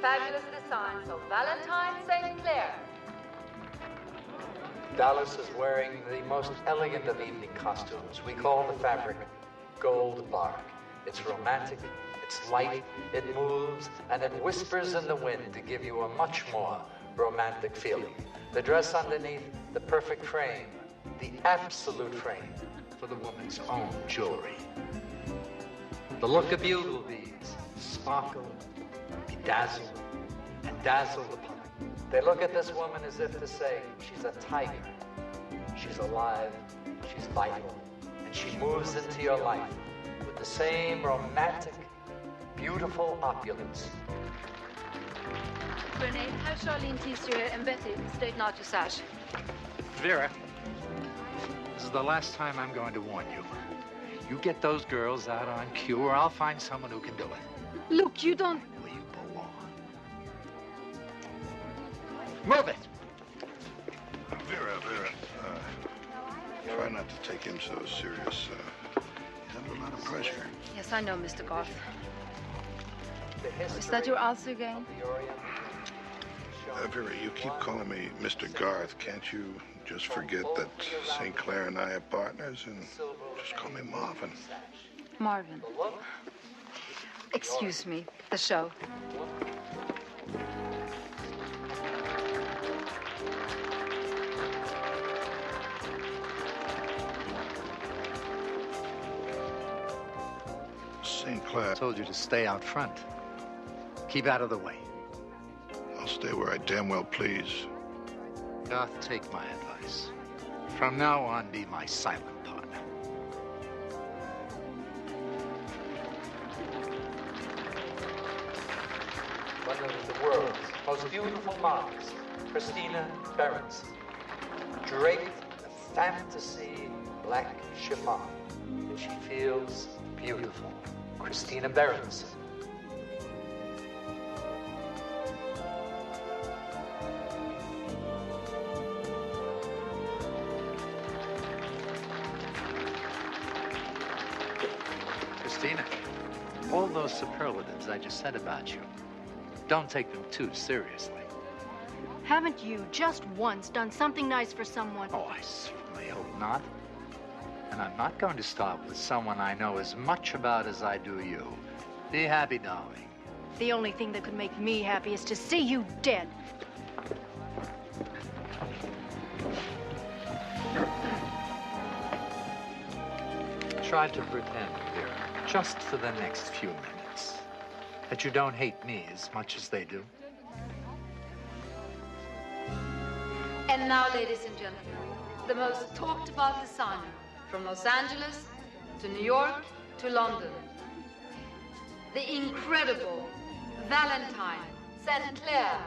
Fabulous designs of Valentine St. Clair. Dallas is wearing the most elegant of evening costumes. We call the fabric gold bark. It's romantic, it's light, it moves, and it whispers in the wind to give you a much more romantic feeling. The dress underneath, the perfect frame, the absolute frame for the woman's own jewelry. The look of bugle beads sparkle, bedazzle, and dazzle the public. They look at this woman as if to say, she's a tiger, she's alive, she's vital, and she moves into your life with the same romantic, beautiful opulence. Renee, have Charlene Teaser and Betty straighten out your sash. Vera, this is the last time I'm going to warn you. You get those girls out on cue, or I'll find someone who can do it. Look, you don't... Where you belong. Move it! Vera, try not to take him so serious. He's under a lot of pressure. Yes, I know, Mr. Garth. Is that your answer again? Vera, you keep calling me Mr. Garth. Can't you just forget that St. Clair and I are partners and just call me Marvin? Marvin. Excuse me, the show. St. Clair. I told you to stay out front. Keep out of the way. I'll stay where I damn well please. Garth, take my advice. From now on, be my silent partner. One of the world's most beautiful models, Christina Berenson, draped in a fantasy black chiffon, and she feels beautiful. Christina Berenson. Christina, all those superlatives I just said about you, don't take them too seriously. Haven't you just once done something nice for someone? Oh, I certainly hope not. And I'm not going to start with someone I know as much about as I do you. Be happy, darling. The only thing that could make me happy is to see you dead. Try to pretend, Vera, just for the next few minutes, that you don't hate me as much as they do. And now, ladies and gentlemen, the most talked about designer from Los Angeles to New York to London. The incredible Valentine St. Clair.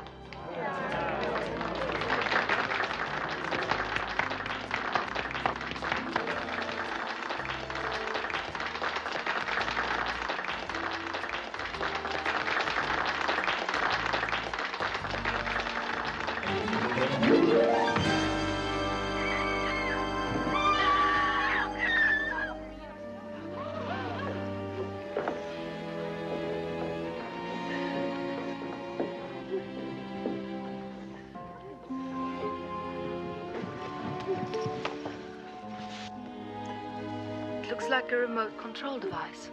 Looks like a remote control device.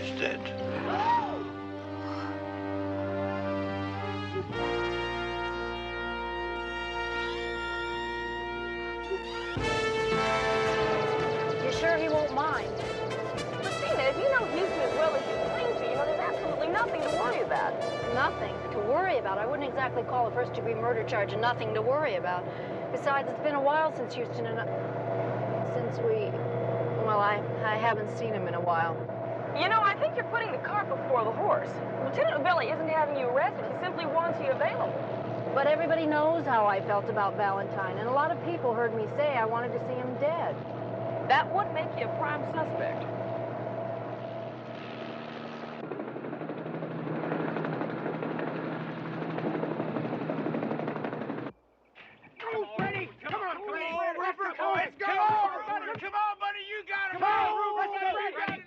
He's dead. You sure he won't mind? Christina, if you know Houston as well as you claim to, there's absolutely nothing to worry about. Nothing to worry about. I wouldn't exactly call a first-degree murder charge nothing to worry about. Besides, it's been a while since Houston and I haven't seen him in a while. I think you're putting the cart before the horse. Lieutenant Novelli isn't having you arrested. He simply wants you available. But everybody knows how I felt about Valentine, and a lot of people heard me say I wanted to see him dead. That would make you a prime suspect. Come on, buddy, you got it. Come on, buddy, you got it.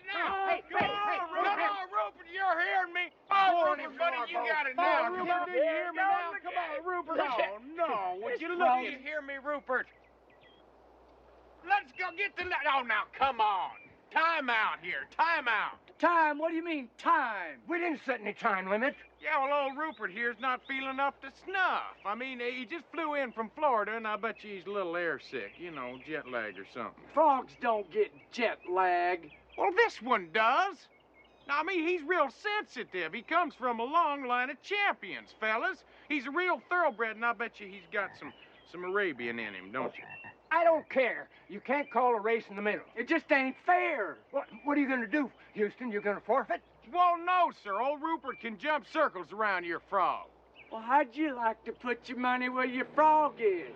Rupert. Let's go get the... Oh, now, come on. Time out here. Time out. Time? What do you mean, time? We didn't set any time limit. Yeah, well, old Rupert here's not feeling up to snuff. I mean, he just flew in from Florida, and I bet you he's a little airsick. You know, jet lag or something. Frogs don't get jet lag. Well, this one does. Now, I mean, he's real sensitive. He comes from a long line of champions, fellas. He's a real thoroughbred, and I bet you he's got some Arabian in him, don't you? I don't care. You can't call a race in the middle. It just ain't fair. What are you gonna do, Houston? You gonna forfeit? Well, no, sir. Old Rupert can jump circles around your frog. Well, how'd you like to put your money where your frog is?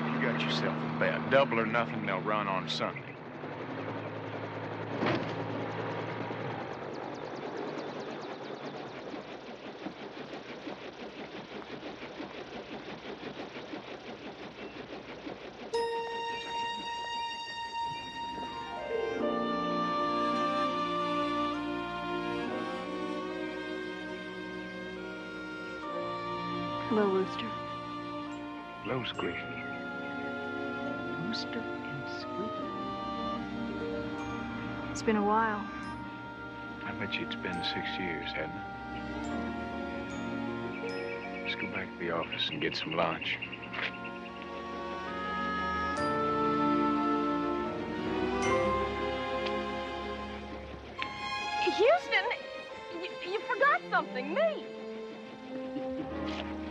You got yourself a bet. Double or nothing, they'll run on Sunday. Hello, Rooster. Hello, Squeaky. Rooster and Squeaky. It's been a while. I bet you it's been 6 years, hasn't it? Let's go back to the office and get some lunch. Houston, you forgot something, me.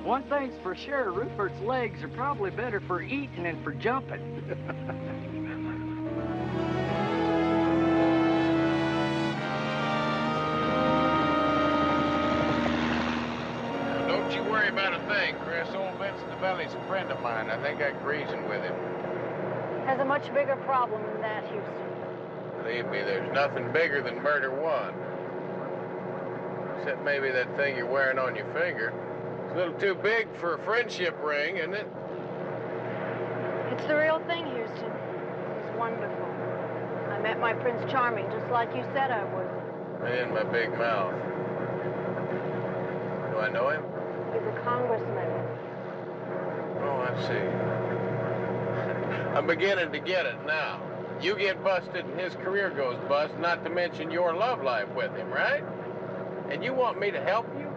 One thing's for sure, Rupert's legs are probably better for eating than for jumping. Now, don't you worry about a thing, Chris. Old Vincent the Belly's a friend of mine. I think I can reason with him. Has a much bigger problem than that, Houston. Believe me, there's nothing bigger than Murder One. Except maybe that thing you're wearing on your finger. It's a little too big for a friendship ring, isn't it? It's the real thing, Houston. It's wonderful. I met my Prince Charming just like you said I would. Man, my big mouth. Do I know him? He's a congressman. Oh, I see. I'm beginning to get it now. You get busted and his career goes bust, not to mention your love life with him, right? And you want me to help you?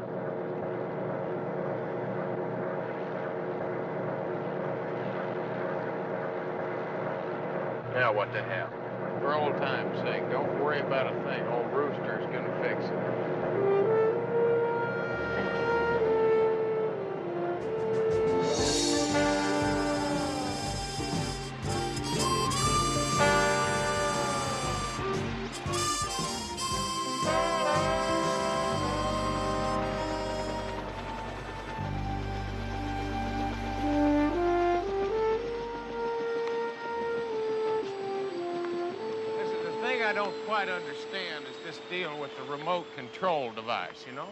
Now what the hell? For old time's sake, don't worry about a thing. Old Rooster's gonna fix it. I don't quite understand is this deal with the remote control device, you know?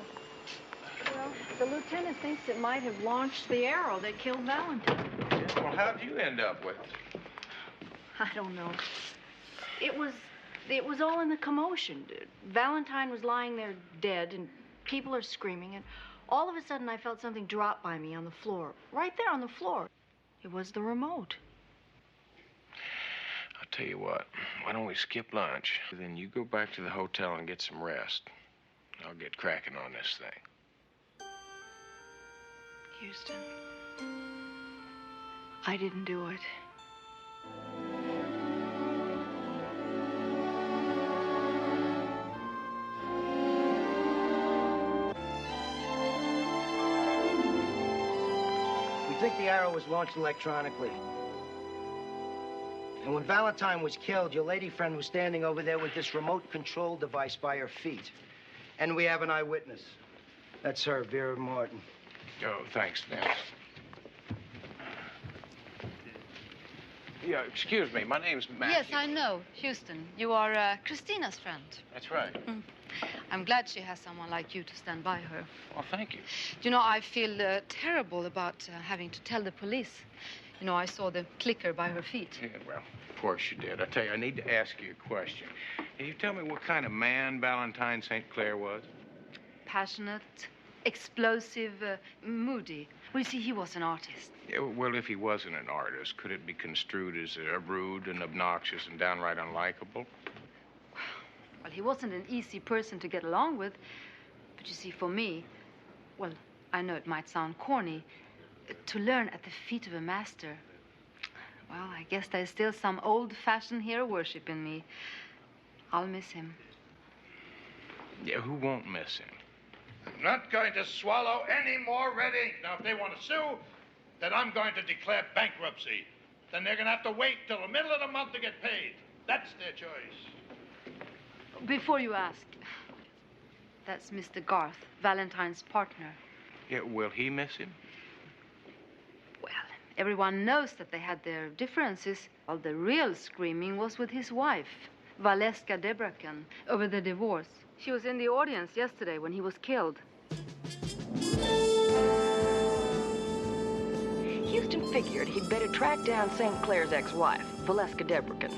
Well, the lieutenant thinks it might have launched the arrow that killed Valentine. Yeah, well, how'd you end up with it? I don't know. It was all in the commotion. Valentine was lying there dead, and people are screaming, and all of a sudden I felt something drop by me on the floor. Right there on the floor. It was the remote. I'll tell you what, why don't we skip lunch? Then you go back to the hotel and get some rest. I'll get cracking on this thing. Houston, I didn't do it. We think the arrow was launched electronically. And when Valentine was killed, your lady friend was standing over there with this remote control device by her feet. And we have an eyewitness. That's her, Vera Martin. Oh, thanks, Vince. Yeah, excuse me, my name's Matthew. Yes, I know, Houston. You are Christina's friend. That's right. I'm glad she has someone like you to stand by her. Well, thank you. You know, I feel terrible about having to tell the police. You know, I saw the clicker by her feet. Yeah, well, of course you did. I tell you, I need to ask you a question. Can you tell me what kind of man Valentine St. Clair was? Passionate, explosive, moody. Well, you see, he was an artist. Yeah, well, if he wasn't an artist, could it be construed as rude and obnoxious and downright unlikable? Well, he wasn't an easy person to get along with. But you see, for me, well, I know it might sound corny, to learn at the feet of a master, well, I guess there's still some old-fashioned hero worship in me. I'll miss him. Yeah, who won't miss him? I'm not going to swallow any more red ink. Now, if they want to sue, then I'm going to declare bankruptcy. Then they're going to have to wait till the middle of the month to get paid. That's their choice. Before you ask, that's Mr. Garth, Valentine's partner. Yeah, will he miss him? Well, everyone knows that they had their differences. Well, the real screaming was with his wife, Valeska Debrecen, over the divorce. She was in the audience yesterday when he was killed. Houston figured he'd better track down St. Clair's ex-wife, Valeska Debrecen.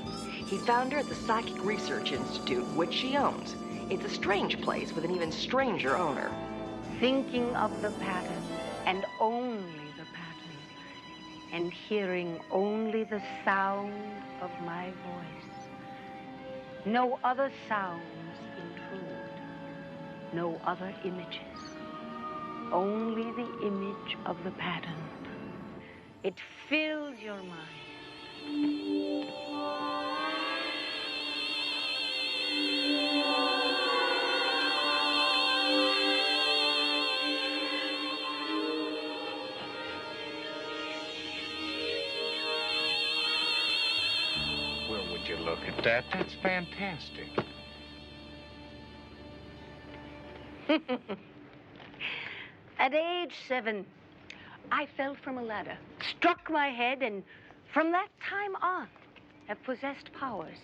He found her at the Psychic Research Institute, which she owns. It's a strange place with an even stranger owner. Thinking of the pattern, and only the pattern, and hearing only the sound of my voice. No other sounds intrude, no other images, only the image of the pattern. It fills your mind. Well, would you look at that? That's fantastic. At age 7, I fell from a ladder, struck my head, and from that time on, have possessed powers.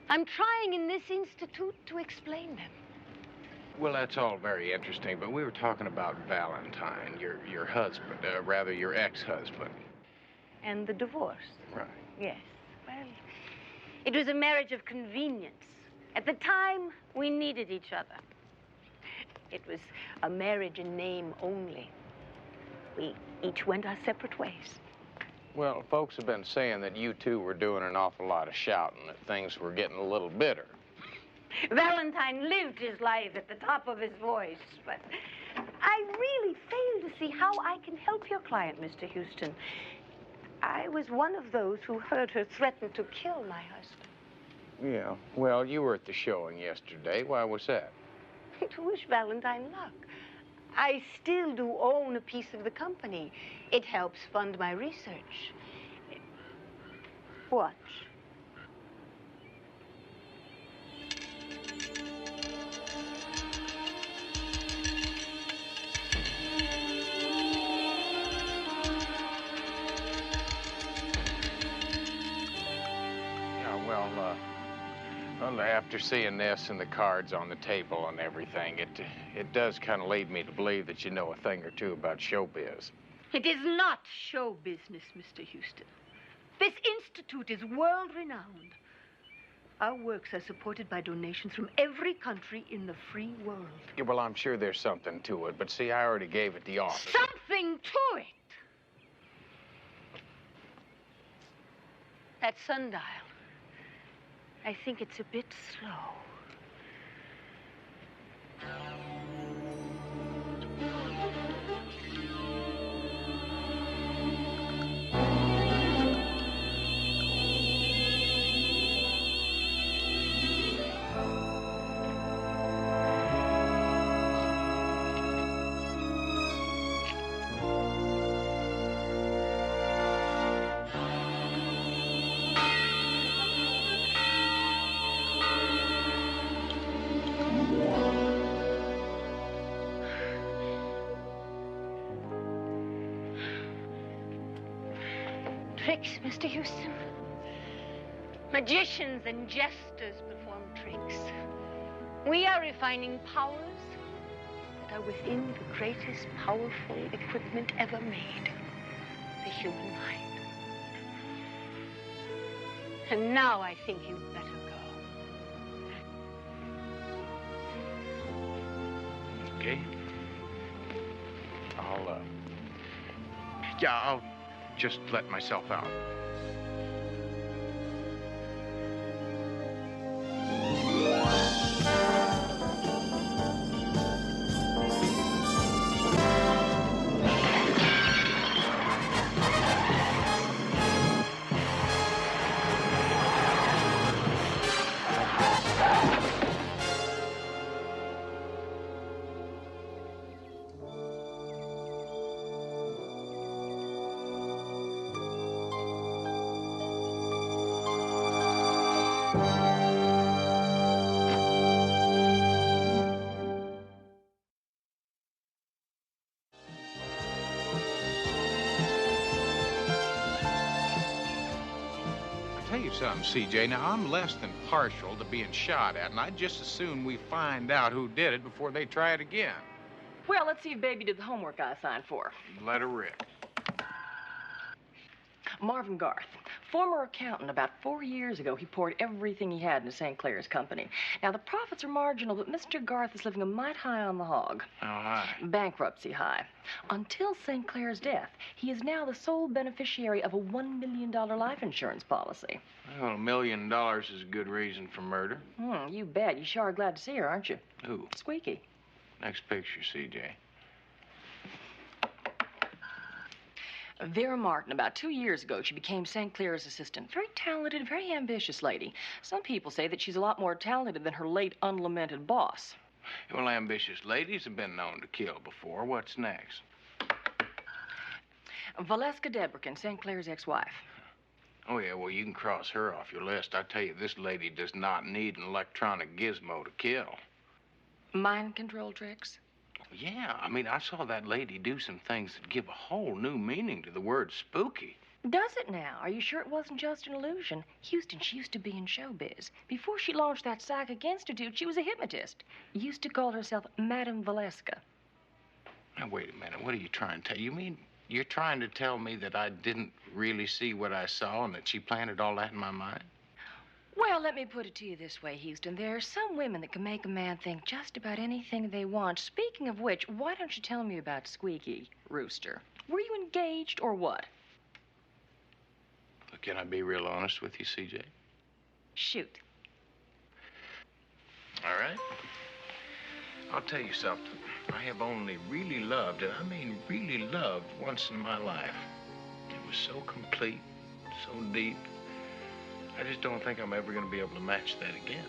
I'm trying in this institute to explain them. Well, that's all very interesting, but we were talking about Valentine, your husband, rather your ex-husband. And the divorce. Right. Yes. Well, it was a marriage of convenience. At the time, we needed each other. It was a marriage in name only. We each went our separate ways. Well, folks have been saying that you two were doing an awful lot of shouting, that things were getting a little bitter. Valentine lived his life at the top of his voice, but I really fail to see how I can help your client, Mr. Houston. I was one of those who heard her threaten to kill my husband. Yeah, well, you were at the showing yesterday. Why was that? To wish Valentine luck. I still do own a piece of the company. It helps fund my research. Watch. Yeah, well, after seeing this and the cards on the table and everything, it does kind of lead me to believe that you know a thing or two about showbiz. It is not show business, Mr. Houston. This institute is world-renowned. Our works are supported by donations from every country in the free world. Yeah, well, I'm sure there's something to it, but see, I already gave it the office. Something to it! That sundial. I think it's a bit slow. Tricks, Mr. Houston. Magicians and jesters perform tricks. We are refining powers that are within the greatest powerful equipment ever made, the human mind. And now I think you'd better go. Okay. Yeah, I'll just let myself out. Tell you something, CJ. Now, I'm less than partial to being shot at, and I'd just as soon we find out who did it before they try it again. Well, let's see if Baby did the homework I assigned for. Let her rip. Marvin Garth, former accountant. About 4 years ago, he poured everything he had into St. Clair's company. Now, the profits are marginal, but Mr. Garth is living a mite high on the hog. How high? Bankruptcy high. Until St. Clair's death, he is now the sole beneficiary of a $1 million life insurance policy. Well, $1 million is a good reason for murder. You bet. You sure are glad to see her, aren't you? Who? Squeaky. Next picture, CJ. Vera Martin, about 2 years ago, she became St. Clair's assistant. Very talented, very ambitious lady. Some people say that she's a lot more talented than her late unlamented boss. Well, ambitious ladies have been known to kill before. What's next? Valeska Debrican, St. Clair's ex-wife. Oh, yeah, well, you can cross her off your list. I tell you, this lady does not need an electronic gizmo to kill. Mind control tricks? Yeah, I mean, I saw that lady do some things that give a whole new meaning to the word spooky. Does it now? Are you sure it wasn't just an illusion? Houston, she used to be in showbiz. Before she launched that Psychic Institute, she was a hypnotist. Used to call herself Madame Valeska. Now, wait a minute. What are you trying to tell? You mean you're trying to tell me that I didn't really see what I saw and that she planted all that in my mind? Well, let me put it to you this way, Houston. There are some women that can make a man think just about anything they want. Speaking of which, why don't you tell me about Squeaky, Rooster? Were you engaged or what? Well, can I be real honest with you, CJ? Shoot. All right. I'll tell you something. I have only really loved, and I mean really loved, once in my life. It was so complete, so deep. I just don't think I'm ever going to be able to match that again.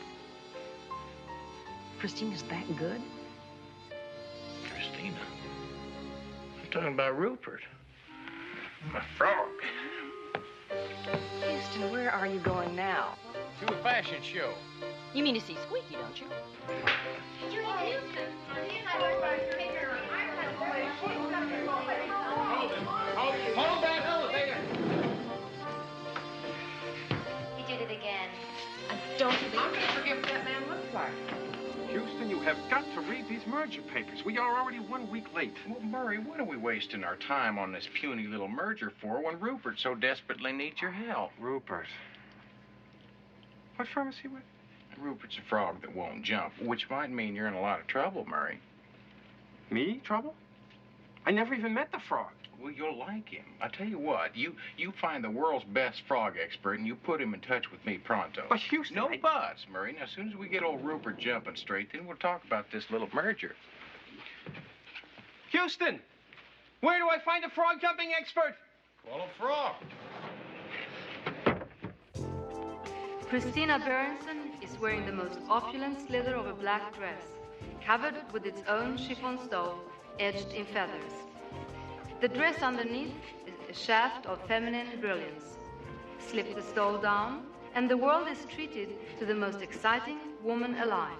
Christina's that good? Christina? I'm talking about Rupert. My frog. Houston, where are you going now? To a fashion show. You mean to see Squeaky, don't you? Hold that elevator! He did it again. I don't believe I'm going to forget what that man looks like. Houston, you have got to read these merger papers. We are already 1 week late. Well, Murray, what are we wasting our time on this puny little merger for when Rupert so desperately needs your help? Rupert. What firm is he with? Rupert's a frog that won't jump, which might mean you're in a lot of trouble, Murray. Me? Trouble? I never even met the frog. Well, you'll like him. I tell you what, you find the world's best frog expert and you put him in touch with me pronto. But Houston, No buts, Murray. Now, as soon as we get old Rupert jumping straight, then we'll talk about this little merger. Houston, where do I find a frog jumping expert? Call a frog. Christina Berenson is wearing the most opulent slither of a black dress, covered with its own chiffon stole, edged in feathers. The dress underneath is a shaft of feminine brilliance. Slip the stole down, and the world is treated to the most exciting woman alive.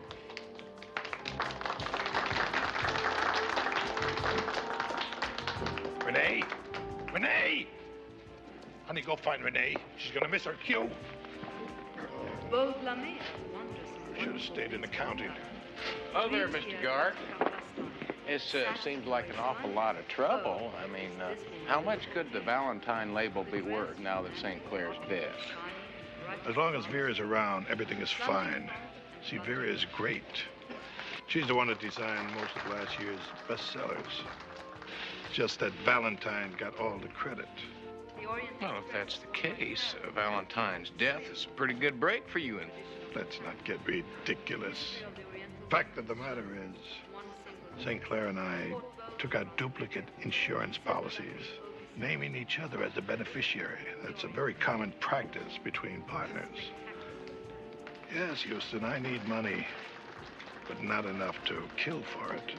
Renee! Renee! Honey, go find Renee. She's gonna miss her cue. Both La Mer wondrous. Should have stayed in accounting. Oh, there, Mr. Garth. This seems like an awful lot of trouble. I mean, how much could the Valentine label be worth now that St. Clair's dead? As long as Vera's around, everything is fine. See, Vera is great. She's the one that designed most of last year's bestsellers. just that Valentine got all the credit. Well, if that's the case, Valentine's death is a pretty good break for you. And Let's not get ridiculous. Fact of the matter is, St. Clair and I took out duplicate insurance policies, naming each other as the beneficiary. That's a very common practice between partners. Yes, Houston, I need money, but not enough to kill for it.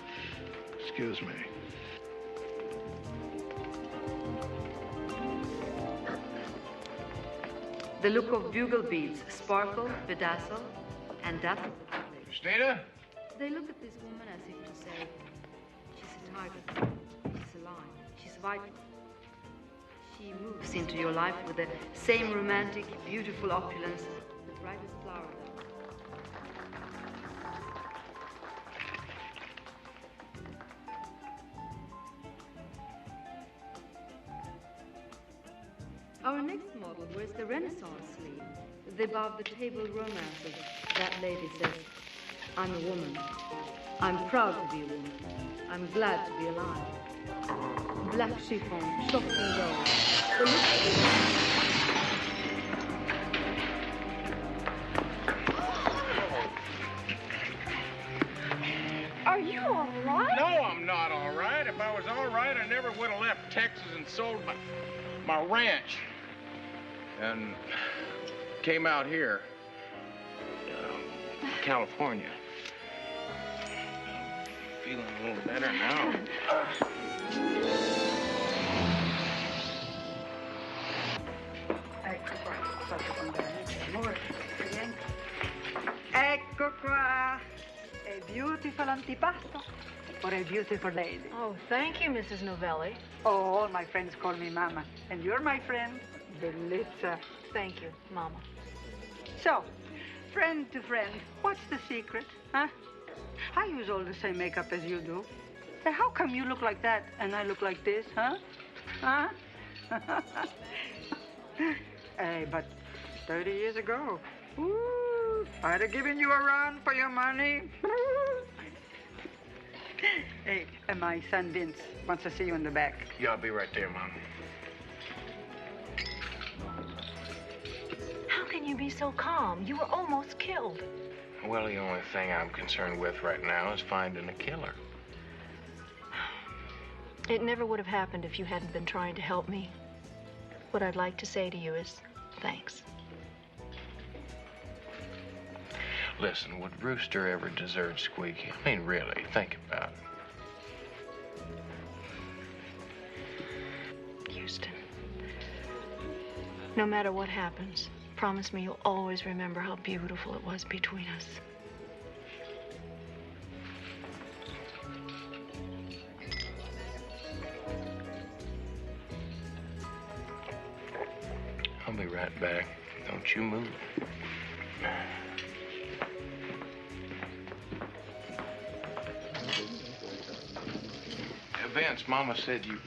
Excuse me. The look of bugle beads sparkle, bedazzle, and dazzle. Christina? They look at this woman as if to say, she's a target, she's a lion, she's vital. She moves into your life with the same romantic, beautiful opulence that brightest flower does. Our next model wears the Renaissance sleeve, the above-the-table romance of that lady says, I'm a woman. I'm proud to be a woman. I'm glad to be alive. Black chiffon, soft and gold. The look Are you all right? No, I'm not all right. If I was all right, I never would have left Texas and sold my ranch. And came out here, California. I'm feeling a little better now. Ecco qua. A beautiful antipasto for a beautiful lady. Oh, thank you, Mrs. Novelli. Oh, all my friends call me Mama. And you're my friend, Bellezza. Thank you, Mama. So, friend to friend, what's the secret, huh? I use all the same makeup as you do. So how come you look like that and I look like this, huh? Huh? Hey, but 30 years ago, ooh, I'd have given you a run for your money. Hey, and my son Vince wants to see you in the back. Yeah, I'll be right there, Mom. How can you be so calm? You were almost killed. Well, the only thing I'm concerned with right now is finding a killer. It never would have happened if you hadn't been trying to help me. What I'd like to say to you is thanks. Listen, would Rooster ever desert Squeaky? I mean, really, think about it. Houston, no matter what happens, promise me you'll always remember how beautiful it was between us. I'll be right back. Don't you move. Vance, Mama said you...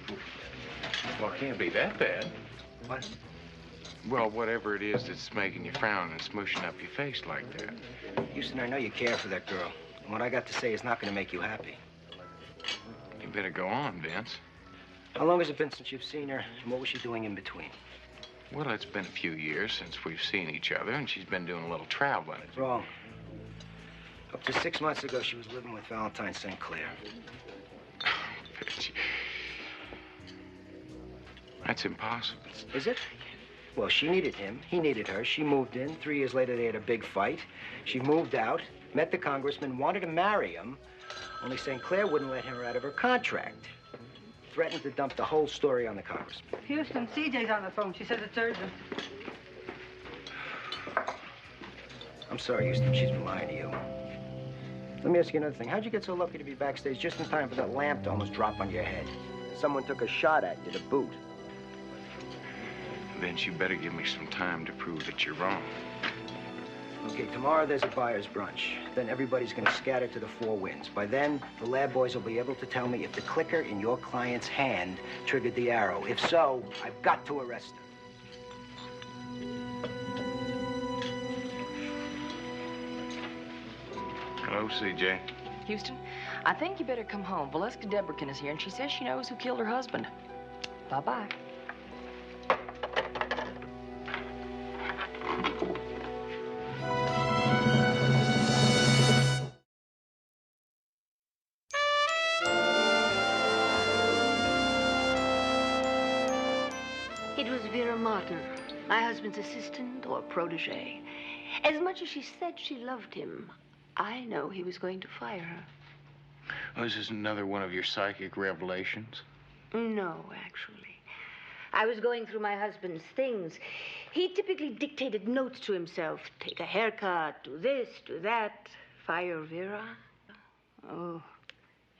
Well, it can't be that bad. What? Well, whatever it is that's making you frown and smooshing up your face like that. Houston, I know you care for that girl. And what I got to say is not going to make you happy. You better go on, Vince. How long has it been since you've seen her, and what was she doing in between? Well, it's been a few years since we've seen each other, and she's been doing a little traveling. Wrong. Up to 6 months ago, she was living with Valentine St. Clair. That's impossible. Is it? Well, she needed him. He needed her. She moved in. 3 years later, they had a big fight. She moved out, met the congressman, wanted to marry him, only St. Clair wouldn't let her out of her contract. Threatened to dump the whole story on the congressman. Houston, CJ's on the phone. She says it's urgent. I'm sorry, Houston. She's been lying to you. Let me ask you another thing. How'd you get so lucky to be backstage just in time for that lamp to almost drop on your head? Someone took a shot at you to boot. Vince, you better give me some time to prove that you're wrong. Okay, tomorrow there's a buyer's brunch. Then everybody's gonna scatter to the 4 winds. By then, the lab boys will be able to tell me if the clicker in your client's hand triggered the arrow. If so, I've got to arrest her. Hello, CJ. Houston, I think you better come home. Valeska Debrakin is here, and she says she knows who killed her husband. Bye-bye. It was Vera Martin, my husband's assistant or protege. As much as she said she loved him, I know he was going to fire her. Oh, this is another one of your psychic revelations? No, actually. I was going through my husband's things. He typically dictated notes to himself. Take a haircut, do this, do that. Fire Vera. Oh,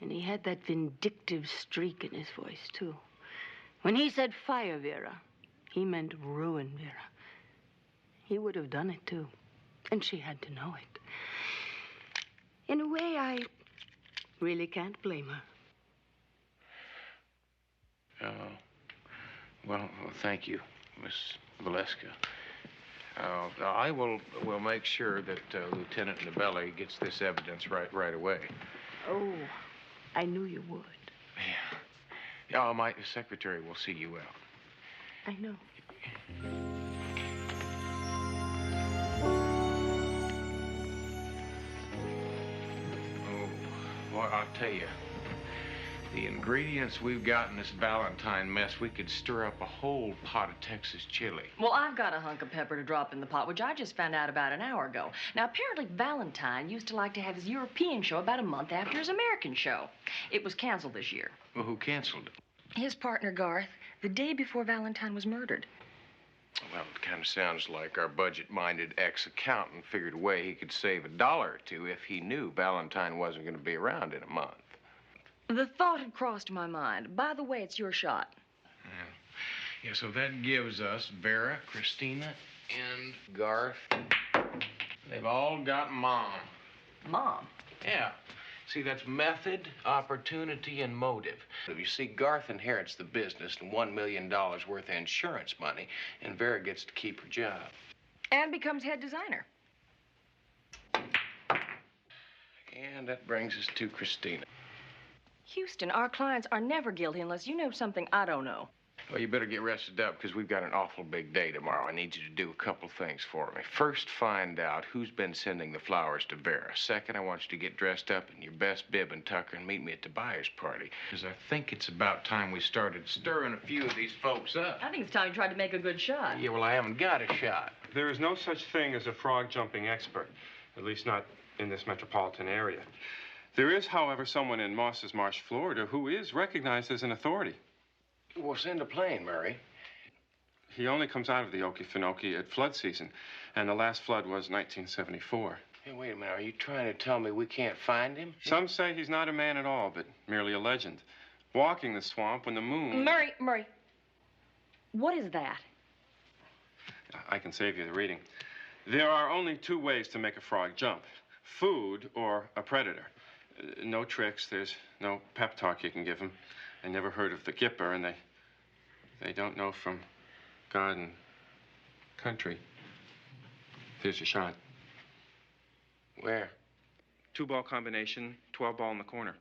and he had that vindictive streak in his voice, too. When he said fire Vera, he meant ruin Vera. He would have done it, too. And she had to know it. In a way, I really can't blame her. Well, thank you, Miss Valeska. I will make sure that Lieutenant Novelli gets this evidence right away. Oh, I knew you would. Yeah, my secretary will see you out. I know. Oh, well, I'll tell you. The ingredients we've got in this Valentine mess, we could stir up a whole pot of Texas chili. Well, I've got a hunk of pepper to drop in the pot, which I just found out about an hour ago. Now, apparently Valentine used to like to have his European show about a month after his American show. It was canceled this year. Well, who canceled it? His partner, Garth, the day before Valentine was murdered. Well, it kind of sounds like our budget-minded ex-accountant figured a way he could save $1 or $2 if he knew Valentine wasn't going to be around in a month. The thought had crossed my mind. By the way, it's your shot. Yeah, so that gives us Vera, Christina, and Garth. They've all got Mom. Mom? Yeah. See, that's method, opportunity, and motive. You see, Garth inherits the business and $1 million worth of insurance money, and Vera gets to keep her job. And becomes head designer. And that brings us to Christina. Houston, our clients are never guilty unless you know something I don't know. Well, you better get rested up, because we've got an awful big day tomorrow. I need you to do a couple things for me. First, find out who's been sending the flowers to Vera. Second, I want you to get dressed up in your best bib and tucker and meet me at Tobias' party, because I think it's about time we started stirring a few of these folks up. I think it's time you tried to make a good shot. Yeah, well, I haven't got a shot. There is no such thing as a frog-jumping expert, at least not in this metropolitan area. There is, however, someone in Moss's Marsh, Florida, who is recognized as an authority. Well, send a plane, Murray. He only comes out of the Okefenokee at flood season, and the last flood was 1974. Hey, wait a minute. Are you trying to tell me we can't find him? Some say he's not a man at all, but merely a legend. Walking the swamp when the moon... Murray. What is that? I can save you the reading. There are only two ways to make a frog jump. Food or a predator. No tricks. There's no pep talk you can give them. They never heard of the Gipper, and they don't know from God and country. Here's your shot. Where? 2-ball combination, 12-ball in the corner.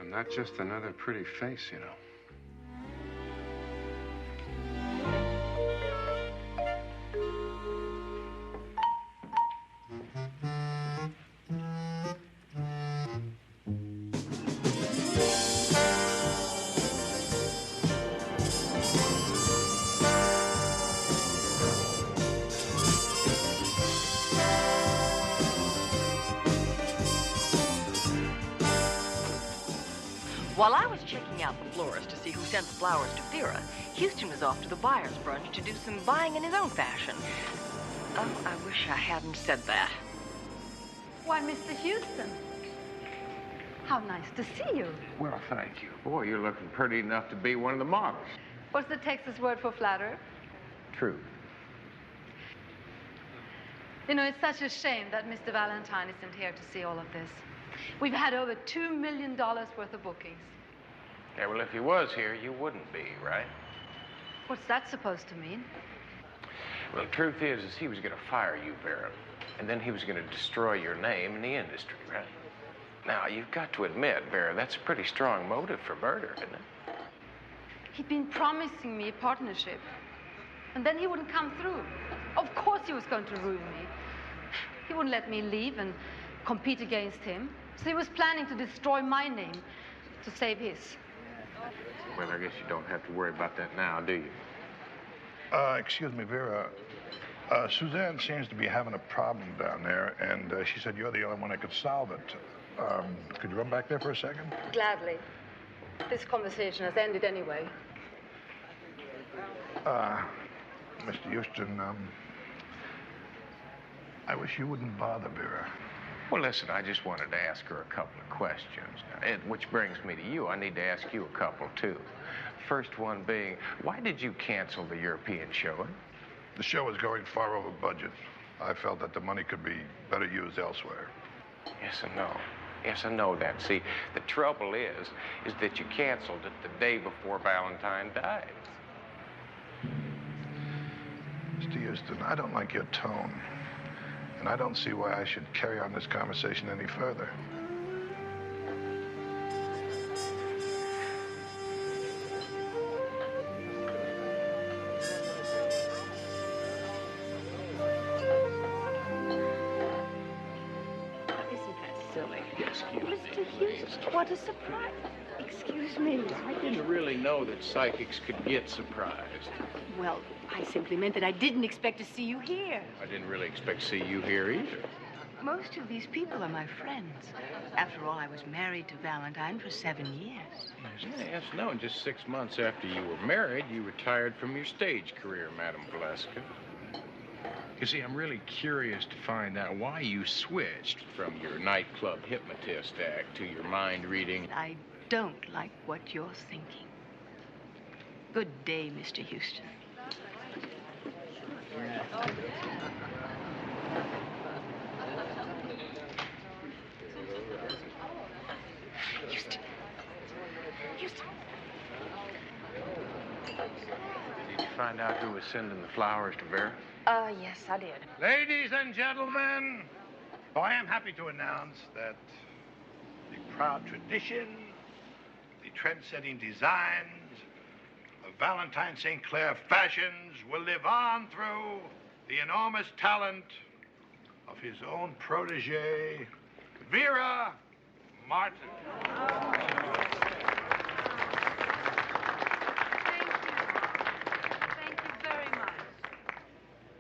Not just another pretty face, you know. While I was checking out the florist to see who sent the flowers to Vera, Houston was off to the buyer's brunch to do some buying in his own fashion. Oh, I wish I hadn't said that. Why, Mr. Houston. How nice to see you. Well, thank you. Boy, you're looking pretty enough to be one of the models. What's the Texas word for flatterer? True. You know, it's such a shame that Mr. Valentine isn't here to see all of this. We've had over $2 million worth of bookings. Yeah, well, if he was here, you wouldn't be, right? What's that supposed to mean? Well, the truth is he was going to fire you, Vera. And then he was going to destroy your name in the industry, right? Now, you've got to admit, Vera, that's a pretty strong motive for murder, isn't it? He'd been promising me a partnership. And then he wouldn't come through. Of course he was going to ruin me. He wouldn't let me leave and compete against him. So he was planning to destroy my name to save his. Well, I guess you don't have to worry about that now, do you? Excuse me, Vera. Suzanne seems to be having a problem down there, and she said you're the only one that could solve it. Could you run back there for a second? Gladly. This conversation has ended anyway. Mr. Houston, I wish you wouldn't bother Vera. Well, listen, I just wanted to ask her a couple of questions. Which brings me to you. I need to ask you a couple, too. First one being, why did you cancel the European showing? The show was going far over budget. I felt that the money could be better used elsewhere. Yes and no. Yes, I know that. See, the trouble is that you canceled it the day before Valentine died. Mr. Houston, I don't like your tone. And I don't see why I should carry on this conversation any further. Isn't that silly? Excuse me. Mr. Houston, what a surprise. Excuse me. I didn't really know that psychics could get surprised. Well, I simply meant that I didn't expect to see you here. I didn't really expect to see you here either. Most of these people are my friends. After all, I was married to Valentine for 7 years. Yes, no, and just 6 months after you were married, you retired from your stage career, Madame Valeska. You see, I'm really curious to find out why you switched from your nightclub hypnotist act to your mind-reading. I don't like what you're thinking. Good day, Mr. Houston. Houston. Houston. Did you find out who was sending the flowers to Vera? Yes, I did. Ladies and gentlemen, I am happy to announce that the proud tradition, the trend-setting designs of Valentine St. Clair fashions will live on through the enormous talent of his own protege, Vera Martin. Thank you very much.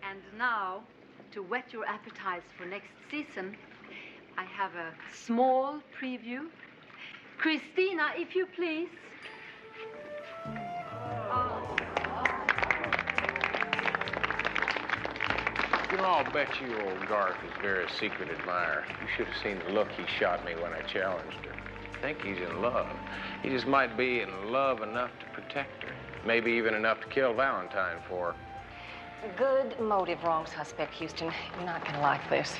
And now, to whet your appetites for next season, I have a small preview. Christina, if you please. You know, I'll bet you old Garth is Vera's secret admirer. You should have seen the look he shot me when I challenged her. I think he's in love. He just might be in love enough to protect her. Maybe even enough to kill Valentine for her. Good motive, wrong suspect, Houston. You're not gonna like this.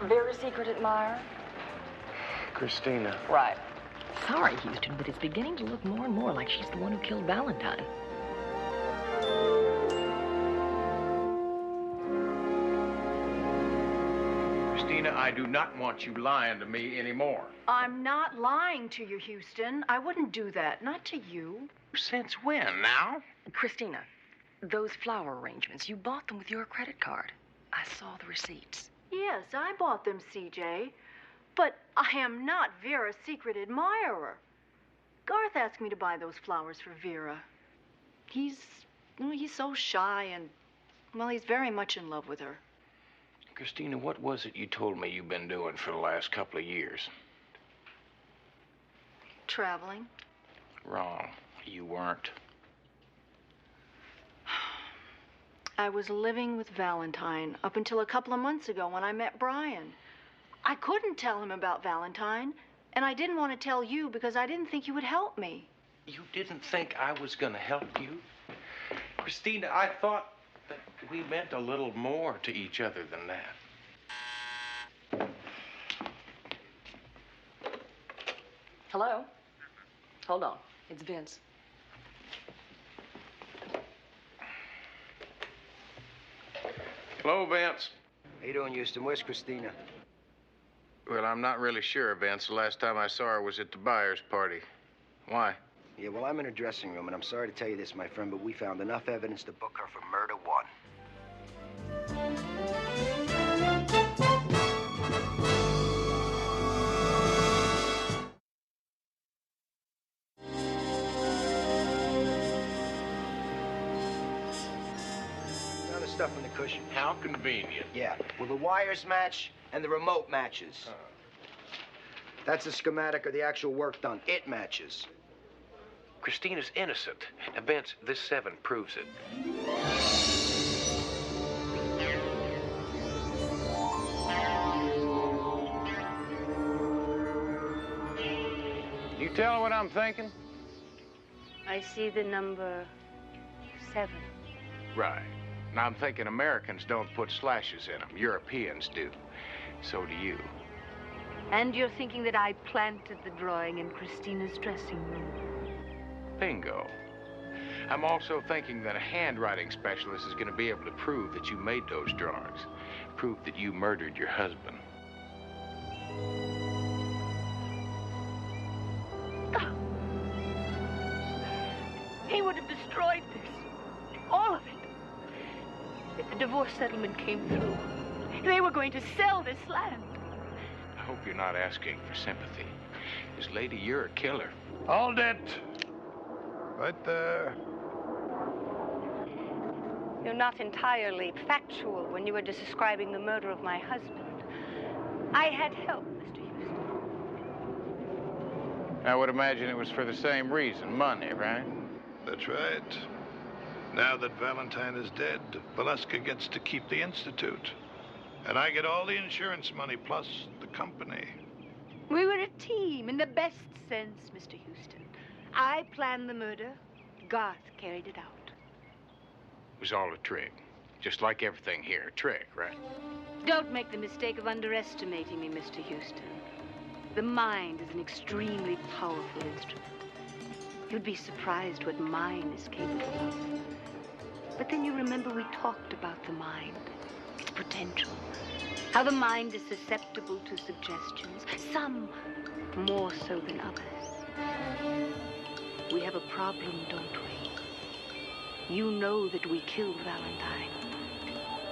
Vera's secret admirer? Christina. Right. Sorry, Houston, but it's beginning to look more and more like she's the one who killed Valentine. Christina, I do not want you lying to me anymore. I'm not lying to you, Houston. I wouldn't do that. Not to you. Since when, now? Christina, those flower arrangements, you bought them with your credit card. I saw the receipts. Yes, I bought them, CJ. But I am not Vera's secret admirer. Garth asked me to buy those flowers for Vera. He's so shy and, well, he's very much in love with her. Christina, what was it you told me you've been doing for the last couple of years? Traveling. Wrong. You weren't. I was living with Valentine up until a couple of months ago when I met Brian. I couldn't tell him about Valentine, and I didn't want to tell you because I didn't think you would help me. You didn't think I was going to help you? Christina, I thought that We meant a little more to each other than that. Hello? Hold on. It's Vince. Hello, Vince. How you doing, Houston? Where's Christina? Well, I'm not really sure, Vince. The last time I saw her was at the buyer's party. Why? Yeah, well, I'm in her dressing room, and I'm sorry to tell you this, my friend, but we found enough evidence to book her for murder one. Found the stuff in the cushion. How convenient. Yeah, well, the wires match and the remote matches. That's a schematic of the actual work done. It matches. Christina's innocent. Now, Vince, this 7 proves it. You tell her what I'm thinking? I see the number 7. Right. Now, I'm thinking Americans don't put slashes in them. Europeans do. So do you. And you're thinking that I planted the drawing in Christina's dressing room. Bingo. I'm also thinking that a handwriting specialist is going to be able to prove that you made those drawings. Prove that you murdered your husband. He would have destroyed this. All of it. If the divorce settlement came through, they were going to sell this land. I hope you're not asking for sympathy. Because, lady, you're a killer. Hold it. Right there. You're not entirely factual when you were describing the murder of my husband. I had help, Mr. Houston. I would imagine it was for the same reason, money, right? That's right. Now that Valentine is dead, Valeska gets to keep the Institute. And I get all the insurance money plus the company. We were a team in the best sense, Mr. Houston. I planned the murder. Garth carried it out. It was all a trick. Just like everything here, a trick, right? Don't make the mistake of underestimating me, Mr. Houston. The mind is an extremely powerful instrument. You'd be surprised what mine is capable of. But then you remember we talked about the mind, its potential, how the mind is susceptible to suggestions, some more so than others. We have a problem, don't we? You know that we killed Valentine,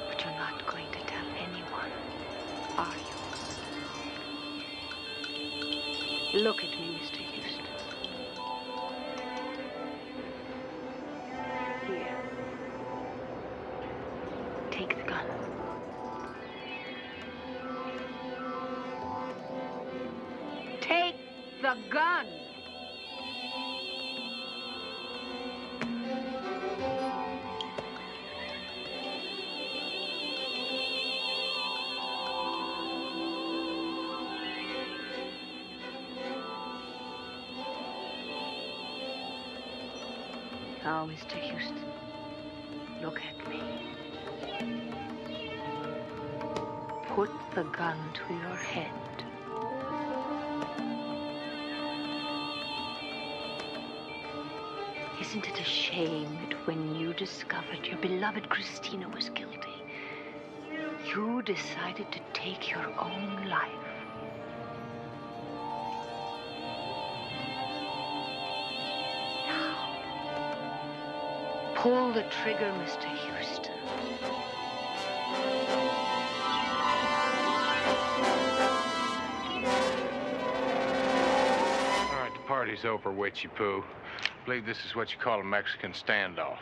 but you're not going to tell anyone, are you? Look at me, Mr. Houston. Here. Take the gun. Take the gun! Now, Mr. Houston, look at me. Put the gun to your head. Isn't it a shame that when you discovered your beloved Christina was guilty, you decided to take your own life? Pull the trigger, Mr. Houston. All right, the party's over, witchy poo. I believe this is what you call a Mexican standoff.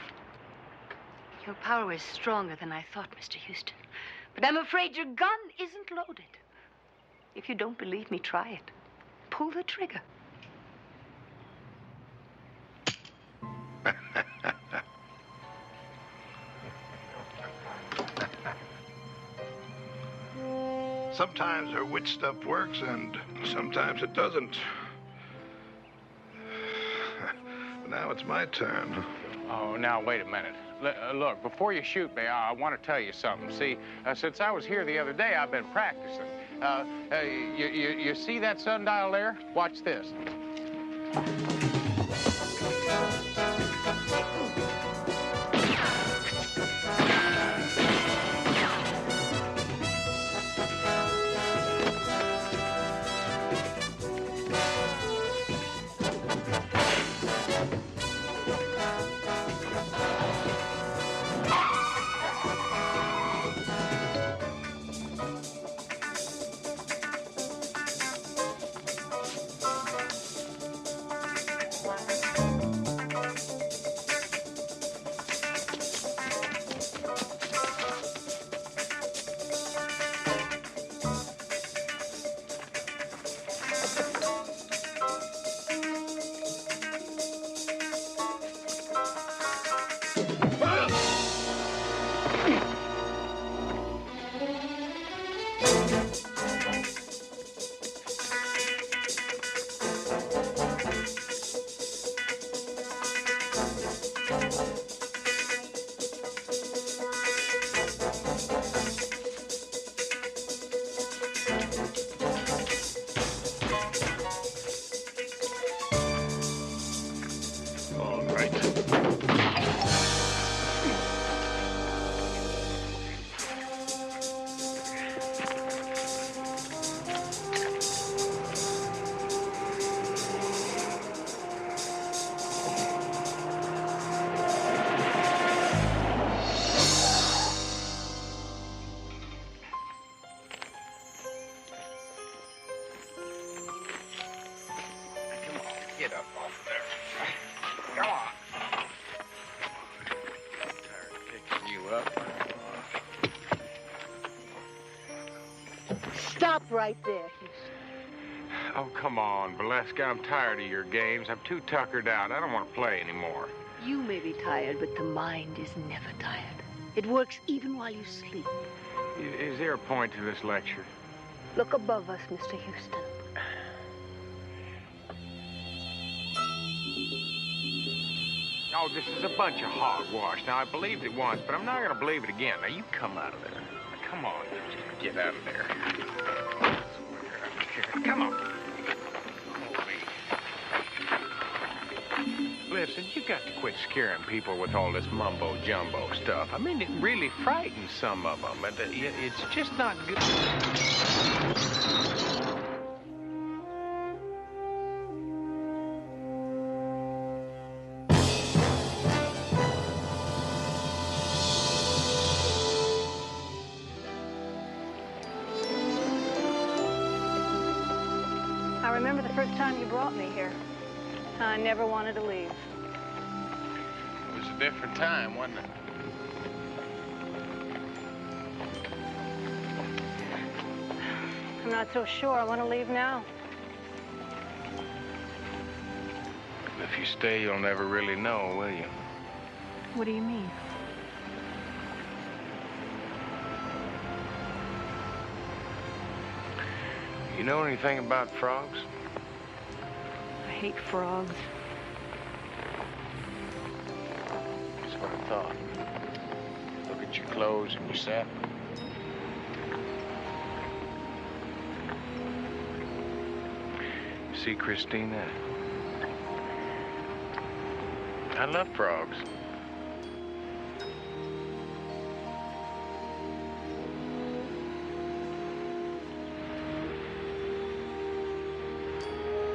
Your power is stronger than I thought, Mr. Houston. But I'm afraid your gun isn't loaded. If you don't believe me, try it. Pull the trigger. Sometimes her witch stuff works, and sometimes it doesn't. Now it's my turn. Oh, now, wait a minute. Look, before you shoot me, I want to tell you something. See, since I was here the other day, I've been practicing. You see that sundial there? Watch this. Get up off there. Come on. I'm tired of picking you up. Stop right there, Houston. Oh, come on, Valeska. I'm tired of your games. I'm too tuckered out. I don't want to play anymore. You may be tired, but the mind is never tired. It works even while you sleep. Is there a point to this lecture? Look above us, Mr. Houston. Oh, this is a bunch of hogwash. Now, I believed it once, but I'm not going to believe it again. Now, you come out of there. Now, come on. Just get out of there. Come on. Listen, you got to quit scaring people with all this mumbo-jumbo stuff. I mean, it really frightens some of them. It's just not good. I remember the first time you brought me here. I never wanted to leave. It was a different time, wasn't it? I'm not so sure I want to leave now. If you stay, you'll never really know, will you? What do you mean? You know anything about frogs? I hate frogs. That's what I thought. Look at your clothes and your satin. See, Christina, I love frogs.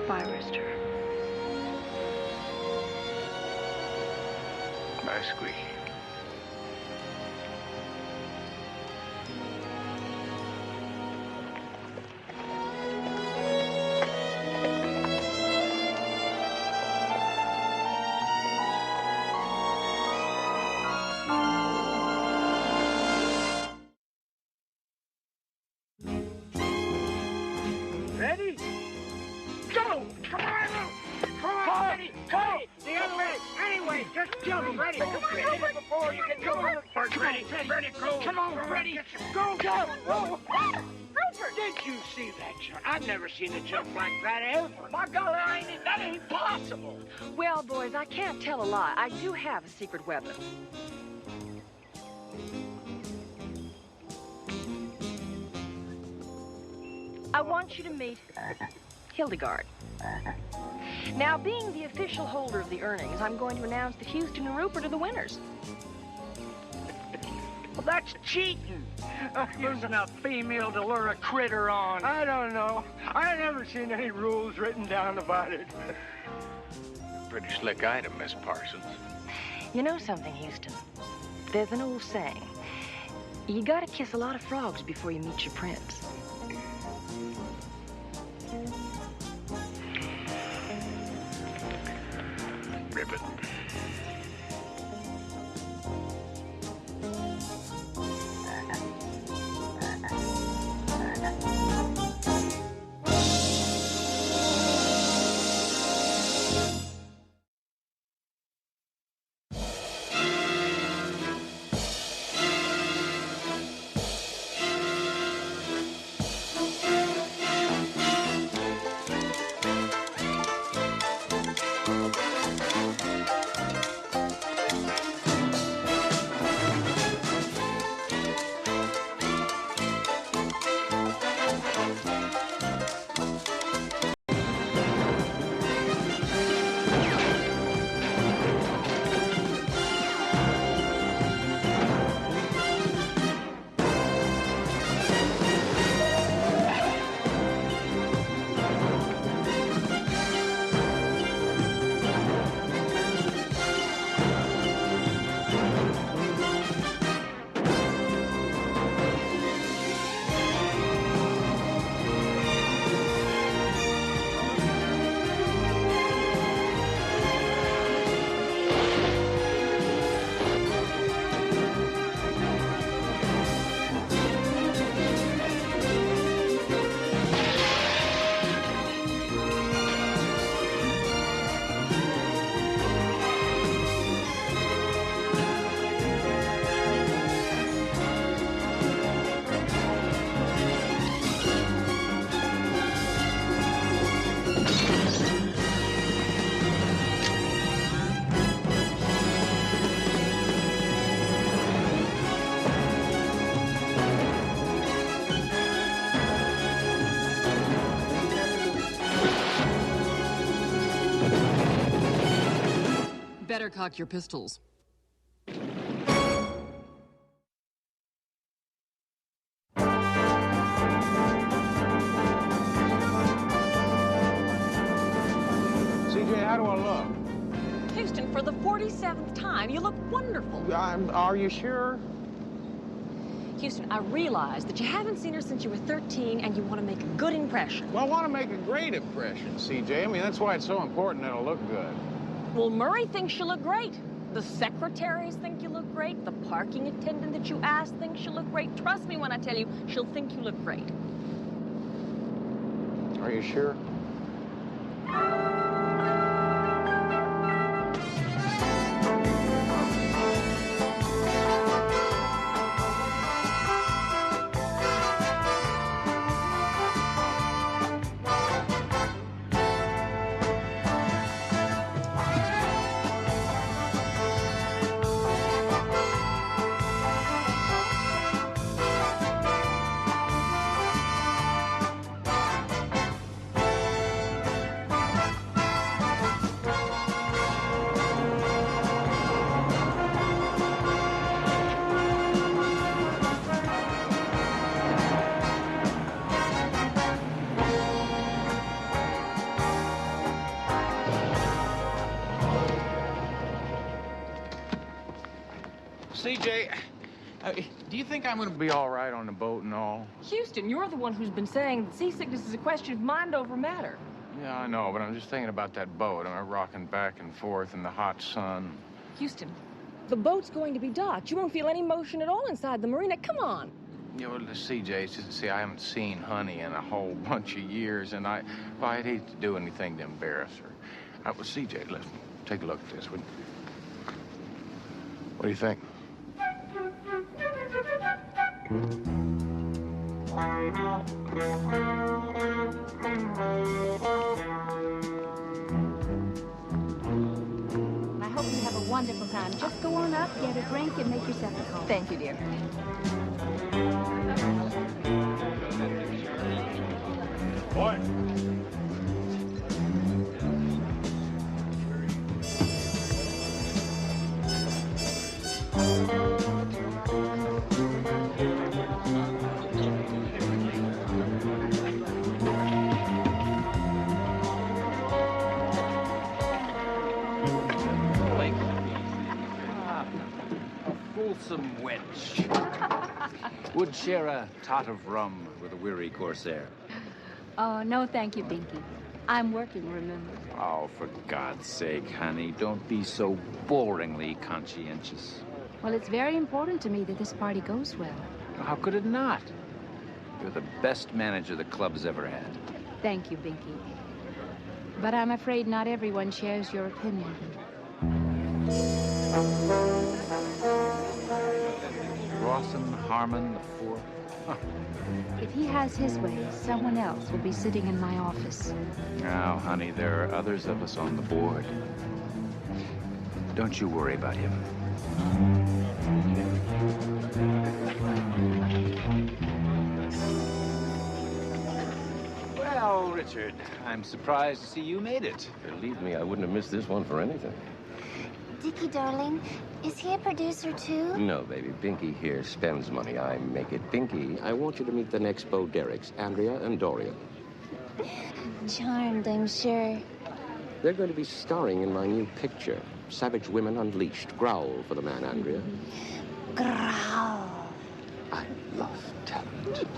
Bye, Rooster. Bye, Squeaky. Ready? Go! Come on! Come on, Ready! Go! The other way! Anyway, just jump! Ready! Come on, before you can go! First, ready! Ready, go! Come on, Ready! Go! Go! Whoa! Did you see that jump? I've never seen a jump like that ever. My golly, that ain't possible. Well, boys, I can't tell a lie. I do have a secret weapon. I want you to meet Hildegard. Now, being the official holder of the earnings, I'm going to announce that Houston and Rupert are the winners. Well, that's cheating. Using a female to lure a critter on. I don't know. I never seen any rules written down about it. Pretty slick item, Miss Parsons. You know something, Houston? There's an old saying. You gotta kiss a lot of frogs before you meet your prince. Ribbit. Better cock your pistols. CJ, how do I look? Houston, for the 47th time, you look wonderful. Are you sure? Houston, I realize that you haven't seen her since you were 13 and you want to make a good impression. Well, I want to make a great impression, CJ. I mean, that's why it's so important that it'll look good. Well, Murray thinks you look great. The secretaries think you look great. The parking attendant that you asked thinks you look great. Trust me when I tell you, she'll think you look great. Are you sure? CJ, do you think I'm going to be all right on the boat and all? Houston, you're the one who's been saying that seasickness is a question of mind over matter. Yeah, I know, but I'm just thinking about that boat. I'm rocking back and forth in the hot sun. Houston, the boat's going to be docked. You won't feel any motion at all inside the marina. Come on. Yeah, well, CJ, it's just, see, I haven't seen Honey in a whole bunch of years, and I'd hate to do anything to embarrass her. Well, CJ, let's take a look at this. What do you think? I hope you have a wonderful time. Just go on up, get a drink, and make yourself at home. Thank you, dear. Boy. Wholesome wench. Would share a tot of rum with a weary corsair. Oh, no, thank you, Binky. I'm working, remember. Oh, for God's sake, honey, don't be so boringly conscientious. Well, it's very important to me that this party goes well. How could it not? You're the best manager the club's ever had. Thank you, Binky. But I'm afraid not everyone shares your opinion. Rawson, Harmon, the four. Huh. If he has his way, someone else will be sitting in my office. Now, honey, there are others of us on the board. Don't you worry about him. Well, Richard, I'm surprised to see you made it. Believe me, I wouldn't have missed this one for anything. Dickie, darling, is he a producer, too? No, baby. Binky here spends money. I make it. Binky, I want you to meet the next Bo Derricks, Andrea and Dorian. Charmed, I'm sure. They're going to be starring in my new picture, Savage Women Unleashed. Growl for the man, Andrea. Growl. I love talent.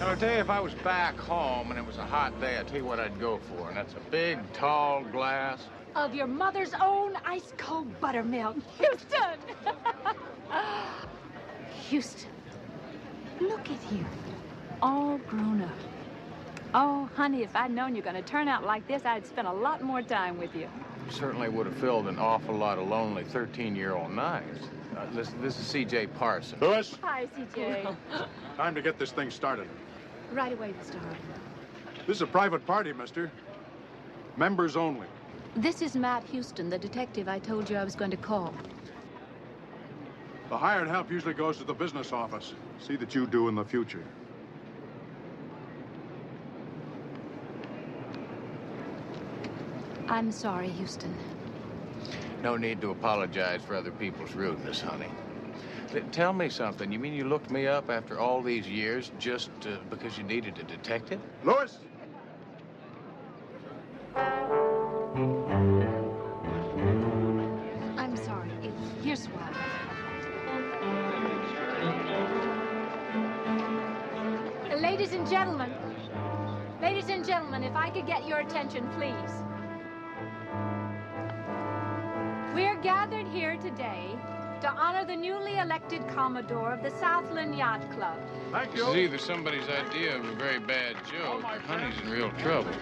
I'll tell you, if I was back home and it was a hot day, I'd tell you what I'd go for, and that's a big, tall glass. Of your mother's own ice-cold buttermilk. Houston! Houston, look at you, all grown up. Oh, honey, if I'd known you're going to turn out like this, I'd spend a lot more time with you. Certainly would have filled an awful lot of lonely 13-year-old nights. This is C.J. Parsons. Lewis, Hi, CJ. time to get this thing started. Right away, Mr. Harden. This is a private party, mister. Members only. This is Matt Houston, the detective I told you I was going to call. The hired help usually goes to the business office. See that you do in the future. I'm sorry, Houston. No need to apologize for other people's rudeness, honey. Tell me something. You mean you looked me up after all these years just because you needed a detective? Lewis! I'm sorry. Here's why. Ladies and gentlemen, if I could get your attention, please. We're gathered here today to honor the newly elected Commodore of the Southland Yacht Club. Thank This is either somebody's idea of a very bad joke, or honey's in real trouble.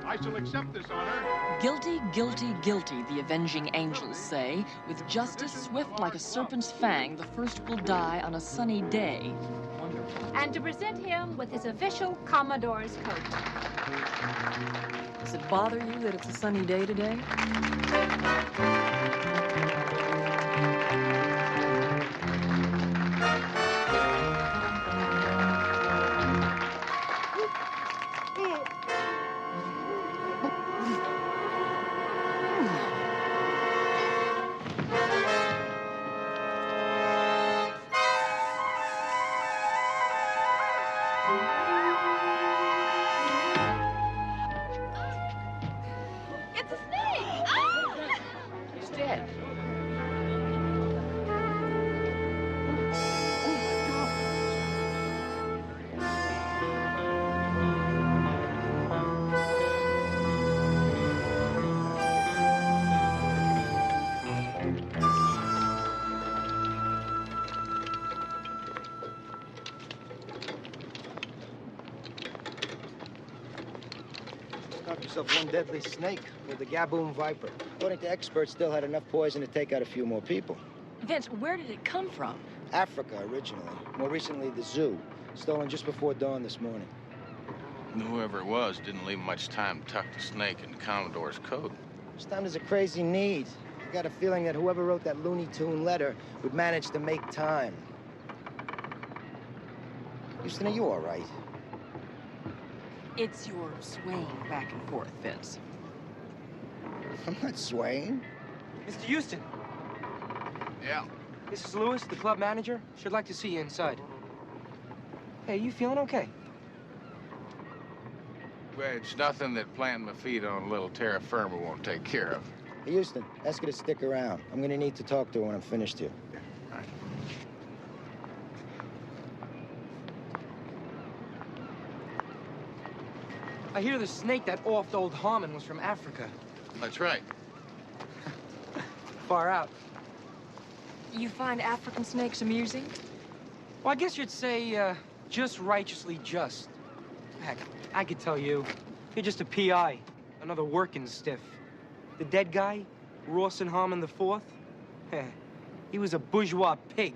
I shall accept this honor. Guilty, guilty, guilty, the avenging angels say. With justice swift like a serpent's fang, the first will die on a sunny day. Wonderful. And to present him with his official Commodore's coat. Does it bother you that it's a sunny day today? Knock yourself one deadly snake with the Gaboon Viper. According to experts, still had enough poison to take out a few more people. Vince, where did it come from? Africa, originally. More recently, the zoo. Stolen just before dawn this morning. Whoever it was didn't leave much time to tuck the snake in the Commodore's coat. This time there's a crazy need. I got a feeling that whoever wrote that Looney Tune letter would manage to make time. Houston, are you all right? It's your swaying back and forth, Vince. I'm not swaying. Mr. Houston. Yeah? This is Lewis, the club manager. Should like to see you inside. Hey, you feeling okay? Well, it's nothing that planting my feet on a little terra firma won't take care of. Hey, Houston, ask her to stick around. I'm gonna need to talk to her when I'm finished here. All right. I hear the snake that offed old Harmon was from Africa. That's right. Far out. You find African snakes amusing? Well, I guess you'd say, just righteously just. Heck, I could tell you. You're just a PI, another working stiff. The dead guy, Rawson Harmon IV, he was a bourgeois pig.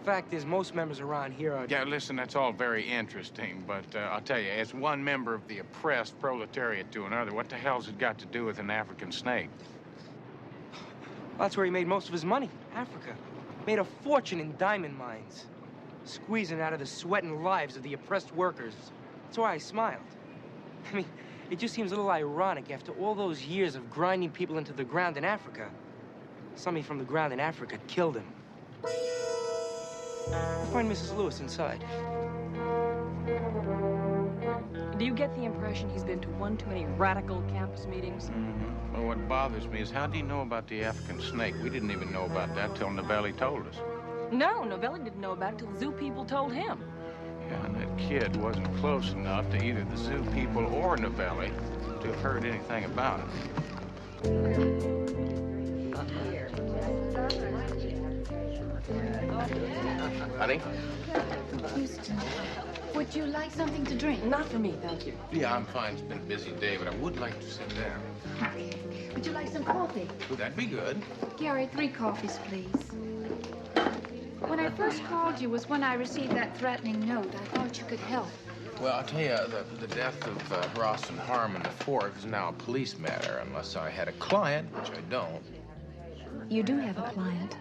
Fact is, most members around here are... Yeah, listen, that's all very interesting, but I'll tell you, as one member of the oppressed proletariat to another, what the hell's it got to do with an African snake? Well, that's where he made most of his money, Africa. Made a fortune in diamond mines, squeezing out of the sweat and lives of the oppressed workers. That's why I smiled. I mean, it just seems a little ironic after all those years of grinding people into the ground in Africa. Somebody from the ground in Africa killed him. Find Mrs. Lewis inside. Do you get the impression he's been to one too many radical campus meetings? Mm-hmm. Well, what bothers me is how do you know about the African snake? We didn't even know about that till Novelli told us. No, Novelli didn't know about it till the zoo people told him. Yeah, and that kid wasn't close enough to either the zoo people or Novelli to have heard anything about it. Honey? Houston, would you like something to drink? Not for me, thank you. Yeah, I'm fine. It's been a busy day, but I would like to sit down. Okay. Would you like some coffee? Would that be good? Gary, 3 coffees, please. When I first called you was when I received that threatening note. I thought you could help. Well, I'll tell you, the death of Rawson Harmon IV is now a police matter, unless I had a client, which I don't. You do have a client.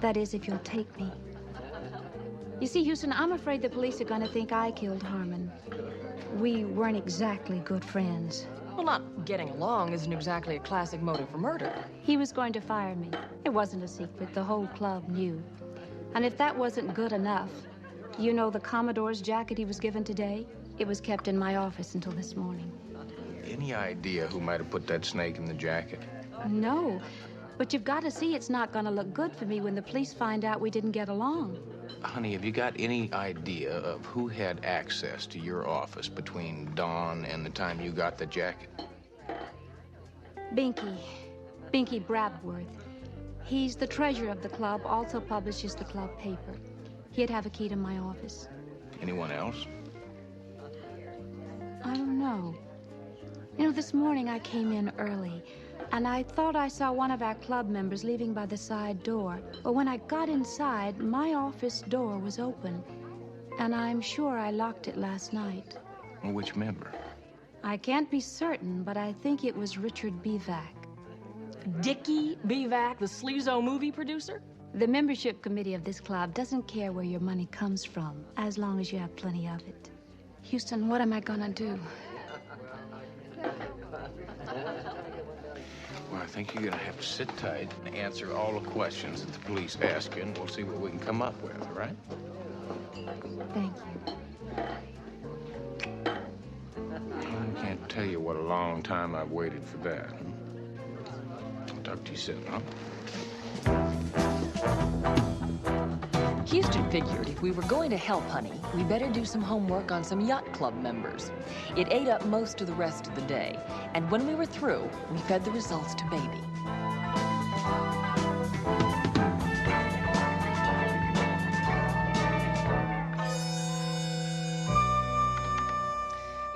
That is, if you'll take me. You see, Houston, I'm afraid the police are going to think I killed Harmon. We weren't exactly good friends. Well, not getting along isn't exactly a classic motive for murder. He was going to fire me. It wasn't a secret. The whole club knew. And if that wasn't good enough, you know the Commodore's jacket he was given today? It was kept in my office until this morning. Any idea who might have put that snake in the jacket? No, but you've got to see it's not going to look good for me when the police find out we didn't get along. Honey, have you got any idea of who had access to your office between dawn and the time you got the jacket? Binky Brabworth. He's the treasurer of the club, also publishes the club paper. He'd have a key to my office. Anyone else? I don't know. You know, this morning I came in early, and I thought I saw one of our club members leaving by the side door. But when I got inside, my office door was open, and I'm sure I locked it last night. Well, which member? I can't be certain, but I think it was Richard Bevac. Dickie Bevac, the sleazo movie producer? The membership committee of this club doesn't care where your money comes from, as long as you have plenty of it. Houston, what am I gonna do? Well, I think you're gonna have to sit tight and answer all the questions that the police ask you, and we'll see what we can come up with, all right? Thank you. I can't tell you what a long time I've waited for that. I'll talk to you soon, huh? Houston figured if we were going to help Honey, we better do some homework on some yacht club members. It ate up most of the rest of the day, and when we were through, we fed the results to Baby.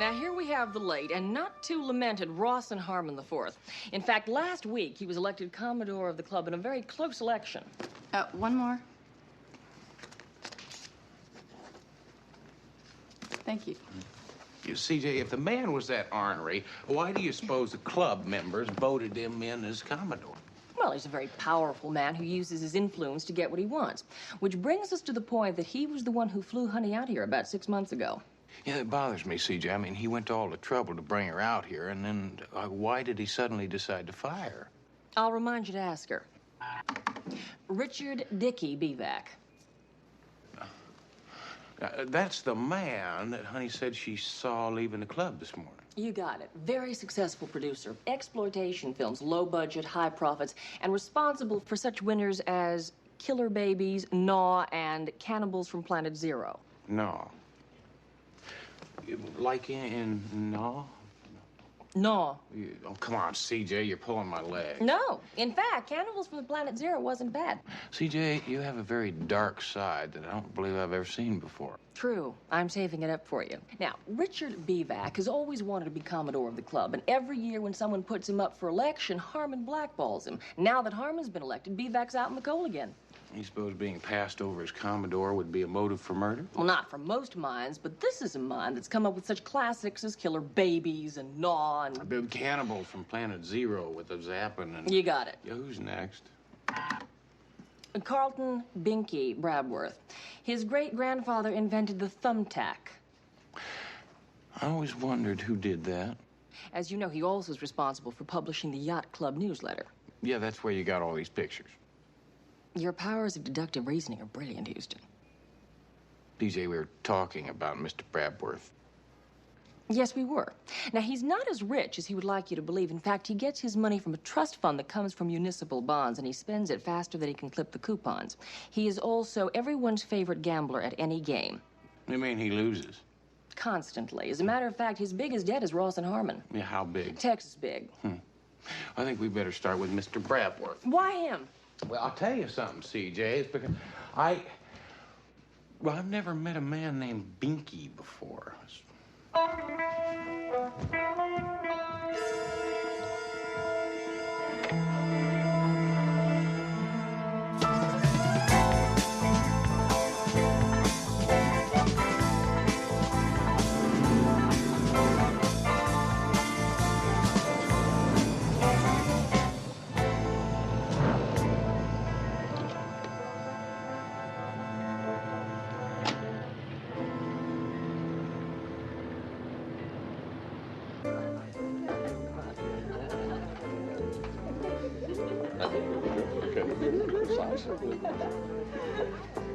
Now here we have the late and not too lamented Rawson Harmon IV. In fact, last week he was elected Commodore of the club in a very close election. One more. Thank you. You, CJ, if the man was that ornery, why do you suppose the club members voted him in as Commodore? Well, he's a very powerful man who uses his influence to get what he wants. Which brings us to the point that he was the one who flew Honey out here about 6 months ago. Yeah, it bothers me, CJ. I mean, he went to all the trouble to bring her out here, and then why did he suddenly decide to fire her? I'll remind you to ask her. Richard Dickey Bevac. That's the man that Honey said she saw leaving the club this morning. You got it. Very successful producer. Exploitation films, low budget, high profits, and responsible for such winners as Killer Babies, Gnaw, and Cannibals from Planet Zero. No. Like in Gnaw? No. Oh, come on, CJ, you're pulling my leg. No. In fact, Cannibals from Planet Zero wasn't bad. CJ, you have a very dark side that I don't believe I've ever seen before. True. I'm saving it up for you. Now, Richard Bevac has always wanted to be Commodore of the club, and every year when someone puts him up for election, Harmon blackballs him. Now that Harmon's been elected, Bevac's out in the cold again. You suppose being passed over as Commodore would be a motive for murder? Well, not for most minds, but this is a mind that's come up with such classics as Killer Babies and Gnaw and... A big Cannibal from Planet Zero with a Zappin' and... You got it. Yeah, who's next? Carlton Binky Brabworth. His great-grandfather invented the thumbtack. I always wondered who did that. As you know, he also is responsible for publishing the Yacht Club newsletter. Yeah, that's where you got all these pictures. Your powers of deductive reasoning are brilliant, Houston. DJ, we were talking about Mr. Brabworth. Yes, we were. Now, he's not as rich as he would like you to believe. In fact, he gets his money from a trust fund that comes from municipal bonds, and he spends it faster than he can clip the coupons. He is also everyone's favorite gambler at any game. You mean he loses? Constantly. As a matter of fact, his biggest debt is Rawson Harmon. Yeah, how big? Texas big. I think we better start with Mr. Brabworth. Why him? Well, I'll tell you something, CJ. It's because Well, I've never met a man named Binky before.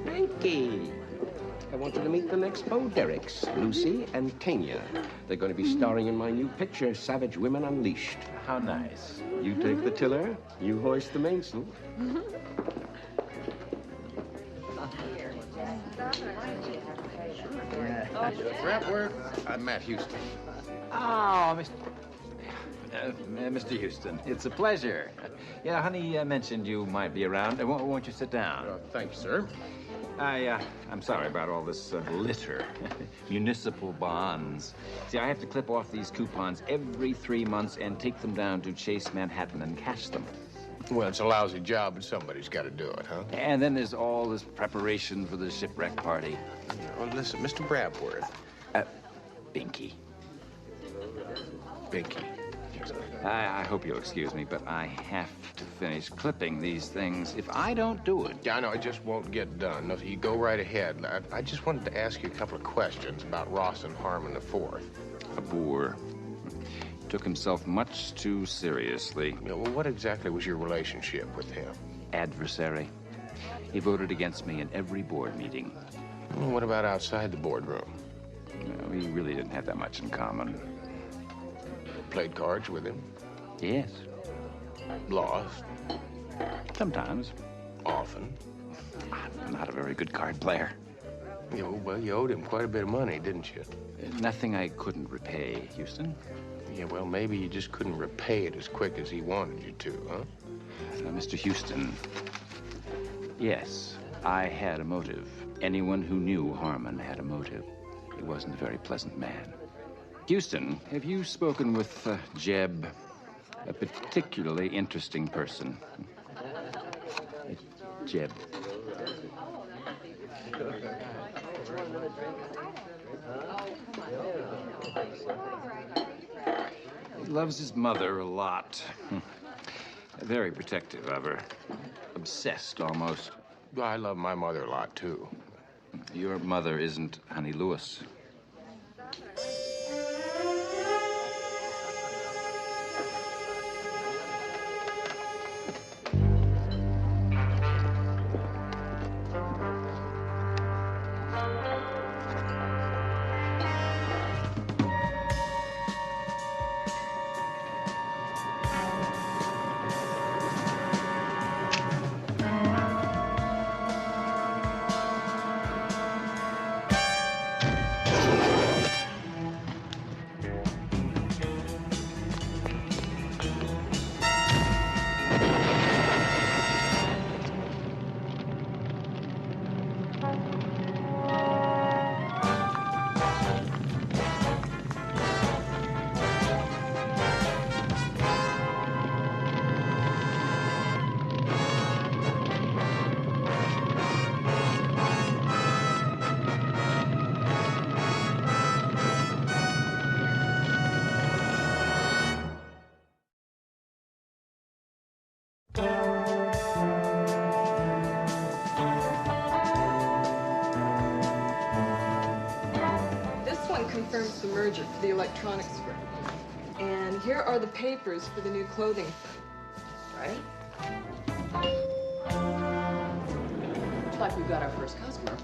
Binky, I want you to meet the next Bo Derricks, Lucy and Tanya. They're going to be starring in my new picture, Savage Women Unleashed. How nice. You take the tiller, you hoist the mainsail. Brabworth, I'm Matt Houston. Oh, Mr. Houston, it's a pleasure. Yeah, Honey mentioned you might be around. Won't you sit down? Thank you, sir. I'm sorry about all this litter. Municipal bonds. See, I have to clip off these coupons every 3 months and take them down to Chase Manhattan and cash them. Well, it's a lousy job, but somebody's got to do it, huh? And then there's all this preparation for the shipwreck party. Well, listen, Mr. Brabworth. Binky. Binky. I hope you'll excuse me, but I have to finish clipping these things. If I don't do it... Yeah, I know, it just won't get done. No, you go right ahead. I just wanted to ask you a couple of questions about Rawson Harmon IV. A boor. Took himself much too seriously. Yeah, well, what exactly was your relationship with him? Adversary. He voted against me in every board meeting. Well, what about outside the boardroom? We really didn't have that much in common. Played cards with him? Yes. Lost? Sometimes. Often? I'm not a very good card player. Yeah, well, you owed him quite a bit of money, didn't you? Nothing I couldn't repay, Houston. Yeah, well, maybe you just couldn't repay it as quick as he wanted you to, huh? Mr. Houston, yes, I had a motive. Anyone who knew Harmon had a motive. He wasn't a very pleasant man. Houston, have you spoken with Jeb, a particularly interesting person? Jeb. He loves his mother a lot. Very protective of her. Obsessed, almost. I love my mother a lot, too. Your mother isn't Honey Lewis. Confirms the merger for the electronics firm. And here are the papers for the new clothing firm. Right? Looks like we've got our first customer.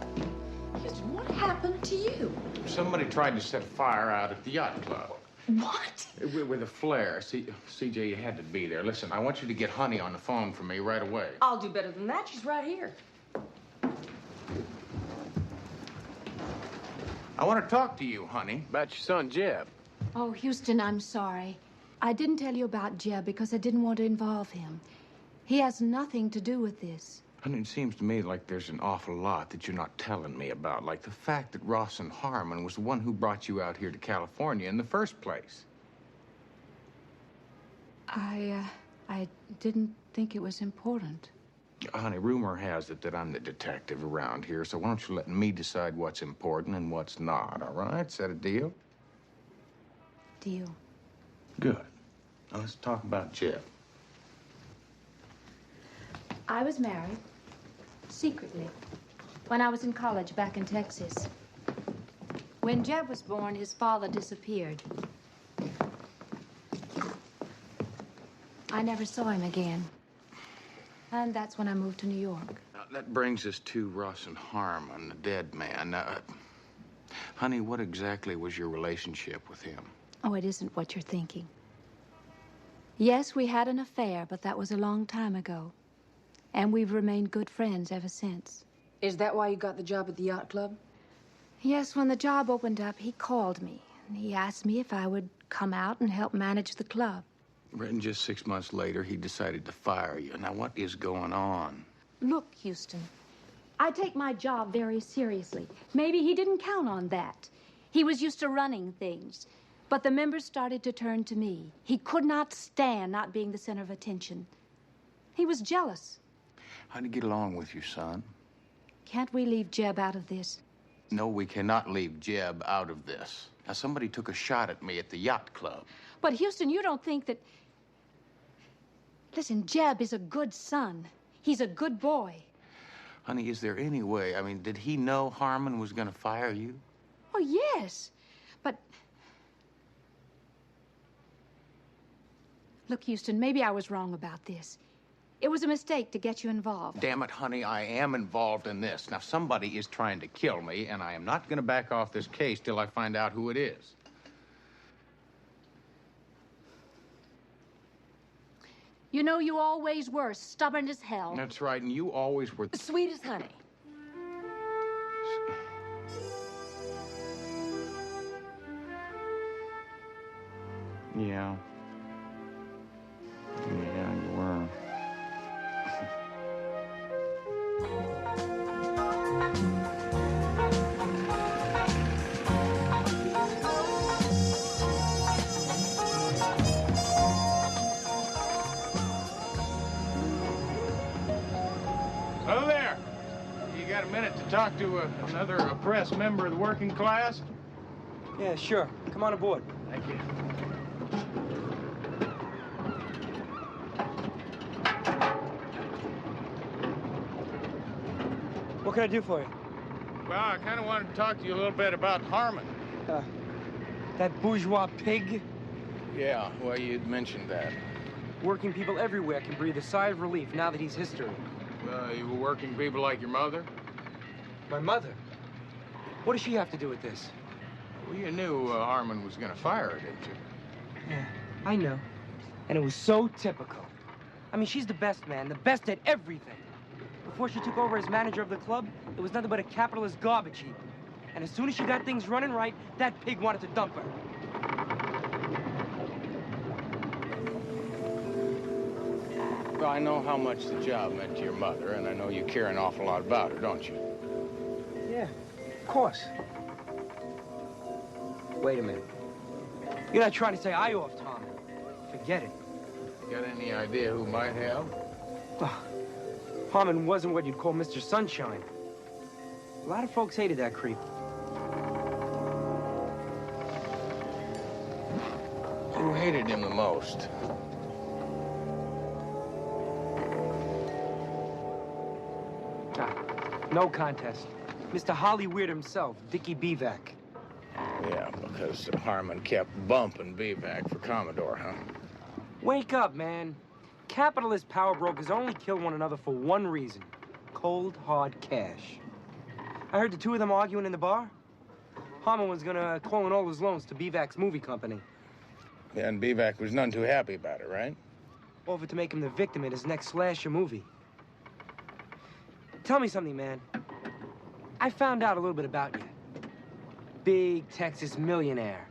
Houston, what happened to you? Somebody tried to set fire out at the yacht club. What? With a flare. CJ, you had to be there. Listen, I want you to get Honey on the phone for me right away. I'll do better than that. She's right here. I want to talk to you, Honey, about your son, Jeb. Oh, Houston, I'm sorry. I didn't tell you about Jeb because I didn't want to involve him. He has nothing to do with this. Honey, it seems to me like there's an awful lot that you're not telling me about, like the fact that Rawson Harmon was the one who brought you out here to California in the first place. I didn't think it was important. Honey, rumor has it that I'm the detective around here, so why don't you let me decide what's important and what's not, all right? Is that a deal? Deal. Good. Now let's talk about Jeb. I was married, secretly, when I was in college back in Texas. When Jeb was born, his father disappeared. I never saw him again. And that's when I moved to New York. Now, that brings us to Rawson Harmon, the dead man. Now, honey, what exactly was your relationship with him? Oh, it isn't what you're thinking. Yes, we had an affair, but that was a long time ago. And we've remained good friends ever since. Is that why you got the job at the yacht club? Yes, when the job opened up, he called me. And he asked me if I would come out and help manage the club. And just 6 months later, he decided to fire you. Now, what is going on? Look, Houston, I take my job very seriously. Maybe he didn't count on that. He was used to running things. But the members started to turn to me. He could not stand not being the center of attention. He was jealous. How'd you get along with your son? Can't we leave Jeb out of this? No, we cannot leave Jeb out of this. Now, somebody took a shot at me at the yacht club. But, Houston, you don't think that... Listen, Jeb is a good son. He's a good boy. Honey, is there any way? I mean, did he know Harmon was going to fire you? Oh, yes. But... Look, Houston, maybe I was wrong about this. It was a mistake to get you involved. Damn it, honey, I am involved in this. Now, somebody is trying to kill me, and I am not going to back off this case till I find out who it is. You know, you always were stubborn as hell. That's right, and you always were... Sweet as honey. Yeah. Yeah, you were. to talk to another oppressed member of the working class? Yeah, sure. Come on aboard. Thank you. What can I do for you? Well, I kind of wanted to talk to you a little bit about Harmon. That bourgeois pig? Yeah, well, you'd mentioned that. Working people everywhere can breathe a sigh of relief now that he's history. You were working people like your mother? My mother? What does she have to do with this? Well, you knew Harmon was going to fire her, didn't you? Yeah, I know. And it was so typical. I mean, she's the best, man. The best at everything. Before she took over as manager of the club, it was nothing but a capitalist garbage heap. And as soon as she got things running right, that pig wanted to dump her. Well, I know how much the job meant to your mother, and I know you care an awful lot about her, don't you? Yeah, of course. Wait a minute. You're not trying to say I offed Harmon. Forget it. Got any idea who might have? Oh, Harmon wasn't what you'd call Mr. Sunshine. A lot of folks hated that creep. Who hated him the most? No contest. Mr. Hollyweird himself, Dickie Bevac. Yeah, because Harmon kept bumping Bevac for Commodore, huh? Wake up, man. Capitalist power brokers only kill one another for one reason. Cold, hard cash. I heard the two of them arguing in the bar. Harmon was gonna call in all his loans to Bevac's movie company. Yeah, and Bevac was none too happy about it, right? Offered to make him the victim in his next slasher movie. Tell me something, man. I found out a little bit about you. Big Texas millionaire.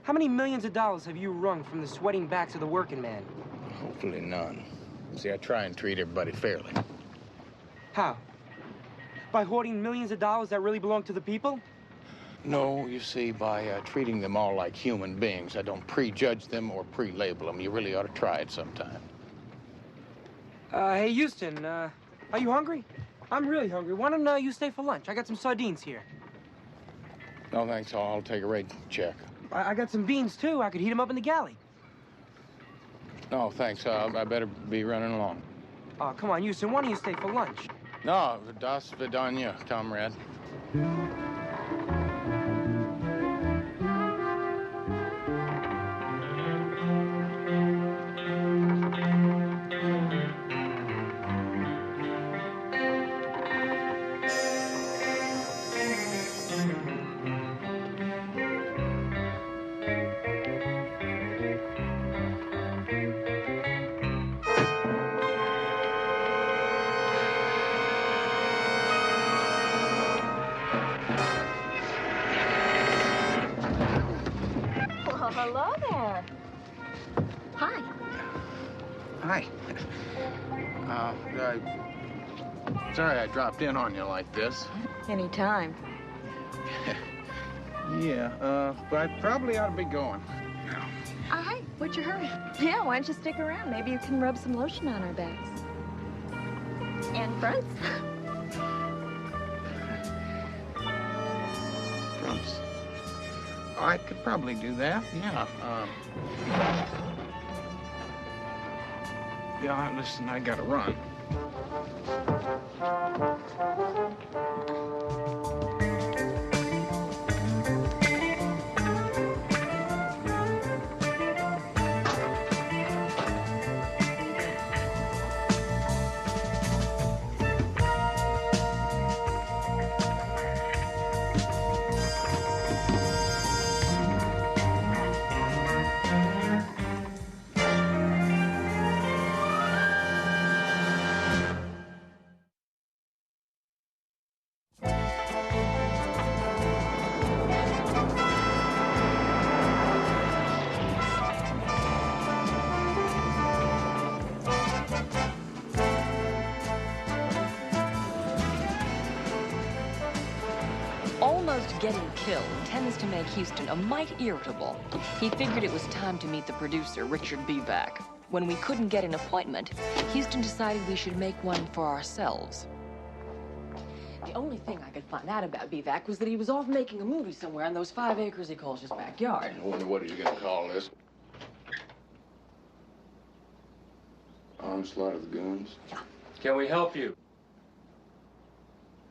How many millions of dollars have you wrung from the sweating backs of the working man? Hopefully none. See, I try and treat everybody fairly. How? By hoarding millions of dollars that really belong to the people? No, you see, by treating them all like human beings. I don't prejudge them or pre-label them. You really ought to try it sometime. Hey, Houston, are you hungry? I'm really hungry. Why don't you stay for lunch? I got some sardines here. No, thanks. I'll take a rate check. I got some beans, too. I could heat them up in the galley. No, thanks. I better be running along. Oh, come on, Houston. Why don't you stay for lunch? No, das vidanya, comrade. Hello there. Hi. Hi. Sorry I dropped in on you like this. Anytime. Yeah, but I probably ought to be going. All right, what's your hurry? Yeah, why don't you stick around? Maybe you can rub some lotion on our backs. And fronts. Fronts. I could probably do that, yeah. Yeah, listen, I gotta run. Getting killed tends to make Houston a mite irritable. He figured it was time to meet the producer, Richard Bevac. When we couldn't get an appointment, Houston decided we should make one for ourselves. The only thing I could find out about Bevac was that he was off making a movie somewhere on those 5 acres he calls his backyard. I wonder what he's going to call this. Onslaught of the Goons? Yeah. Can we help you?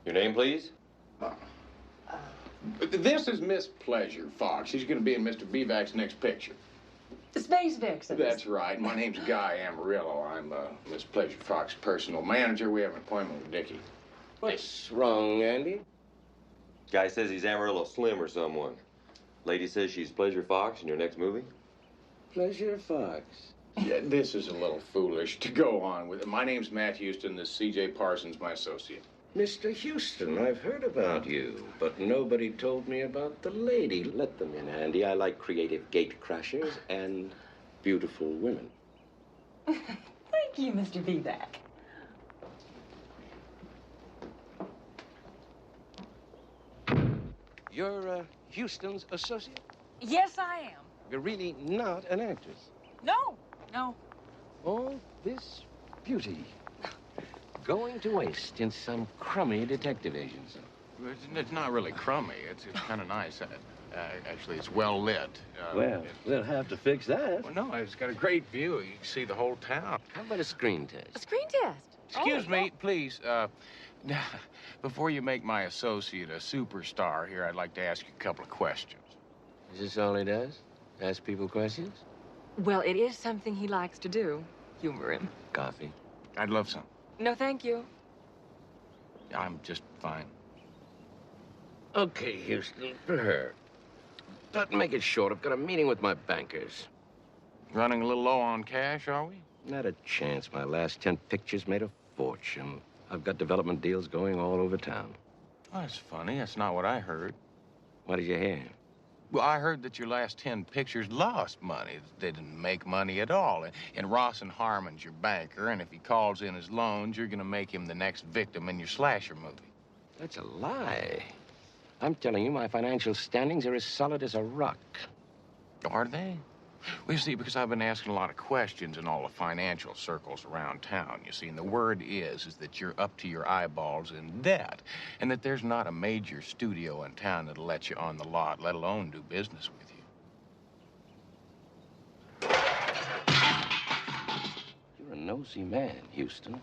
Your name, please? This is Miss Pleasure Fox. She's going to be in Mr. Bevac's next picture. The Space Vixen. That's right. My name's Guy Amarillo. I'm Miss Pleasure Fox's personal manager. We have an appointment with Dickie. What's wrong, Andy? Guy says he's Amarillo Slim or someone. Lady says she's Pleasure Fox in your next movie. Pleasure Fox. Yeah, this is a little foolish to go on with it. My name's Matt Houston. This is C.J. Parsons, my associate. Mr. Houston, I've heard about you, but nobody told me about the lady. Let them in, Andy. I like creative gate crashers and beautiful women. Thank you, Mr. Bevac. You're Houston's associate? Yes, I am. You're really not an actress. No, no. All this beauty going to waste in some crummy detective agency. It's not really crummy. It's kind of nice. Actually, it's well lit. Well, we'll have to fix that. Well, no, it's got a great view. You can see the whole town. How about a screen test? A screen test? Excuse me, please. Before you make my associate a superstar here, I'd like to ask you a couple of questions. Is this all he does? Ask people questions? Well, it is something he likes to do. Humor him. Coffee? I'd love some. No, thank you. I'm just fine. Okay, Houston, for her. But make it short. I've got a meeting with my bankers. Running a little low on cash, are we? Not a chance. My last 10 pictures made a fortune. I've got development deals going all over town. Oh, that's funny. That's not what I heard. What did you hear? Well, I heard that your last 10 pictures lost money. They didn't make money at all. And Ross and Harmon's your banker, and if he calls in his loans, you're gonna make him the next victim in your slasher movie. That's a lie. I'm telling you, my financial standings are as solid as a rock. Are they? Well, you see, because I've been asking a lot of questions in all the financial circles around town, you see, and the word is that you're up to your eyeballs in debt, and that there's not a major studio in town that'll let you on the lot, let alone do business with you. You're a nosy man, Houston.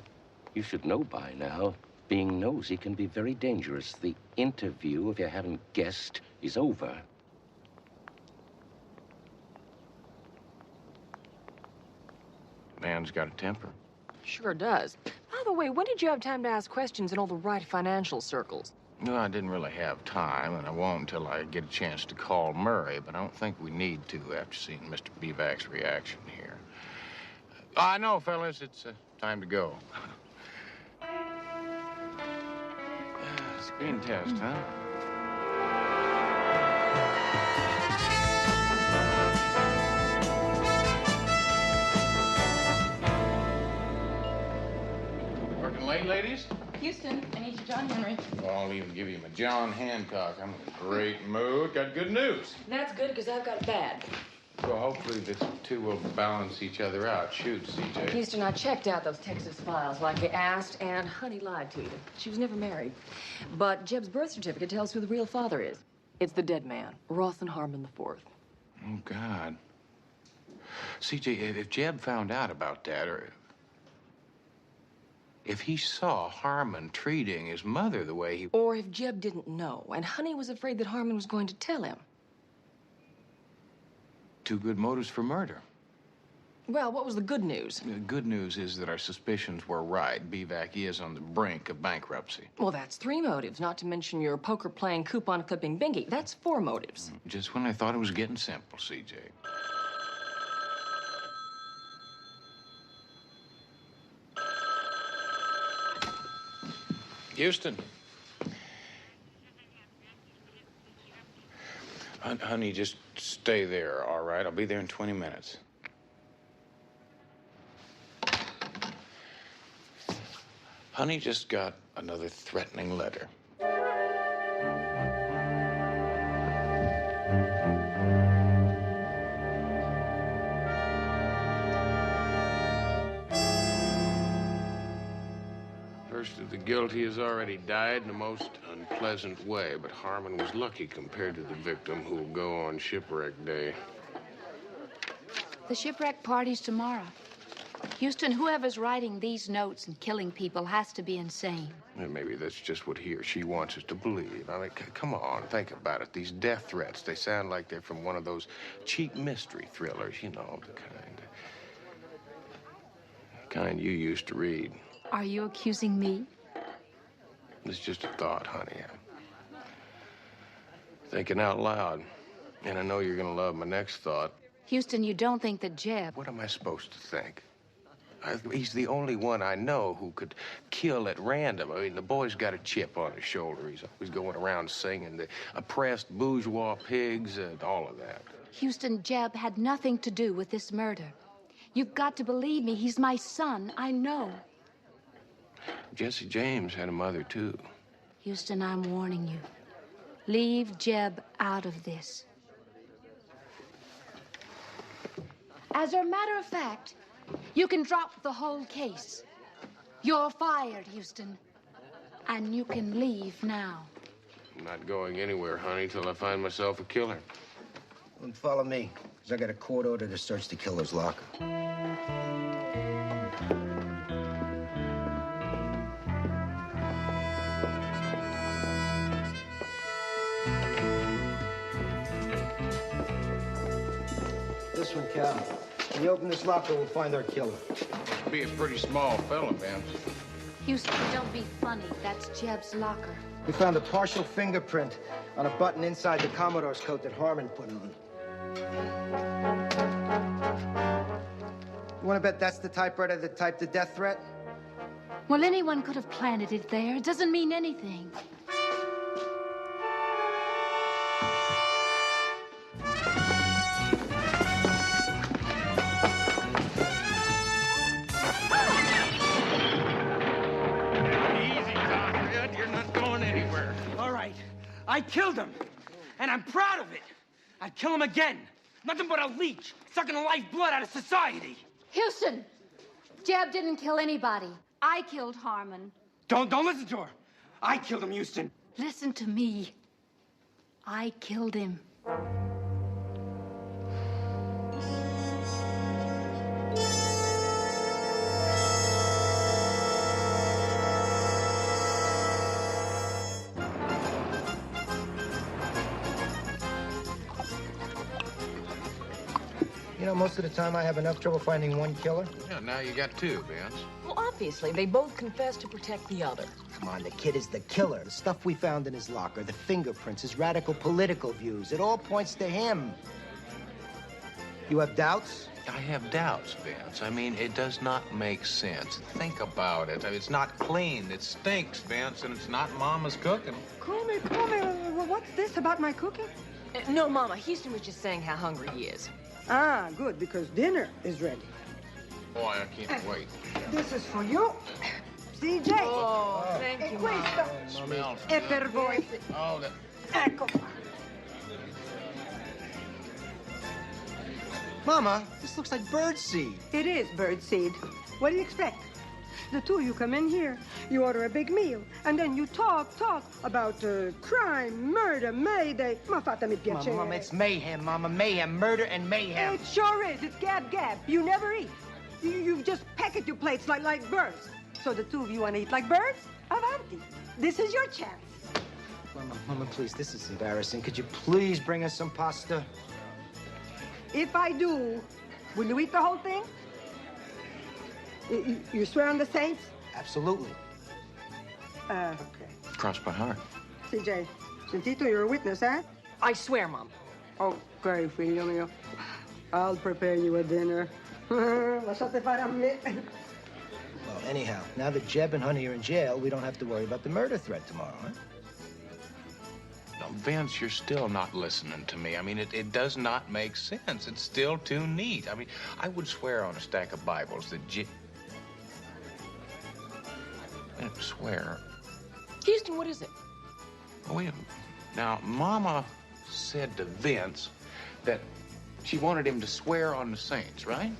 You should know by now, being nosy can be very dangerous. The interview, if you haven't guessed, is over. Man's got a temper. Sure does. By the way, when did you have time to ask questions in all the right financial circles? No, I didn't really have time, and I won't until I get a chance to call Murray, but I don't think we need to after seeing Mr. Bevac's reaction here. I know, fellas, it's time to go. Screen test, huh? Working late, ladies? Houston, I need you, John Henry. Well, I'll even give you my John Hancock. I'm in a great mood. Got good news. That's good, because I've got bad. Well, hopefully the two will balance each other out. Shoot, CJ. Houston, I checked out those Texas files like you asked, and Honey lied to you. She was never married. But Jeb's birth certificate tells who the real father is. It's the dead man, Rothan Harmon IV. Oh, God. CJ, if Jeb found out about that, or if he saw Harmon treating his mother the way he... Or if Jeb didn't know, and Honey was afraid that Harmon was going to tell him. Two good motives for murder. Well, what was the good news? The good news is that our suspicions were right. Bevac is on the brink of bankruptcy. Well, that's 3 motives, not to mention your poker-playing, coupon-clipping bingy. That's 4 motives. Just when I thought it was getting simple, CJ. Houston. Honey, just stay there, all right? I'll be there in 20 minutes. Honey just got another threatening letter. First of the guilty has already died in the most unpleasant way, but Harmon was lucky compared to the victim who will go on shipwreck day. The shipwreck party's tomorrow. Houston, whoever's writing these notes and killing people has to be insane. And maybe that's just what he or she wants us to believe. I mean, come on, think about it. These death threats, they sound like they're from one of those cheap mystery thrillers, you know, the kind you used to read. Are you accusing me? It's just a thought, honey. I'm thinking out loud. And I know you're gonna love my next thought. Houston, you don't think that Jeb... What am I supposed to think? He's the only one I know who could kill at random. I mean, the boy's got a chip on his shoulder. He's always going around singing the oppressed bourgeois pigs and all of that. Houston, Jeb had nothing to do with this murder. You've got to believe me. He's my son. I know. Jesse James had a mother, too. Houston, I'm warning you. Leave Jeb out of this. As a matter of fact, you can drop the whole case. You're fired, Houston. And you can leave now. I'm not going anywhere, honey, till I find myself a killer. Well, follow me, because I got a court order to search the killer's locker. This one, Cal. When you open this locker, we'll find our killer. Be a pretty small fella, Vance. Houston, don't be funny. That's Jeb's locker. We found a partial fingerprint on a button inside the Commodore's coat that Harmon put on. You want to bet that's the typewriter that typed the death threat? Well, anyone could have planted it there. It doesn't mean anything. I killed him, and I'm proud of it. I'd kill him again. Nothing but a leech, sucking the lifeblood out of society. Houston, Jeb didn't kill anybody. I killed Harmon. Don't listen to her. I killed him, Houston. Listen to me. I killed him. You know, most of the time I have enough trouble finding one killer. Yeah, now you got two, Vance. Well, obviously, they both confessed to protect the other. Come on, the kid is the killer. The stuff we found in his locker, the fingerprints, his radical political views, it all points to him. You have doubts? I have doubts, Vance. I mean, it does not make sense. Think about it. I mean, it's not clean. It stinks, Vance, and it's not Mama's cooking. Call me. What's this about my cooking? No, Mama. Houston was just saying how hungry he is. Ah, good, because dinner is ready. Boy, I can't wait. This is for you, CJ. Oh, thank you, Mom. Smells E per voi. Oh, that... Ecco. Mama, this looks like birdseed. It is birdseed. What do you expect? The two of you come in here, you order a big meal, and then you talk about crime, murder, mayday. Ma fatemi piacere. Mama, it's mayhem, Mama. Mayhem, murder and mayhem. It sure is. It's gab. You never eat. You just peck at your plates like birds. So the two of you want to eat like birds? Avanti. This is your chance. Mama, please, this is embarrassing. Could you please bring us some pasta? If I do, will you eat the whole thing? You swear on the saints? Absolutely. Okay. Cross by heart. CJ, Sentito, you're a witness, huh? I swear, Mom. Okay, figlio mio. I'll prepare you a dinner. Lasciate fare a me. Well, anyhow, now that Jeb and Honey are in jail, we don't have to worry about the murder threat tomorrow, huh? Now, Vince, you're still not listening to me. I mean, it does not make sense. It's still too neat. I mean, I would swear on a stack of Bibles that swear. Houston, what is it? Wait a minute. Now, Mama said to Vince that she wanted him to swear on the saints, right?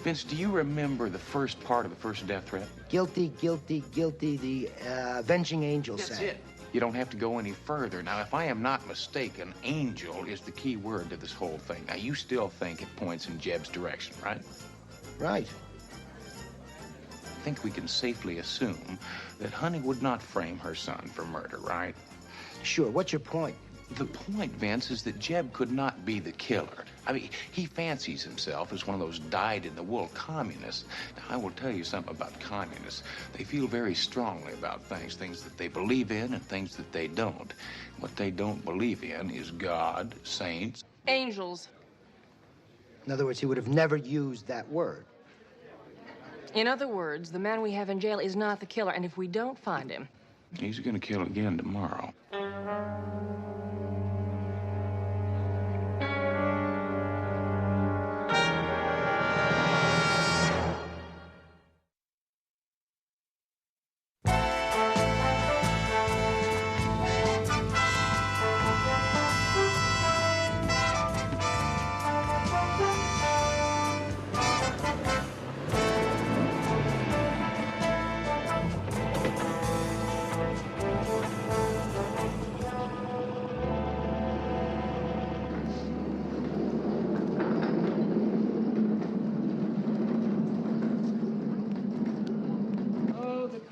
Vince, do you remember the first part of the first death threat? Guilty, guilty, guilty, the avenging angel That's sang. it. You don't have to go any further. Now, if I am not mistaken, angel is the key word to this whole thing. Now, you still think it points in Jeb's direction, right? Right. I think we can safely assume that Honey would not frame her son for murder, right? Sure. What's your point? The point, Vince, is that Jeb could not be the killer. I mean, he fancies himself as one of those dyed-in-the-wool communists. Now, I will tell you something about communists. They feel very strongly about things that they believe in and things that they don't. What they don't believe in is God, saints. Angels. In other words, he would have never used that word. In other words, the man we have in jail is not the killer, and if we don't find him... He's gonna kill again tomorrow.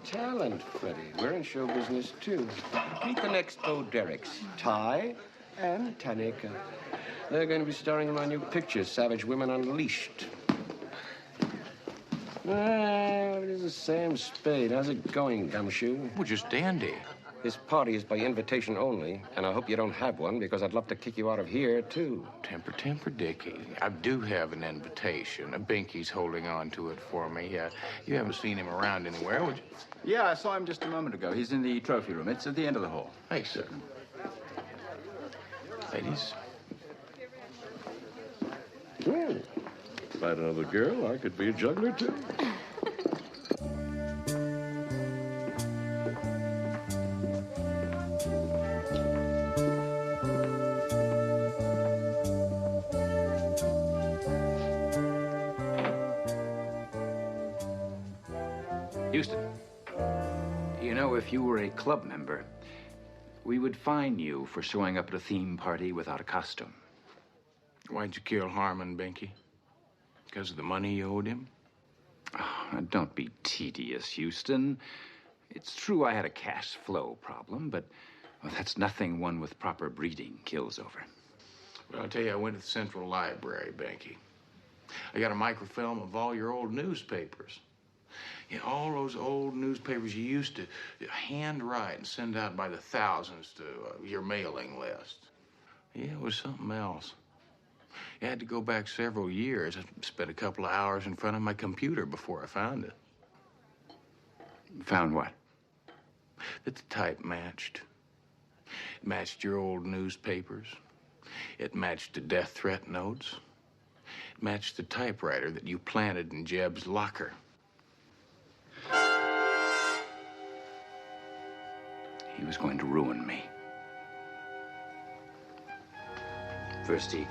Talent, Freddie. We're in show business, too. Meet the next Bo Derricks, Ty and Tanika. They're going to be starring in my new picture, Savage Women Unleashed. It is Sam Spade. How's it going, Gumshoe? Well, just dandy. This party is by invitation only, and I hope you don't have one, because I'd love to kick you out of here, too. Temper, Dickie. I do have an invitation. Binky's holding on to it for me. You haven't seen him around anywhere, would you? Yeah, I saw him just a moment ago. He's in the trophy room. It's at the end of the hall. Thanks, sir. Ladies. Well, if I had another girl, I could be a juggler, too. Houston, you know, if you were a club member, we would fine you for showing up at a theme party without a costume. Why'd you kill Harmon, Binky? Because of the money you owed him? Oh, don't be tedious, Houston. It's true I had a cash flow problem, but well, that's nothing one with proper breeding kills over. Well, I'll tell you, I went to the Central Library, Binky. I got a microfilm of all your old newspapers. Yeah, all those old newspapers you used to handwrite and send out by the thousands to your mailing list. Yeah, it was something else. You had to go back several years. I spent a couple of hours in front of my computer before I found it. Found what? That the type matched. It matched your old newspapers. It matched the death threat notes. It matched the typewriter that you planted in Jeb's locker. He was going to ruin me. First, he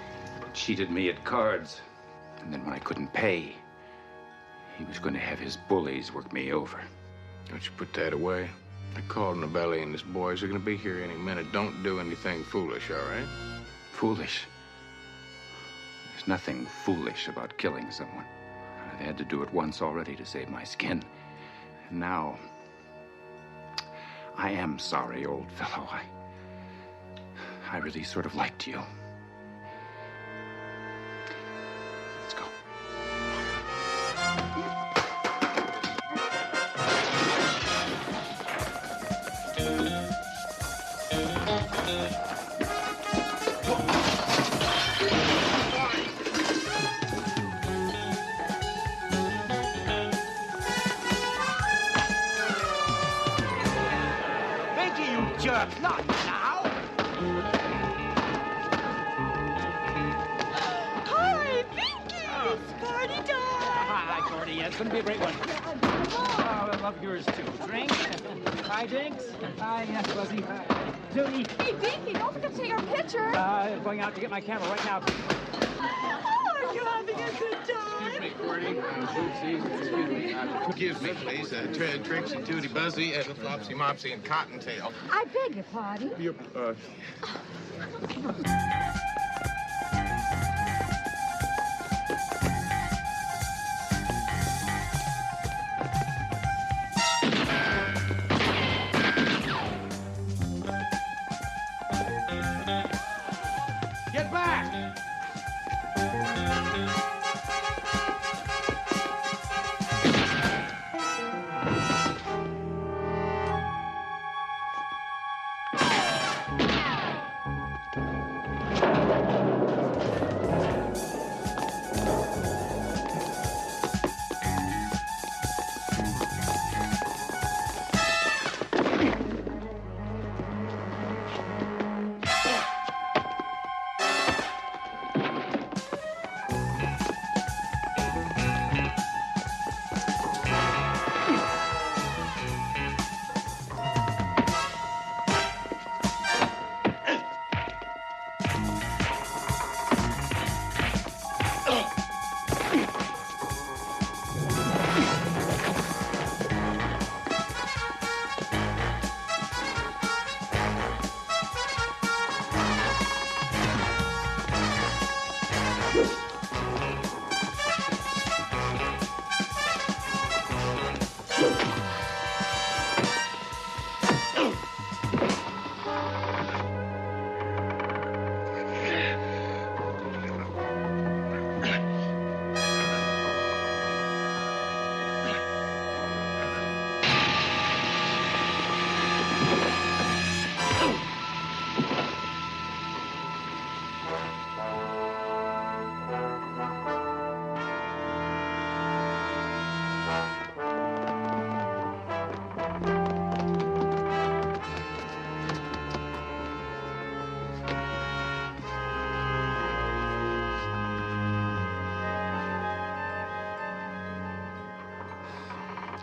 cheated me at cards. And then when I couldn't pay, he was going to have his bullies work me over. Don't you put that away. I called Novelli and his boys. They're going to be here any minute. Don't do anything foolish, all right? Foolish? There's nothing foolish about killing someone. I've had to do it once already to save my skin. And now, I am sorry, old fellow. I really sort of liked you. Let's go. Not now! Hi, Binky! It's party time! Hi, Gordy. Yeah, it's going to be a great one. Oh, I love yours, too. Drink? Hi, Dinks. Hi, yes, Fuzzy. Judy. Hey, Binky, don't forget to take our picture. Going out to get my camera right now. Oh, you're having a good time. Excuse me, Gordy. Excuse me, please. Trixie, Tootie, Buzzy, and Flopsy, Mopsy, and Cottontail. I beg your pardon. Get back!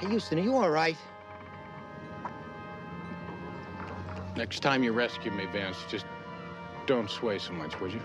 Hey, Houston, are you all right? Next time you rescue me, Vance, just don't sway so much, would you?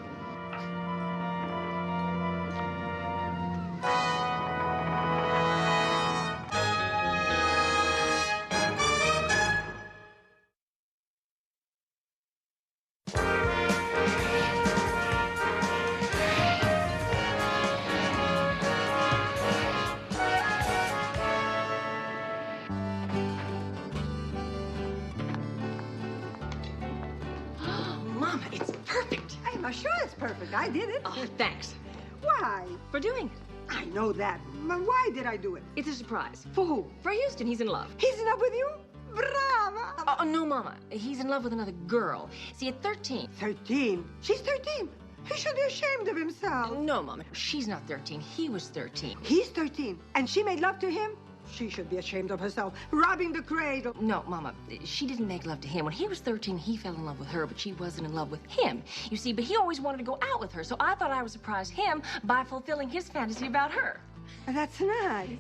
Mama, it's perfect. I'm sure it's perfect. I did it. Oh, thanks. Why? For doing it. I know that. But why did I do it? It's a surprise. For who? For Houston, he's in love. He's in love with you? Brava! Oh, no, Mama. He's in love with another girl. See, at 13. 13? She's 13. He should be ashamed of himself. No, Mama. She's not 13. He was 13. He's 13. And she made love to him? She should be ashamed of herself, robbing the cradle. No, Mama, she didn't make love to him. When he was 13, he fell in love with her, but she wasn't in love with him. You see, but he always wanted to go out with her, so I thought I would surprise him by fulfilling his fantasy about her. That's nice.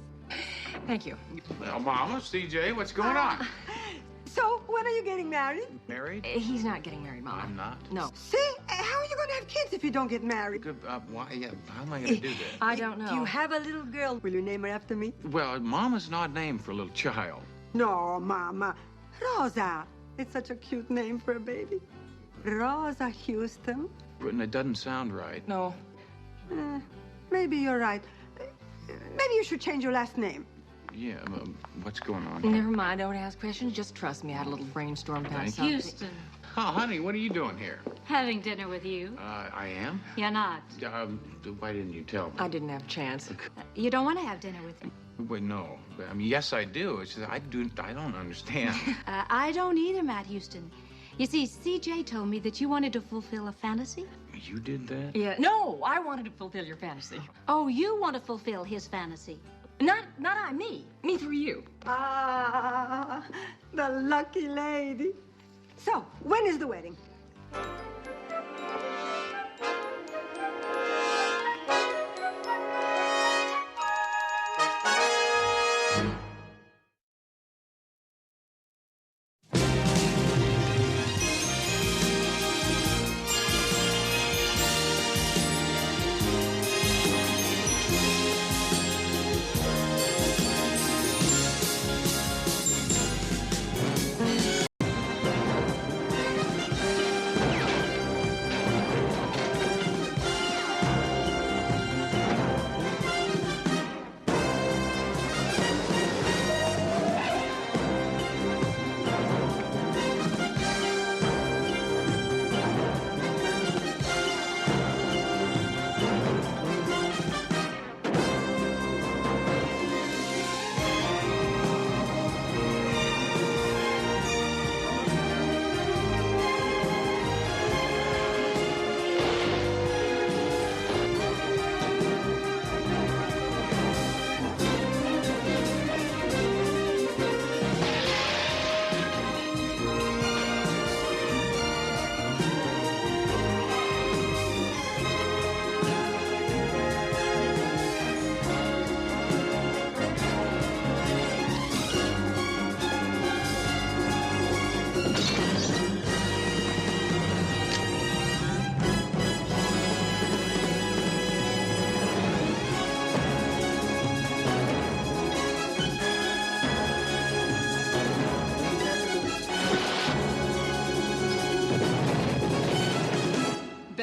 Thank you. Well, Mama, CJ, what's going on? So, when are you getting married? Married? He's not getting married, Mama. I'm not? No. See? How are you going to have kids if you don't get married? Why? Yeah, how am I going to do that? I don't know. You have a little girl. Will you name her after me? Well, Mama's an odd name for a little child. No, Mama. Rosa. It's such a cute name for a baby. Rosa Houston. But it doesn't sound right. No. Maybe you're right. Maybe you should change your last name. Yeah, what's going on? Never mind. Don't ask questions. Just trust me. I had a little brainstorm about something. Houston. Oh, honey, what are you doing here? Having dinner with you. I am? You're not. Why didn't you tell me? I didn't have a chance. You don't want to have dinner with me. Wait, no. I mean, yes, I do. It's just I don't understand. I don't either, Matt Houston. You see, CJ told me that you wanted to fulfill a fantasy. You did that? Yeah. No, I wanted to fulfill your fantasy. Oh, you want to fulfill his fantasy. Not I, me. Me through you. Ah, the lucky lady. So, when is the wedding?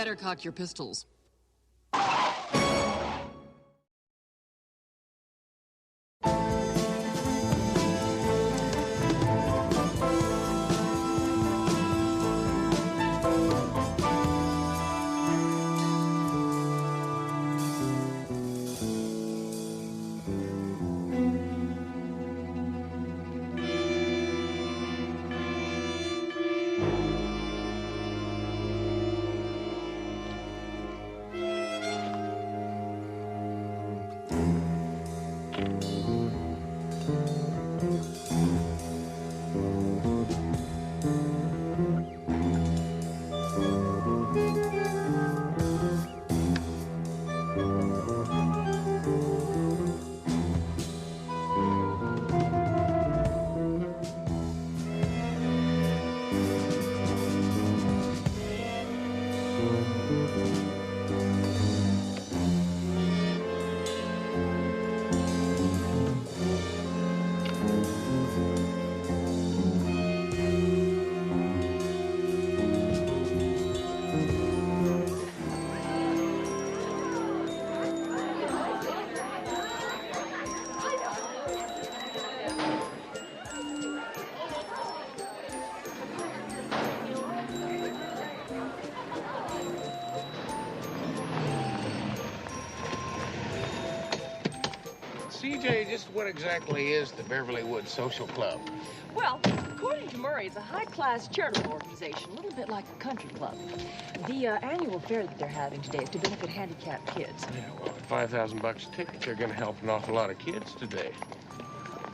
better cock your pistols. CJ, just what exactly is the Beverly Woods Social Club? Well, according to Murray, it's a high-class charitable organization, a little bit like a country club. The annual fair that they're having today is to benefit handicapped kids. Yeah, well, at $5,000 a ticket, they're going to help an awful lot of kids today.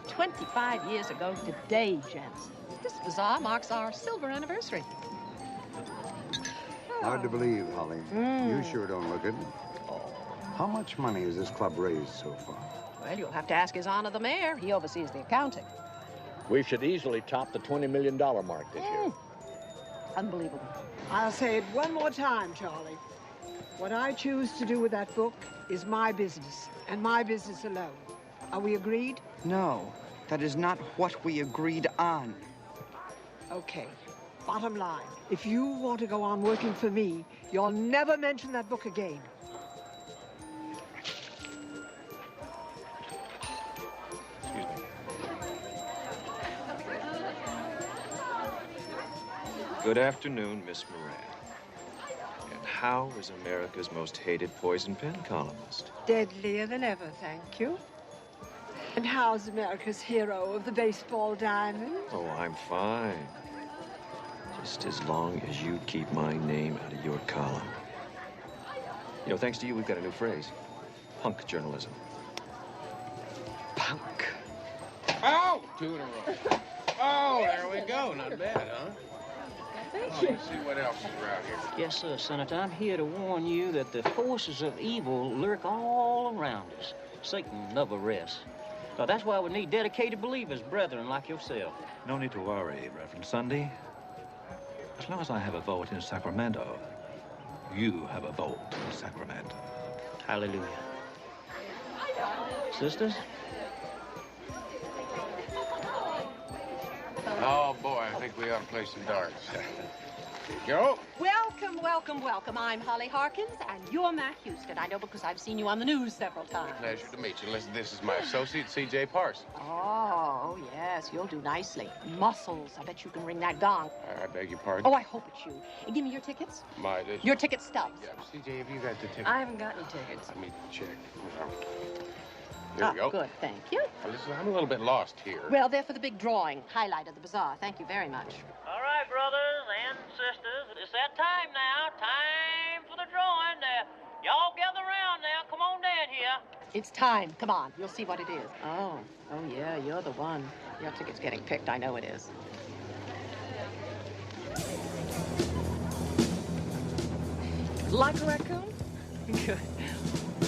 25 years ago today, gents. This bazaar marks our silver anniversary. Hard to believe, Holly. You sure don't look it. How much money has this club raised so far? Well, you'll have to ask His Honor the Mayor. He oversees the accounting. We should easily top the $20 million mark this year. Unbelievable. I'll say it one more time, Charlie. What I choose to do with that book is my business, and my business alone. Are we agreed? No, that is not what we agreed on. Okay. Bottom line, if you want to go on working for me, you'll never mention that book again. Good afternoon, Miss Moran. And how is America's most hated poison pen columnist? Deadlier than ever, thank you. And how's America's hero of the baseball diamond? Oh, I'm fine. Just as long as you keep my name out of your column. You know, thanks to you, we've got a new phrase. Punk journalism. Punk. Oh! 2 in a row. Oh, there we go. Not bad, huh? Thank you. Let's see what else is around here. Yes, sir, Senator. I'm here to warn you that the forces of evil lurk all around us. Satan never rests. So that's why we need dedicated believers, brethren like yourself. No need to worry, Reverend Sunday. As long as I have a vote in Sacramento, you have a vote in Sacramento. Hallelujah. Sisters? Oh, boy, I think we ought to play some darts. Go. Welcome, welcome, welcome. I'm Holly Harkins, and you're Matt Houston. I know because I've seen you on the news several times. Pleasure to meet you. Listen, this is my associate, C.J. Parson. Oh, yes, you'll do nicely. Muscles. I bet you can ring that gong. I beg your pardon? Oh, I hope it's you. Give me your tickets. Your ticket stubs. Yeah, C.J., have you got the ticket? I haven't got any tickets. Let me check. There we go. Good, thank you. Now, listen, I'm a little bit lost here. Well, they're for the big drawing, highlight of the bazaar. Thank you very much. All right, brothers and sisters, it's that time now. Time for the drawing. Y'all gather around now. Come on down here. It's time. Come on. You'll see what it is. Oh, yeah, you're the one. Your ticket's getting picked. I know it is. Like a raccoon? Good.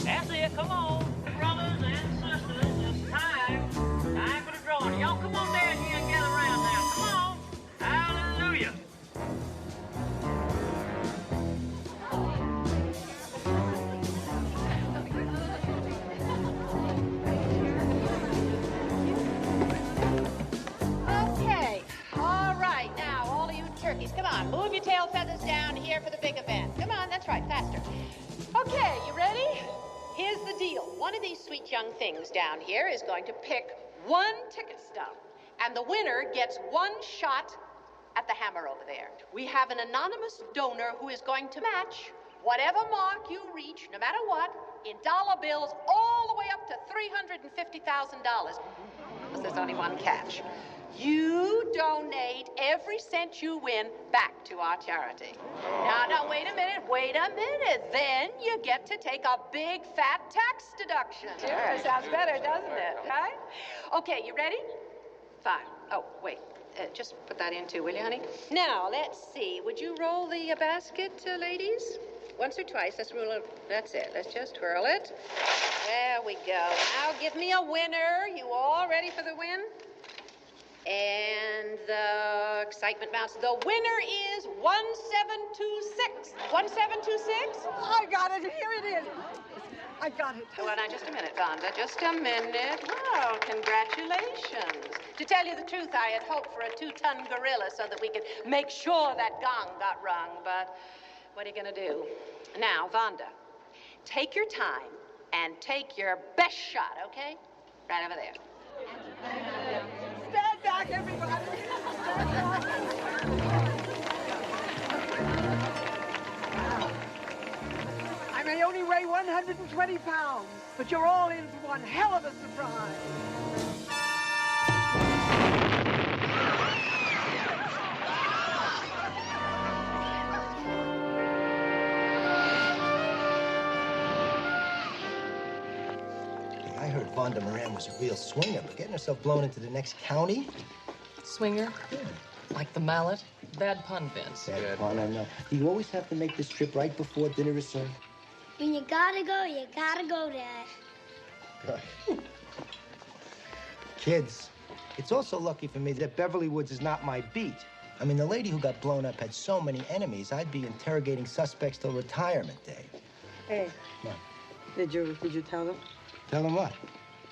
That's it. Come on, brothers and sisters. It's time. Time for the drawing. Y'all come on down here and gather around now. Come on. Hallelujah. Okay. All right. Now, all of you turkeys, come on. Move your tail feathers down here for the big event. Come on. That's that's right, faster. Okay, you ready? Here's the deal. One of these sweet young things down here is going to pick one ticket stub, and the winner gets one shot at the hammer over there. We have an anonymous donor who is going to match whatever mark you reach, no matter what, in dollar bills all the way up to $350,000. But there's only one catch. You donate every cent you win back to our charity. Now, wait a minute. Then you get to take a big, fat tax deduction. Sure, sounds better, doesn't it, right? Okay, you ready? Fine. Oh, wait. Just put that in, too, will you, honey? Now, let's see. Would you roll the basket, ladies? Once or twice. Let's roll it. That's it. Let's just twirl it. There we go. Now, give me a winner. You all ready for the win? And the excitement mounts. The winner is 1726. 1726? I got it. Here it is. I got it. Well, now, just a minute, Vonda. Just a minute. Well, congratulations. To tell you the truth, I had hoped for a 2-ton gorilla so that we could make sure that gong got rung, but what are you going to do? Now, Vonda, take your time and take your best shot, okay? Right over there. Stand back, everybody. Stand back. I may only weigh 120 pounds, but you're all in for one hell of a surprise. I heard Vonda Moran was a real swinger, but getting herself blown into the next county? Swinger? Yeah. Like the mallet? Bad pun, Vince. Bad pun, I know. Do you always have to make this trip right before dinner is served? When you gotta go, Dad. Kids, it's also lucky for me that Beverly Woods is not my beat. I mean, the lady who got blown up had so many enemies, I'd be interrogating suspects till retirement day. Hey. What? Did you tell them? Tell them what?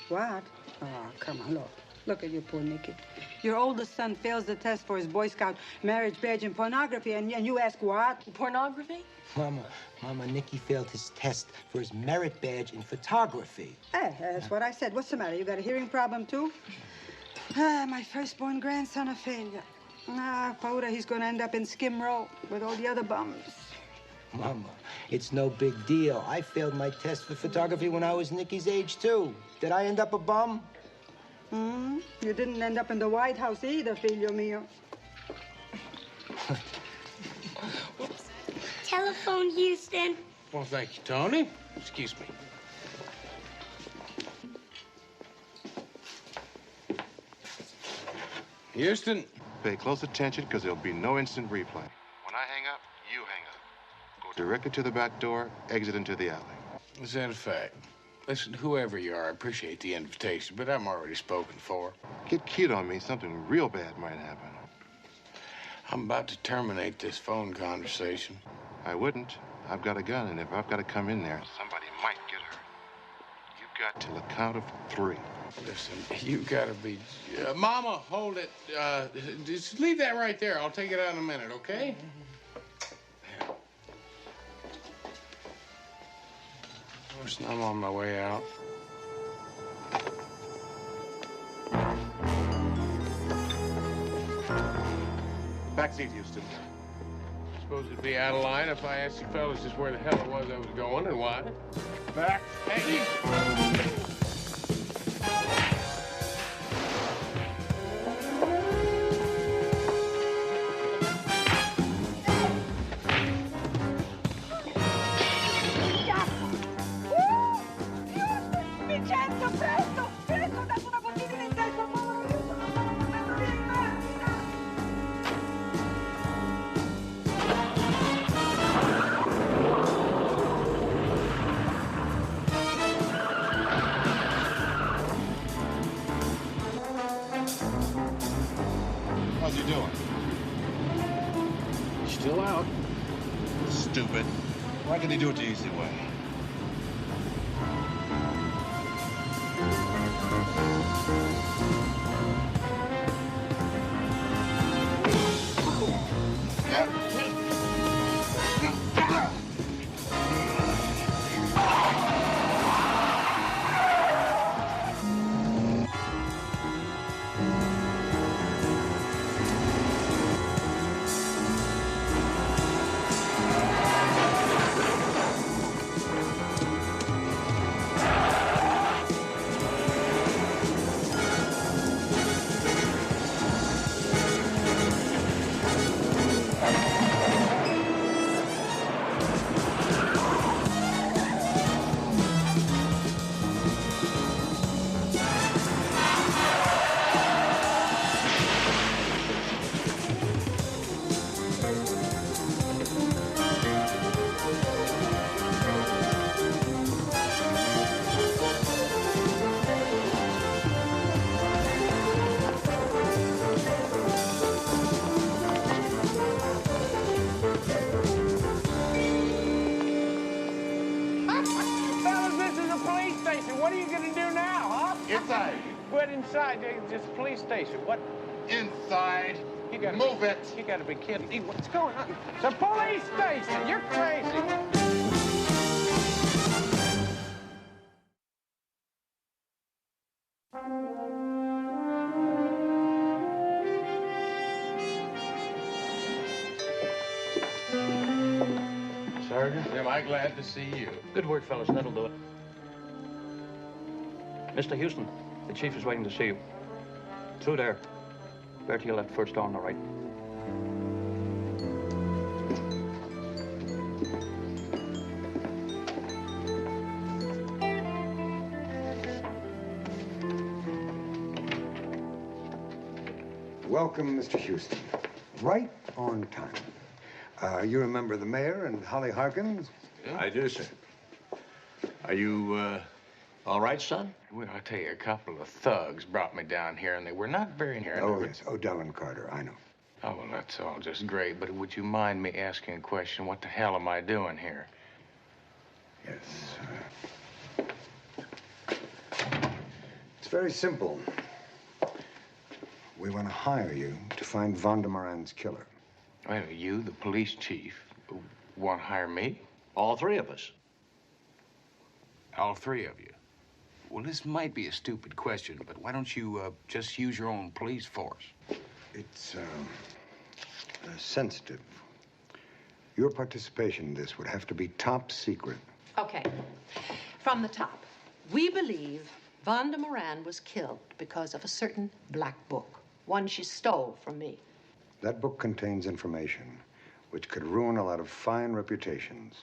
What? Oh, come on, look. Look at your poor Nicky. Your oldest son fails the test for his Boy Scout marriage badge in pornography, and you ask what? Pornography? Mama, Nicky failed his test for his merit badge in photography. Hey, that's what I said. What's the matter? You got a hearing problem, too? My firstborn grandson a failure. Poda, he's going to end up in Skim Row with all the other bums. Mama, it's no big deal. I failed my test for photography when I was Nicky's age, too. Did I end up a bum? You didn't end up in the White House either, filio mio. Telephone, Houston. Well, thank you, Tony. Excuse me. Houston. Pay close attention, because there'll be no instant replay. When I hang up, you hang up. Go directly to the back door, exit into the alley. Is that a fact? Listen, whoever you are, I appreciate the invitation, but I'm already spoken for. Get cute on me, something real bad might happen. I'm about to terminate this phone conversation. I wouldn't. I've got a gun, and if I've got to come in there, somebody might get hurt. You've got till the count of 3. Listen, you gotta be... Mama, hold it. Just leave that right there. I'll take it out in a minute, okay? Listen, I'm on my way out. Backseat, Houston. Suppose it'd be out of line if I asked you fellas just where the hell it was I was going and why. Back. Hey, Vincenzo, presto! Vieni a soldato una bottiglia in testa, povero Dio, sono andato a morire in macchina! How's he doing? Still out. Stupid. Why can't he do it the easy way? Inside. What inside? It's just a police station. What? Inside. You gotta Move it. You gotta be kidding me. What's going on? It's a police station. You're crazy. Sergeant? Am I glad to see you? Good work, fellas. That'll do it. Mr. Houston, the chief is waiting to see you. Through there. Bear to your left, first door on the right. Welcome, Mr. Houston. Right on time. You remember the mayor and Holly Harkins? I do, sir. Are you, all right, son? Well, I'll tell you, a couple of thugs brought me down here, and they were not very near. Oh, yes. Odell and Carter, I know. Oh, well, that's all just great, but would you mind me asking a question? What the hell am I doing here? Yes. It's very simple. We want to hire you to find Vonda Moran's killer. Wait, you, the police chief, want to hire me? All three of us. All three of you? Well, this might be a stupid question, but why don't you just use your own police force? It's sensitive. Your participation in this would have to be top secret. Okay. From the top. We believe Vonda Moran was killed because of a certain black book, one she stole from me. That book contains information which could ruin a lot of fine reputations.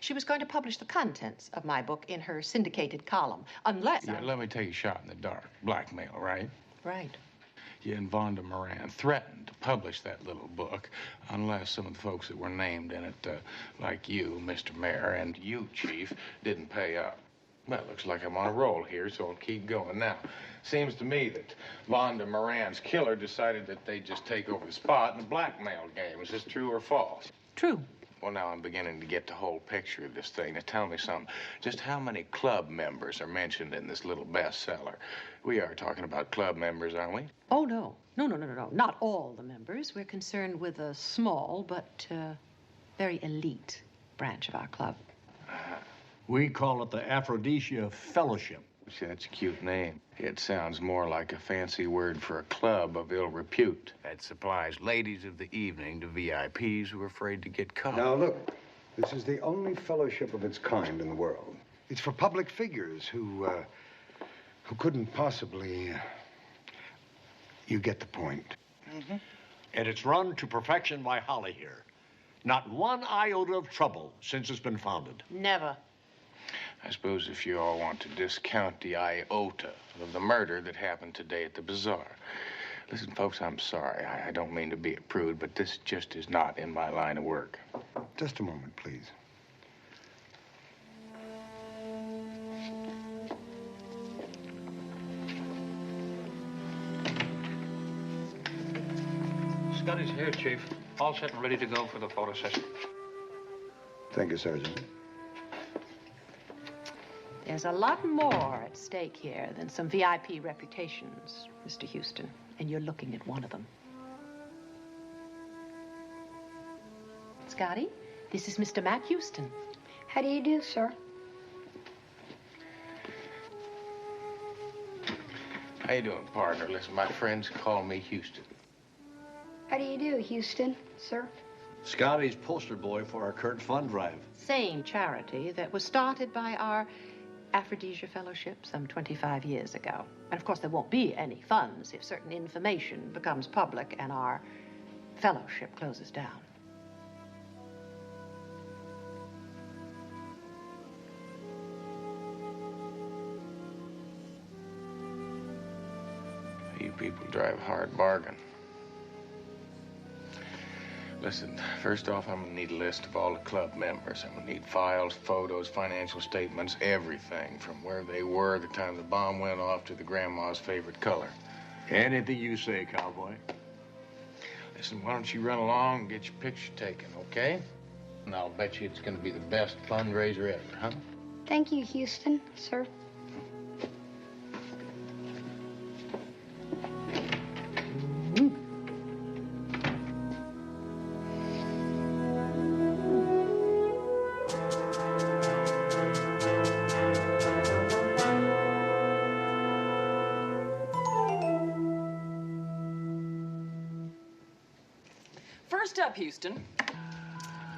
She was going to publish the contents of my book in her syndicated column, unless... Yeah, let me take a shot in the dark. Blackmail, right? Right. You and Vonda Moran threatened to publish that little book unless some of the folks that were named in it, like you, Mr. Mayor, and you, Chief, didn't pay up. Well, it looks like I'm on a roll here, so I'll keep going. Now, seems to me that Vonda Moran's killer decided that they'd just take over the spot in the blackmail game. Is this true or false? True. Well, now I'm beginning to get the whole picture of this thing. Now, tell me something. Just how many club members are mentioned in this little bestseller? We are talking about club members, aren't we? Oh, no. No. Not all the members. We're concerned with a small but very elite branch of our club. We call it the Aphrodisia Fellowship. See, that's a cute name. It sounds more like a fancy word for a club of ill repute that supplies ladies of the evening to VIPs who are afraid to get caught. Now, look, this is the only fellowship of its kind in the world. It's for public figures who couldn't possibly... You get the point. Mm-hmm. And it's run to perfection by Holly here. Not one iota of trouble since it's been founded. Never. I suppose if you all want to discount the iota of the murder that happened today at the bazaar. Listen, folks, I'm sorry. I don't mean to be a prude, but this just is not in my line of work. Just a moment, please. Scotty's here, Chief. All set and ready to go for the photo session. Thank you, Sergeant. There's a lot more at stake here than some VIP reputations, Mr. Houston, and you're looking at one of them. Scotty, this is Mr. Matt Houston. How do you do, sir? How you doing, partner? Listen, my friends call me Houston. How do you do, Houston, sir? Scotty's poster boy for our current fund drive. Same charity that was started by our Aphrodisia Fellowship some 25 years ago. And of course, there won't be any funds if certain information becomes public and our fellowship closes down. You people drive a hard bargain. Listen, first off, I'm gonna need a list of all the club members. I'm gonna need files, photos, financial statements, everything from where they were the time the bomb went off to the grandma's favorite color. Anything you say, cowboy. Listen, why don't you run along and get your picture taken, okay? And I'll bet you it's gonna be the best fundraiser ever, huh? Thank you, Houston, sir. First up, Houston.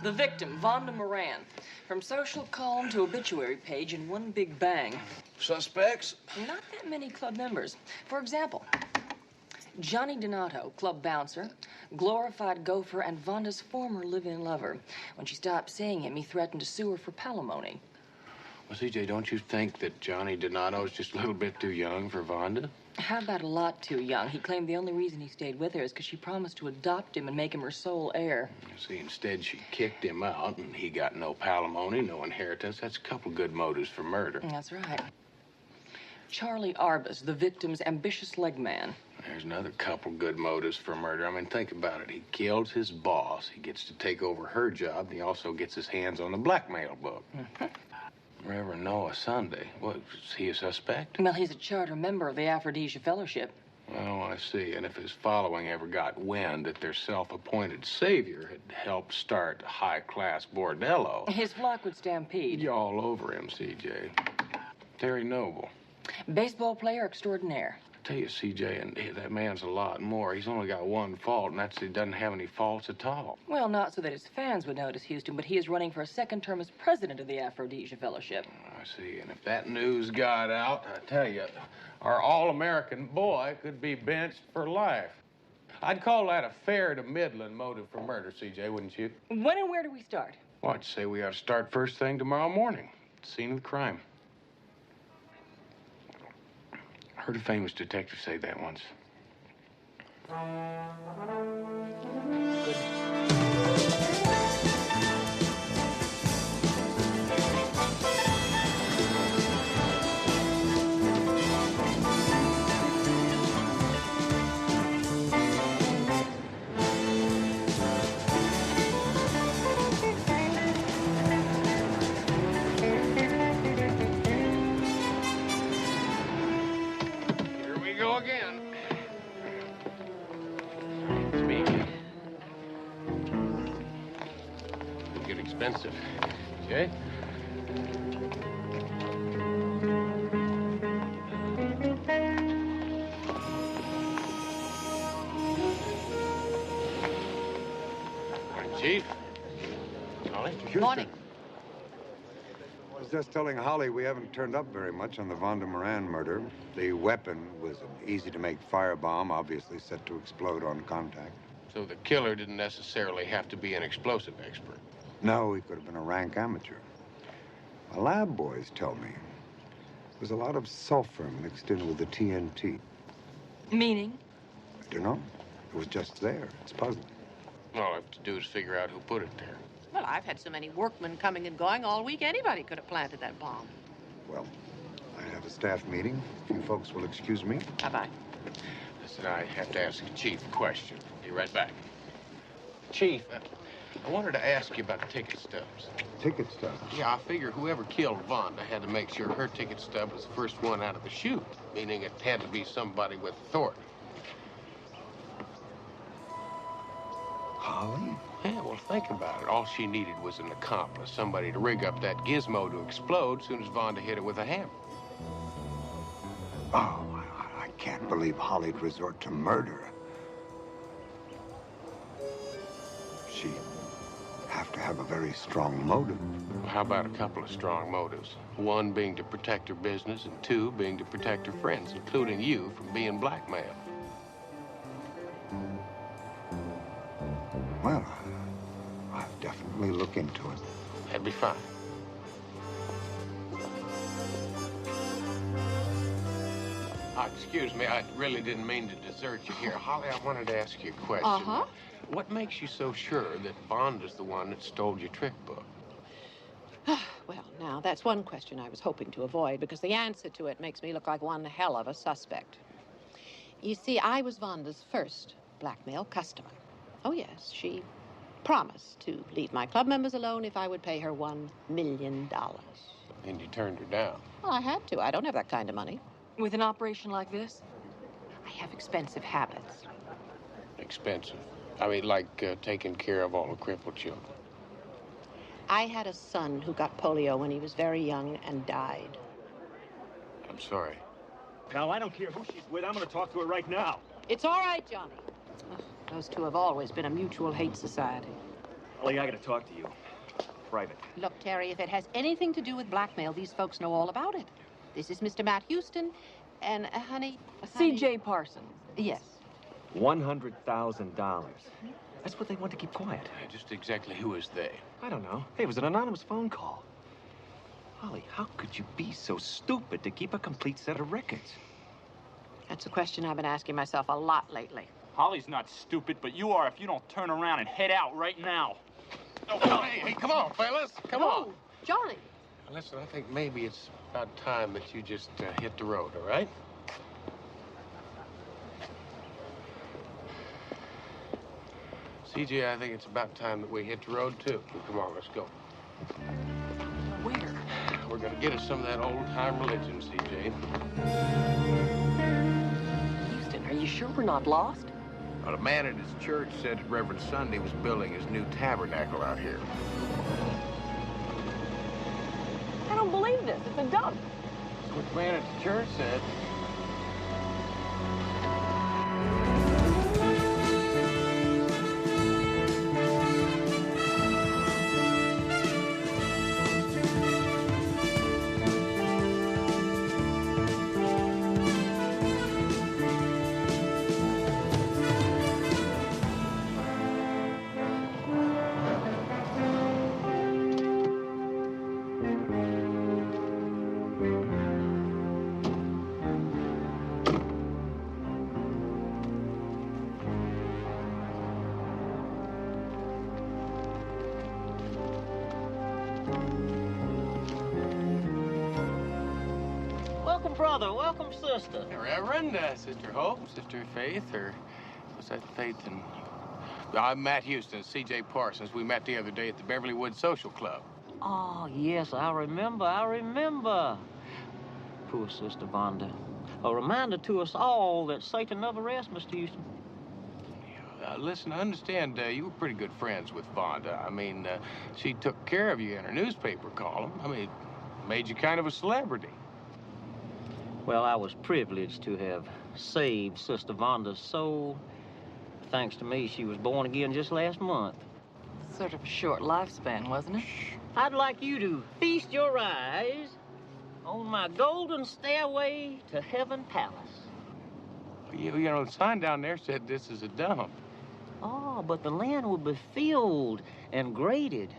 The victim, Vonda Moran. From social column to obituary page in one big bang. Suspects? Not that many club members. For example, Johnny Donato, club bouncer, glorified gopher, and Vonda's former live-in lover. When she stopped seeing him, he threatened to sue her for palimony. Well, CJ, don't you think that Johnny Donato's just a little bit too young for Vonda? How about a lot too young? He claimed the only reason he stayed with her is because she promised to adopt him and make him her sole heir. You see, instead she kicked him out, and he got no palimony, no inheritance. That's a couple good motives for murder. That's right. Charlie Arbus, the victim's ambitious leg man. There's another couple good motives for murder. I mean, think about it. He killed his boss. He gets to take over her job, and he also gets his hands on the blackmail book. Reverend Noah Sunday. What, is he a suspect? Well, he's a charter member of the Aphrodisia Fellowship. Oh, I see. And if his following ever got wind that their self-appointed savior had helped start a high-class bordello... His flock would stampede. You're all over him, CJ. Terry Noble. Baseball player extraordinaire. I tell you, CJ, and that man's a lot more. He's only got one fault, and that's he doesn't have any faults at all. Well, not so that his fans would notice, Houston, but he is running for a second term as president of the Aphrodisia Fellowship. I see, and if that news got out, I tell you, our all-American boy could be benched for life. I'd call that a fair to middling motive for murder, CJ, wouldn't you? When and where do we start? Well, I'd say we ought to start first thing tomorrow morning, scene of the crime. I heard a famous detective say that once. Expensive. Okay? Morning, Chief. Holly? Morning. I was just telling Holly we haven't turned up very much on the Vonda Moran murder. The weapon was an easy-to-make firebomb, obviously set to explode on contact. So the killer didn't necessarily have to be an explosive expert. No, he could have been a rank amateur. My lab boys tell me there's a lot of sulfur mixed in with the TNT. Meaning? I don't know. It was just there. It's puzzling. All I have to do is figure out who put it there. Well, I've had so many workmen coming and going all week, anybody could have planted that bomb. Well, I have a staff meeting. If you folks will excuse me. Bye-bye. Listen, I have to ask the Chief a question. Be right back. Chief, I wanted to ask you about the ticket stubs. Ticket stubs? Yeah, I figure whoever killed Vonda had to make sure her ticket stub was the first one out of the chute, meaning it had to be somebody with authority. Holly? Yeah, well, think about it. All she needed was an accomplice, somebody to rig up that gizmo to explode as soon as Vonda hit it with a hammer. Oh, I can't believe Holly'd resort to murder. She'd have to have a very strong motive. Well, how about a couple of strong motives? One being to protect her business, and two being to protect her friends, including you, from being blackmailed. Well, I'll definitely look into it. That'd be fine. Excuse me, I really didn't mean to desert you here. Holly, I wanted to ask you a question. Uh-huh. What makes you so sure that Vonda's the one that stole your trick book? Well, now, that's one question I was hoping to avoid, because the answer to it makes me look like one hell of a suspect. You see, I was Vonda's first blackmail customer. Oh, yes, she promised to leave my club members alone if I would pay her $1 million. And you turned her down? Well, I had to. I don't have that kind of money. With an operation like this? I have expensive habits. Expensive? I mean, like taking care of all the crippled children. I had a son who got polio when he was very young and died. I'm sorry. Now, I don't care who she's with. I'm going to talk to her right now. It's all right, Johnny. Oh, Those two have always been a mutual hate society. Holly, I gotta talk to you. Private. Look, Terry, if it has anything to do with blackmail, these folks know all about it. This is Mr. Matt Houston, and, honey... C.J. Parsons. Yes. $100,000. That's what they want to keep quiet. Just exactly who is they? I don't know. Hey, it was an anonymous phone call. Holly, how could you be so stupid to keep a complete set of records? That's a question I've been asking myself a lot lately. Holly's not stupid, but you are if you don't turn around and head out right now. Oh, hey, come on, fellas. Come on. Johnny. Listen, I think maybe it's about time that you just hit the road, all right? CJ, I think it's about time that we hit the road, too. Come on, let's go. Where? We're gonna get us some of that old-time religion, CJ. Houston, are you sure we're not lost? Well, a man at his church said that Reverend Sunday was building his new tabernacle out here. I don't believe this. It's a dump. That's what the man at the church said. Welcome, brother. Welcome, sister. Reverend, Sister Hope, Sister Faith, or was that Faith and... I'm Matt Houston, C.J. Parsons. We met the other day at the Beverly Woods Social Club. Oh, yes, I remember. Poor Sister Vonda. A reminder to us all that Satan never rests, Mr. Houston. Listen, I understand you were pretty good friends with Vonda. I mean, she took care of you in her newspaper column. I mean, made you kind of a celebrity. Well, I was privileged to have saved Sister Vonda's soul. Thanks to me, she was born again just last month. Sort of a short lifespan, wasn't it? I'd like you to feast your eyes on my golden stairway to Heaven Palace. You know, the sign down there said this is a dump. Oh, but the land will be filled and graded.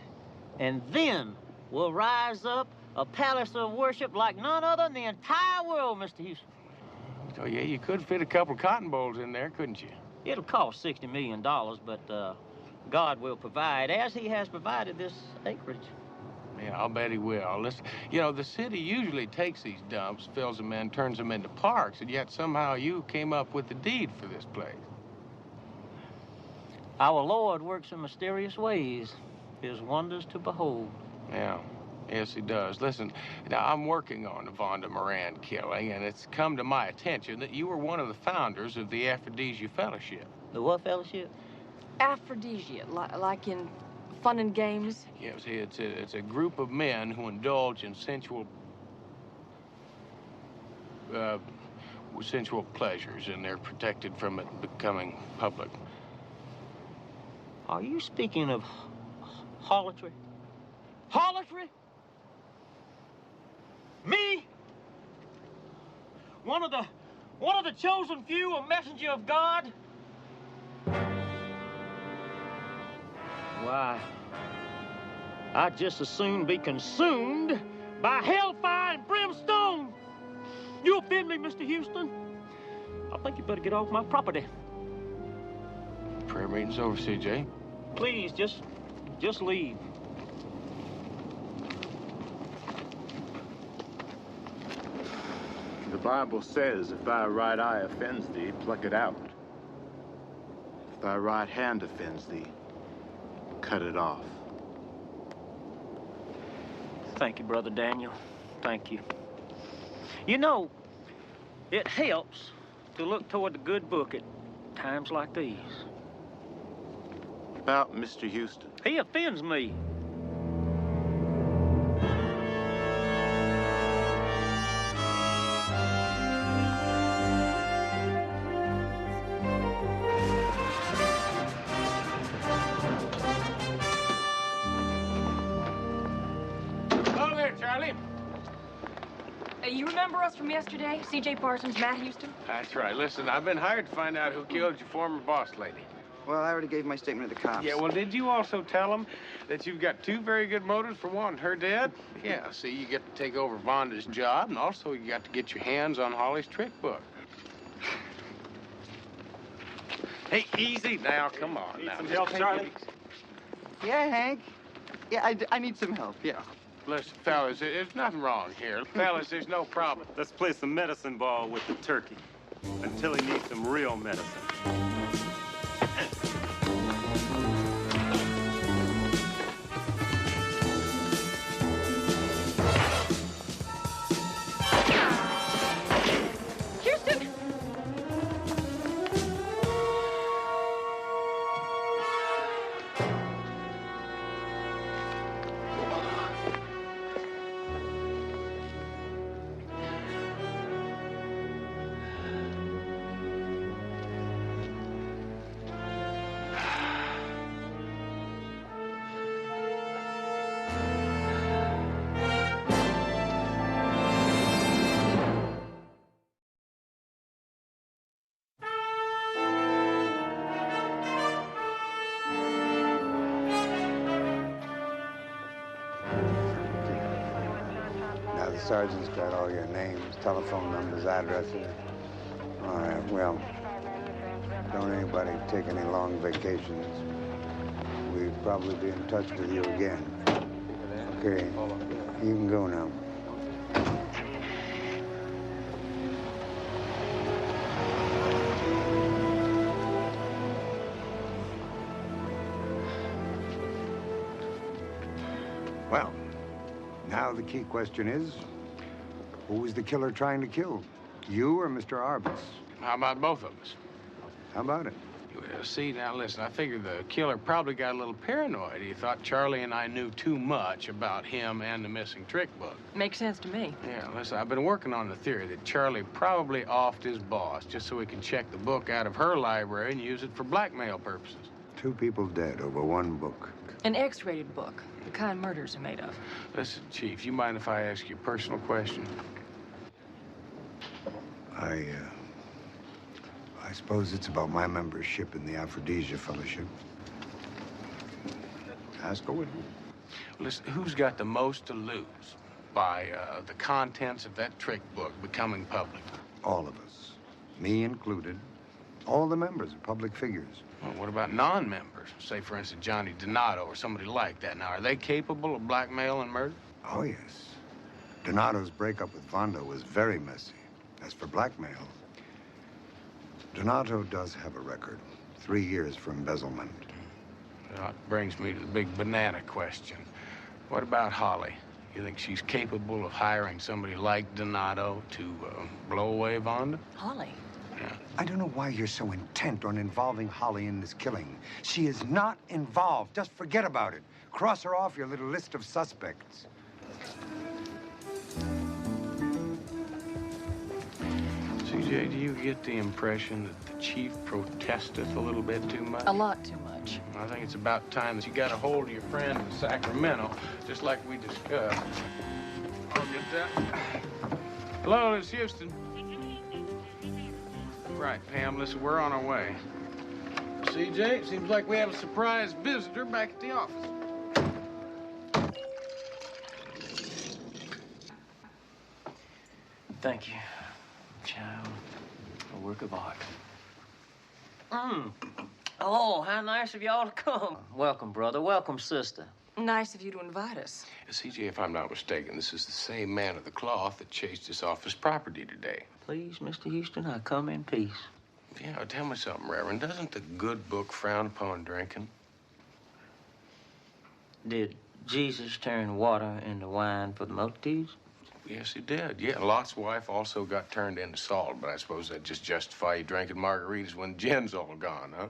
And then will rise up a palace of worship like none other in the entire world, Mr. Houston. So, yeah, you could fit a couple cotton balls in there, couldn't you? It'll cost $60 million, but God will provide, as he has provided this acreage. Yeah, I'll bet he will. Listen, you know, the city usually takes these dumps, fills them in, turns them into parks, and yet somehow you came up with the deed for this place. Our Lord works in mysterious ways, his wonders to behold. Yeah, yes, he does. Listen, now I'm working on the Vonda Moran killing, and it's come to my attention that you were one of the founders of the Aphrodisia Fellowship. The what fellowship? Aphrodisia, like in fun and games? Yes, it's a group of men who indulge in sensual pleasures, and they're protected from it becoming public. Are you speaking of harlotry? Harlotry? Me? One of the chosen few, a messenger of God? Why, I'd just as soon be consumed by hellfire and brimstone. You offend me, Mr. Houston. I think you better get off my property. Prayer meeting's over, CJ. Please, just leave. The Bible says, if thy right eye offends thee, pluck it out. If thy right hand offends thee, cut it off. Thank you, Brother Daniel. Thank you. You know, it helps to look toward the good book at times like these. About Mr. Houston. He offends me. You remember us from yesterday? C.J. Parsons, Matt Houston? That's right. Listen, I've been hired to find out who killed your former boss lady. Well, I already gave my statement to the cops. Yeah, well, did you also tell them that you've got two very good motives for wanting her dead? Yeah, see, you get to take over Vonda's job, and also you got to get your hands on Holly's trick book. Hey, easy now, come on. Need now. some Just help, take Charlie? it easy. Yeah, Hank. Yeah, I need some help, yeah. Listen, fellas, there's nothing wrong here. Fellas, there's no problem. Let's play some medicine ball with the turkey until he needs some real medicine. Houston! Now the sergeant's got all your names, telephone numbers, addresses. All right, well, don't anybody take any long vacations. We'll probably be in touch with you again. Okay, you can go now. Well, now the key question is, who was the killer trying to kill? You or Mr. Arbus? How about both of us? How about it? Well, see, now listen, I figured the killer probably got a little paranoid. He thought Charlie and I knew too much about him and the missing trick book. Makes sense to me. Yeah, listen, I've been working on the theory that Charlie probably offed his boss just so he could check the book out of her library and use it for blackmail purposes. 2 people dead over 1 book. An X-rated book, the kind murders are made of. Listen, Chief, you mind if I ask you a personal question? I suppose it's about my membership in the Aphrodisia Fellowship. Ask away. Listen, who's got the most to lose by the contents of that trick book becoming public? All of us, me included. All the members are public figures. Well, what about non-members? Say, for instance, Johnny Donato or somebody like that. Now, are they capable of blackmail and murder? Oh, yes. Donato's breakup with Vonda was very messy. As for blackmail, Donato does have a record. 3 years for embezzlement. That brings me to the big banana question. What about Holly? You think she's capable of hiring somebody like Donato to blow away Vonda? Holly? Yeah. I don't know why you're so intent on involving Holly in this killing. She is not involved. Just forget about it. Cross her off your little list of suspects. CJ, do you get the impression that the chief protesteth a little bit too much? A lot too much. I think it's about time that you got a hold of your friend in Sacramento, just like we discussed. I'll get that. Hello, it's Houston. Right, Pam, listen, we're on our way. CJ, seems like we have a surprise visitor back at the office. Thank you, child. A work of art. Oh, how nice of y'all to come. Welcome, brother. Welcome, sister. Nice of you to invite us. CJ, if I'm not mistaken, this is the same man of the cloth that chased us off his property today. Please, Mr. Houston, I come in peace. Yeah, tell me something, Reverend. Doesn't the good book frown upon drinking? Did Jesus turn water into wine for the multitudes? Yes, he did. Yeah, Lot's wife also got turned into salt, but I suppose that just justify you drinking margaritas when gin's all gone, huh?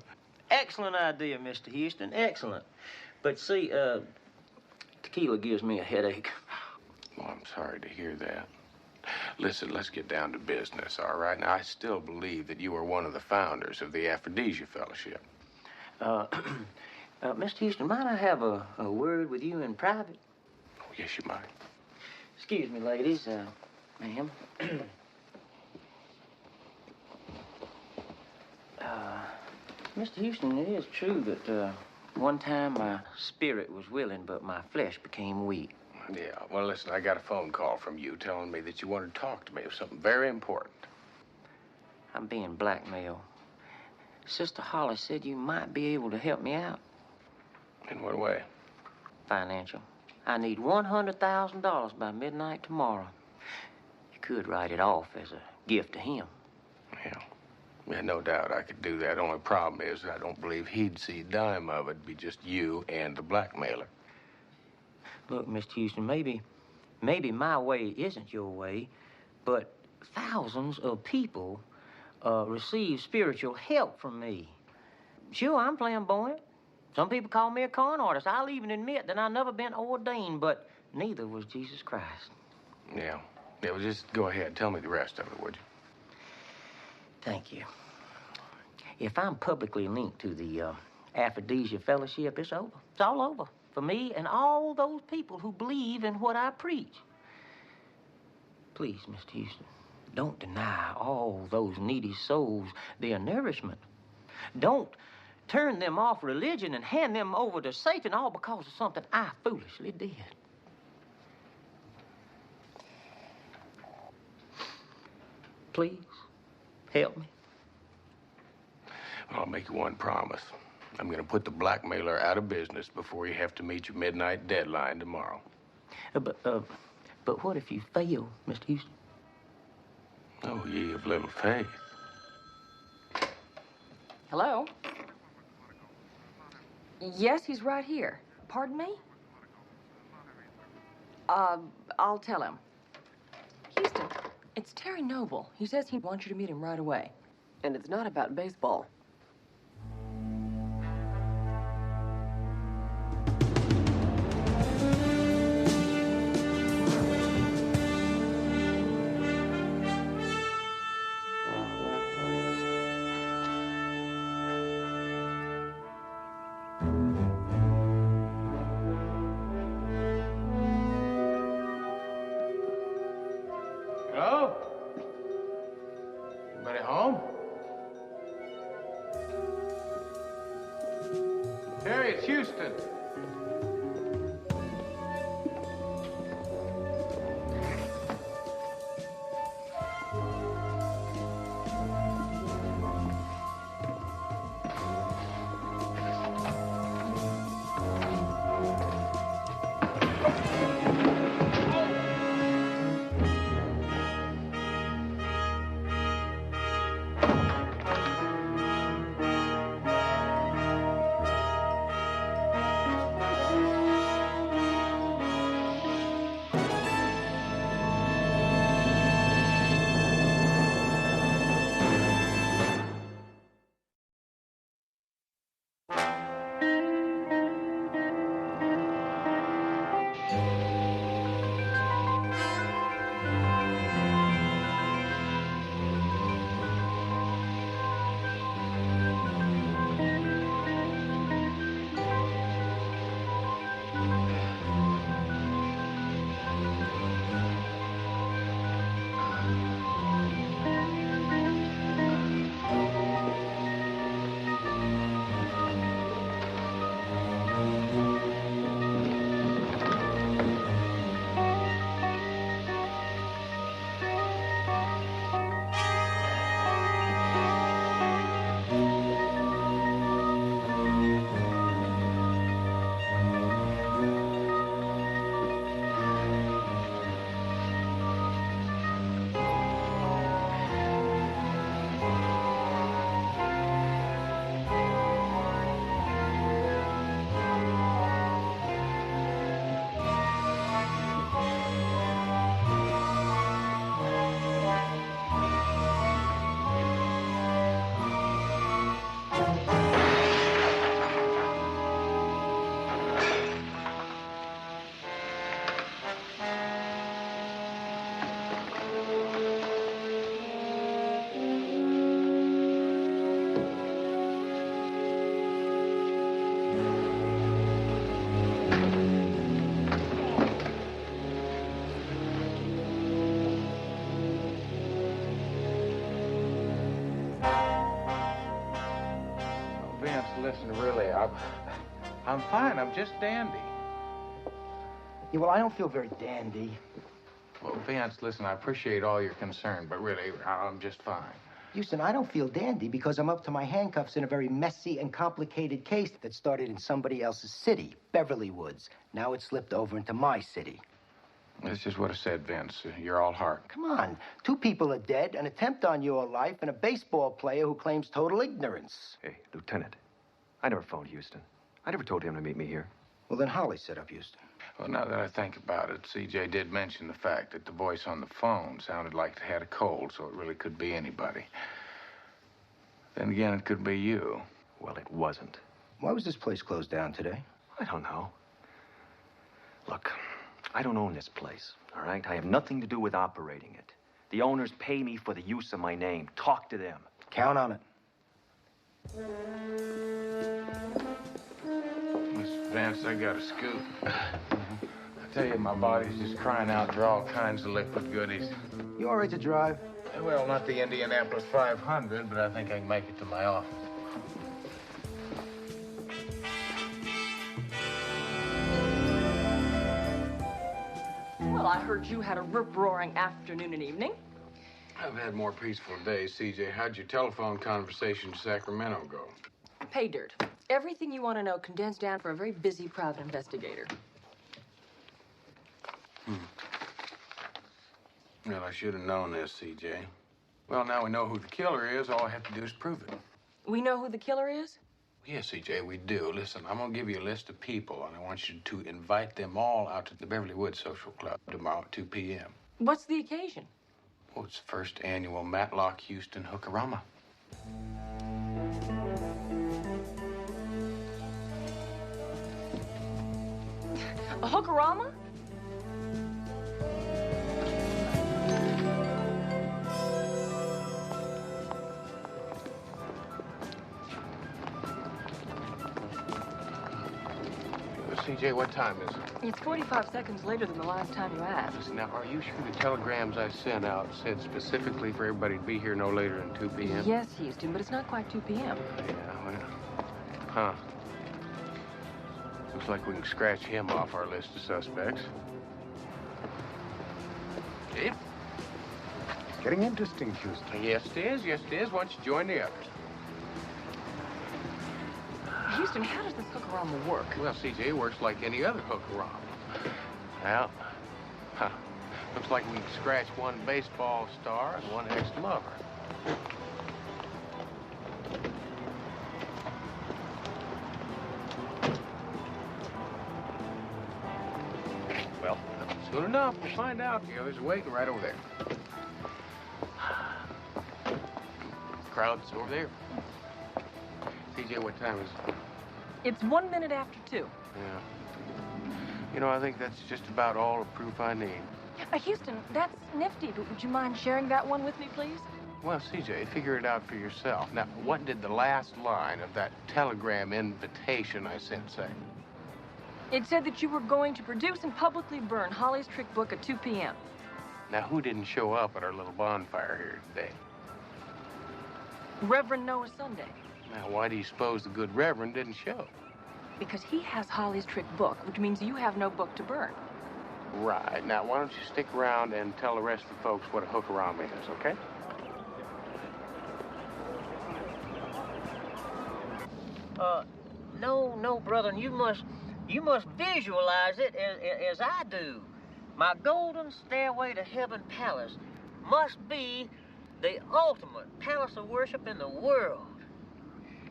Excellent idea, Mr. Houston. Excellent. But see, tequila gives me a headache. Well, I'm sorry to hear that. Listen, let's get down to business, all right? Now, I still believe that you are one of the founders of the Aphrodisia Fellowship. Mr. Houston, might I have a word with you in private? Oh, yes, you might. Excuse me, ladies. Ma'am. Mr. Houston, it is true that one time my spirit was willing, but my flesh became weak. Yeah, well, listen, I got a phone call from you telling me that you wanted to talk to me of something very important. I'm being blackmailed. Sister Holly said you might be able to help me out. In what way? Financial. I need $100,000 by midnight tomorrow. You could write it off as a gift to him. Yeah, no doubt I could do that. Only problem is I don't believe he'd see a dime of it. It'd be just you and the blackmailer. Look, Mr. Houston, maybe my way isn't your way, but thousands of people receive spiritual help from me. Sure, I'm flamboyant. Some people call me a con artist. I'll even admit that I've never been ordained, but neither was Jesus Christ. Yeah, well, just go ahead. Tell me the rest of it, would you? Thank you. If I'm publicly linked to the Aphrodisia Fellowship, it's over. It's all over for me and all those people who believe in what I preach. Please, Mr. Houston, don't deny all those needy souls their nourishment. Don't turn them off religion and hand them over to Satan all because of something I foolishly did. Please, help me. Well, I'll make you one promise. I'm going to put the blackmailer out of business before you have to meet your midnight deadline tomorrow. But what if you fail, Mr. Houston? Oh, ye of little faith. Hello? Yes, he's right here. Pardon me? I'll tell him. Houston, it's Terry Noble. He says he wants you to meet him right away. And it's not about baseball. Hello? Anybody home? Terry, it's Houston. listen, really, I'm fine. I'm just dandy. Yeah, well, I don't feel very dandy. Well, Vance, listen, I appreciate all your concern, but really, I'm just fine. Houston, I don't feel dandy because I'm up to my handcuffs in a very messy and complicated case that started in somebody else's city, Beverly Woods. Now it's slipped over into my city. That's just what I said, Vince. You're all heart. Come on. 2 people are dead, an attempt on your life, and a baseball player who claims total ignorance. Hey, Lieutenant, I never phoned Houston. I never told him to meet me here. Well, then Holly set up Houston. Well, now that I think about it, CJ did mention the fact that the voice on the phone sounded like it had a cold, so it really could be anybody. Then again, it could be you. Well, it wasn't. Why was this place closed down today? I don't know. Look, I don't own this place, all right? I have nothing to do with operating it. The owners pay me for the use of my name. Talk to them. Count on it. Miss Vance, I got a scoop. I tell you, my body's just crying out for all kinds of liquid goodies. You all right to drive? Well, not the Indianapolis 500, but I think I can make it to my office. Well, I heard you had a rip-roaring afternoon and evening. I've had more peaceful days, CJ. How'd your telephone conversation in Sacramento go? Pay dirt. Everything you want to know condensed down for a very busy private investigator. Well, I should have known this, CJ. Well, now we know who the killer is. All I have to do is prove it. We know who the killer is? Yes, CJ, we do. Listen, I'm going to give you a list of people, and I want you to invite them all out to the Beverly Woods Social Club tomorrow at 2 p.m. What's the occasion? Oh, it's the first annual Matlock Houston Hookerama. A hookerama? CJ, what time is it? It's 45 seconds later than the last time you asked. Listen, now, are you sure the telegrams I sent out said specifically for everybody to be here no later than 2 p.m.? Yes, Houston, but it's not quite 2 p.m. Yeah, well, huh. Looks like we can scratch him off our list of suspects. It? Getting interesting, Houston. Yes, it is. Yes, it is. Why don't you join the others? Houston, how does this hookerama work? Well, CJ, it works like any other hookerama. Well, looks like we can scratch one baseball star and one ex-lover. Well, soon enough, we'll find out. The others are waiting right over there. Crowd's over there. CJ, what time is it? It's 1 minute after 2. Yeah. You know, I think that's just about all the proof I need. Houston, that's nifty, but would you mind sharing that one with me, please? Well, CJ, figure it out for yourself. Now, what did the last line of that telegram invitation I sent say? It said that you were going to produce and publicly burn Holly's trick book at 2 p.m. Now, who didn't show up at our little bonfire here today? Reverend Noah Sunday. Now, why do you suppose the good Reverend didn't show? Because he has Holly's trick book, which means you have no book to burn. Right. Now, why don't you stick around and tell the rest of the folks what a hookerama is, okay? No, brother, you must visualize it as I do. My golden stairway to heaven palace must be the ultimate palace of worship in the world.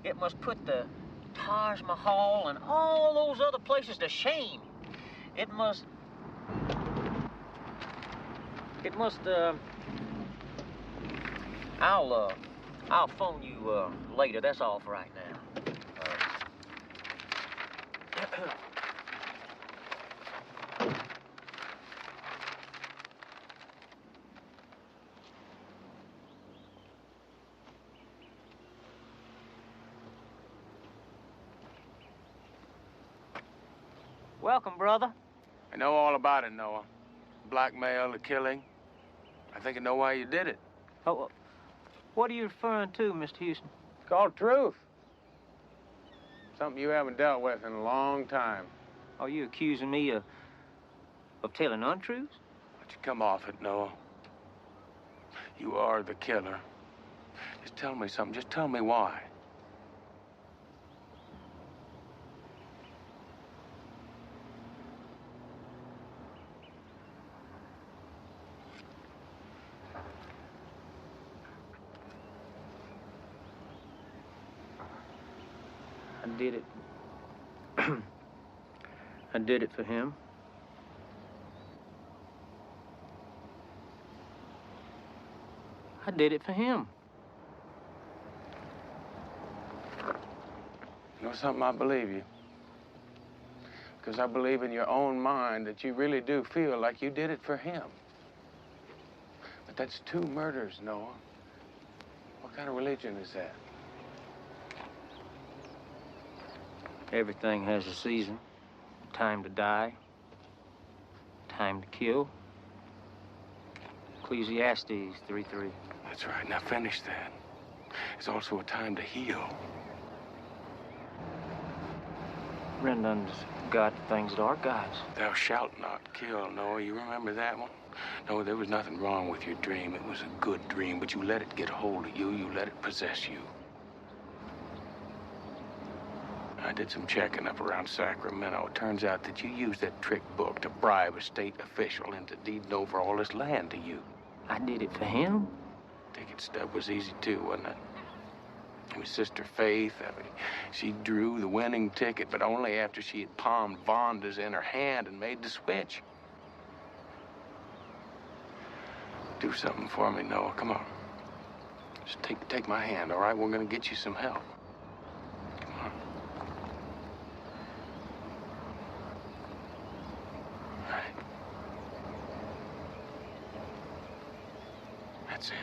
It must put the Taj Mahal and all those other places to shame. I'll phone you later. That's all for right now. Welcome, brother. I know all about it, Noah. Blackmail, the killing. I think I know why you did it. Oh, what are you referring to, Mr. Houston? It's called truth. Something you haven't dealt with in a long time. Are you accusing me of telling untruths? Why don't you come off it, Noah? You are the killer. Just tell me something. Just tell me why. I did it. I did it for him. I did it for him. You know something? I believe you. Because I believe in your own mind that you really do feel like you did it for him. But that's 2 murders, Noah. What kind of religion is that? Everything has a season. Time to die. Time to kill. Ecclesiastes 3:3. That's right. Now finish that. It's also a time to heal. Render unto God the things that are God's. Thou shalt not kill, Noah. You remember that one? No, there was nothing wrong with your dream. It was a good dream, but you let it get hold of you. You let it possess you. I did some checking up around Sacramento. It turns out that you used that trick book to bribe a state official into deeding over all this land to you. I did it for him? Ticket stub was easy, too, wasn't it? It was Sister Faith. I mean, she drew the winning ticket, but only after she had palmed Vonda's in her hand and made the switch. Do something for me, Noah. Come on. Just take my hand, all right? We're gonna get you some help. Come on. All right. That's it.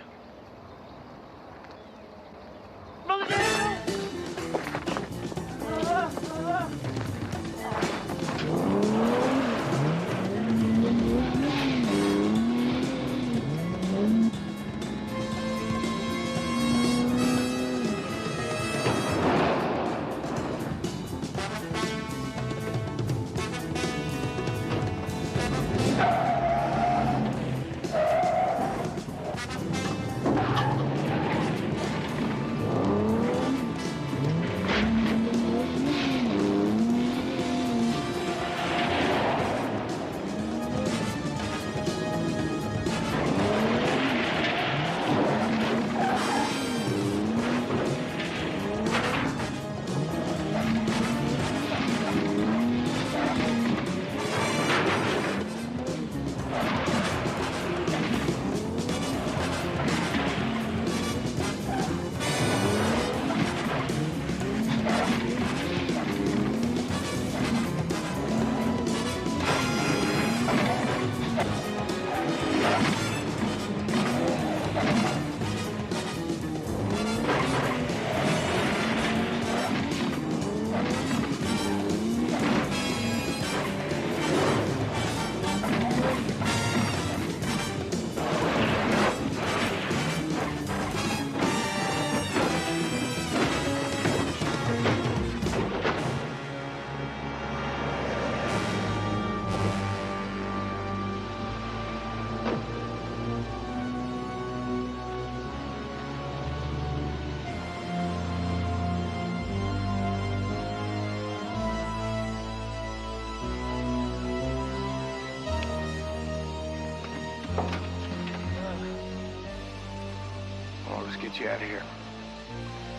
Get you out of here.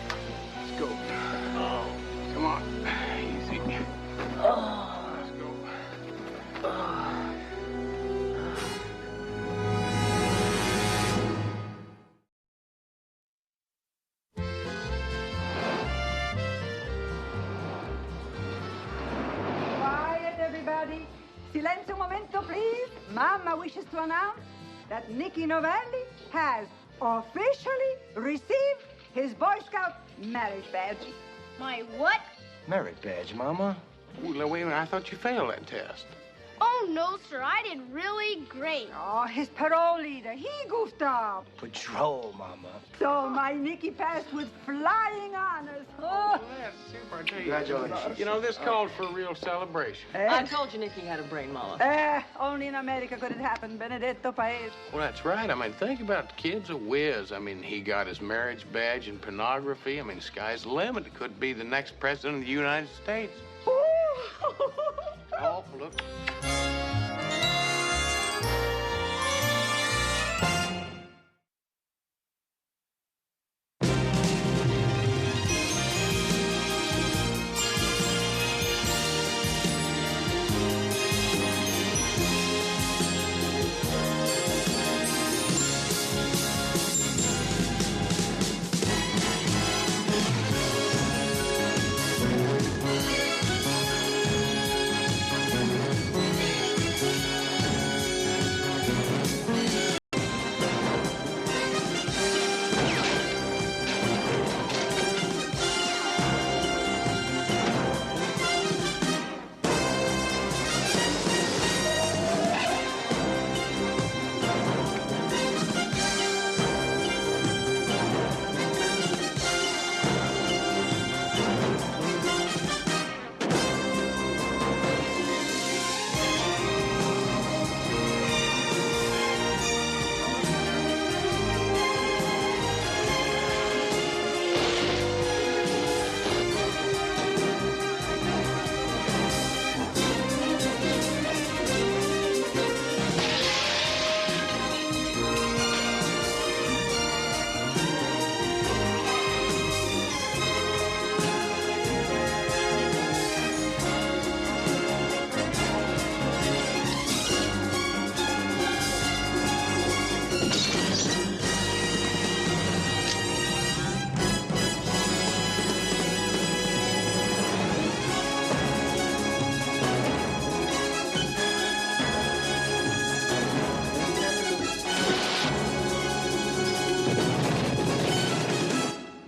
Let's go. Oh, come on. Easy. Let's go. Quiet, everybody. Silenzio un momento, please. Mama wishes to announce that Nicky Novelli has officially received his Boy Scout marriage badge. My what? Merit badge, Mama. Ooh, wait a minute. I thought you failed that test. Oh, no, sir. I did really great. Oh, his parole leader, he goofed up. Patrol, Mama. So my Nicky passed with flying honors. Oh, that's super. I tell you. Congratulations. You know, this called for a real celebration. I told you Nicky had a brain, Mama. Only in America could it happen. Benedetto Paese. Well, that's right. I mean, think about the kid's a whiz. I mean, he got his marriage badge in pornography. I mean, sky's the limit. It could be the next president of the United States. Oh, look.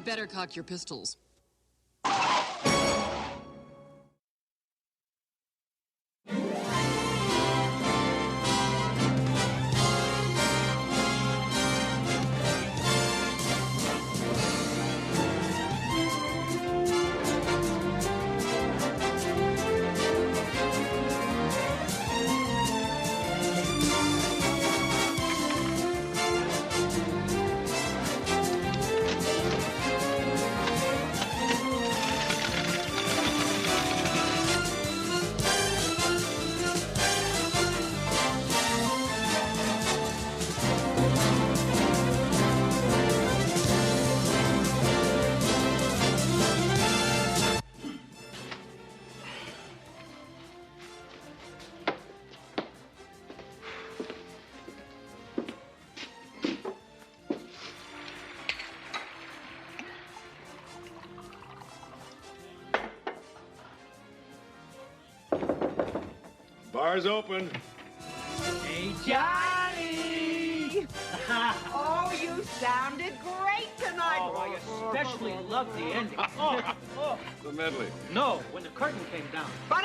Better cock your pistols. Bar's open. Hey, Johnny! Oh, you sounded great tonight. Oh, I especially loved the ending. Oh. The medley. No, when the curtain came down. But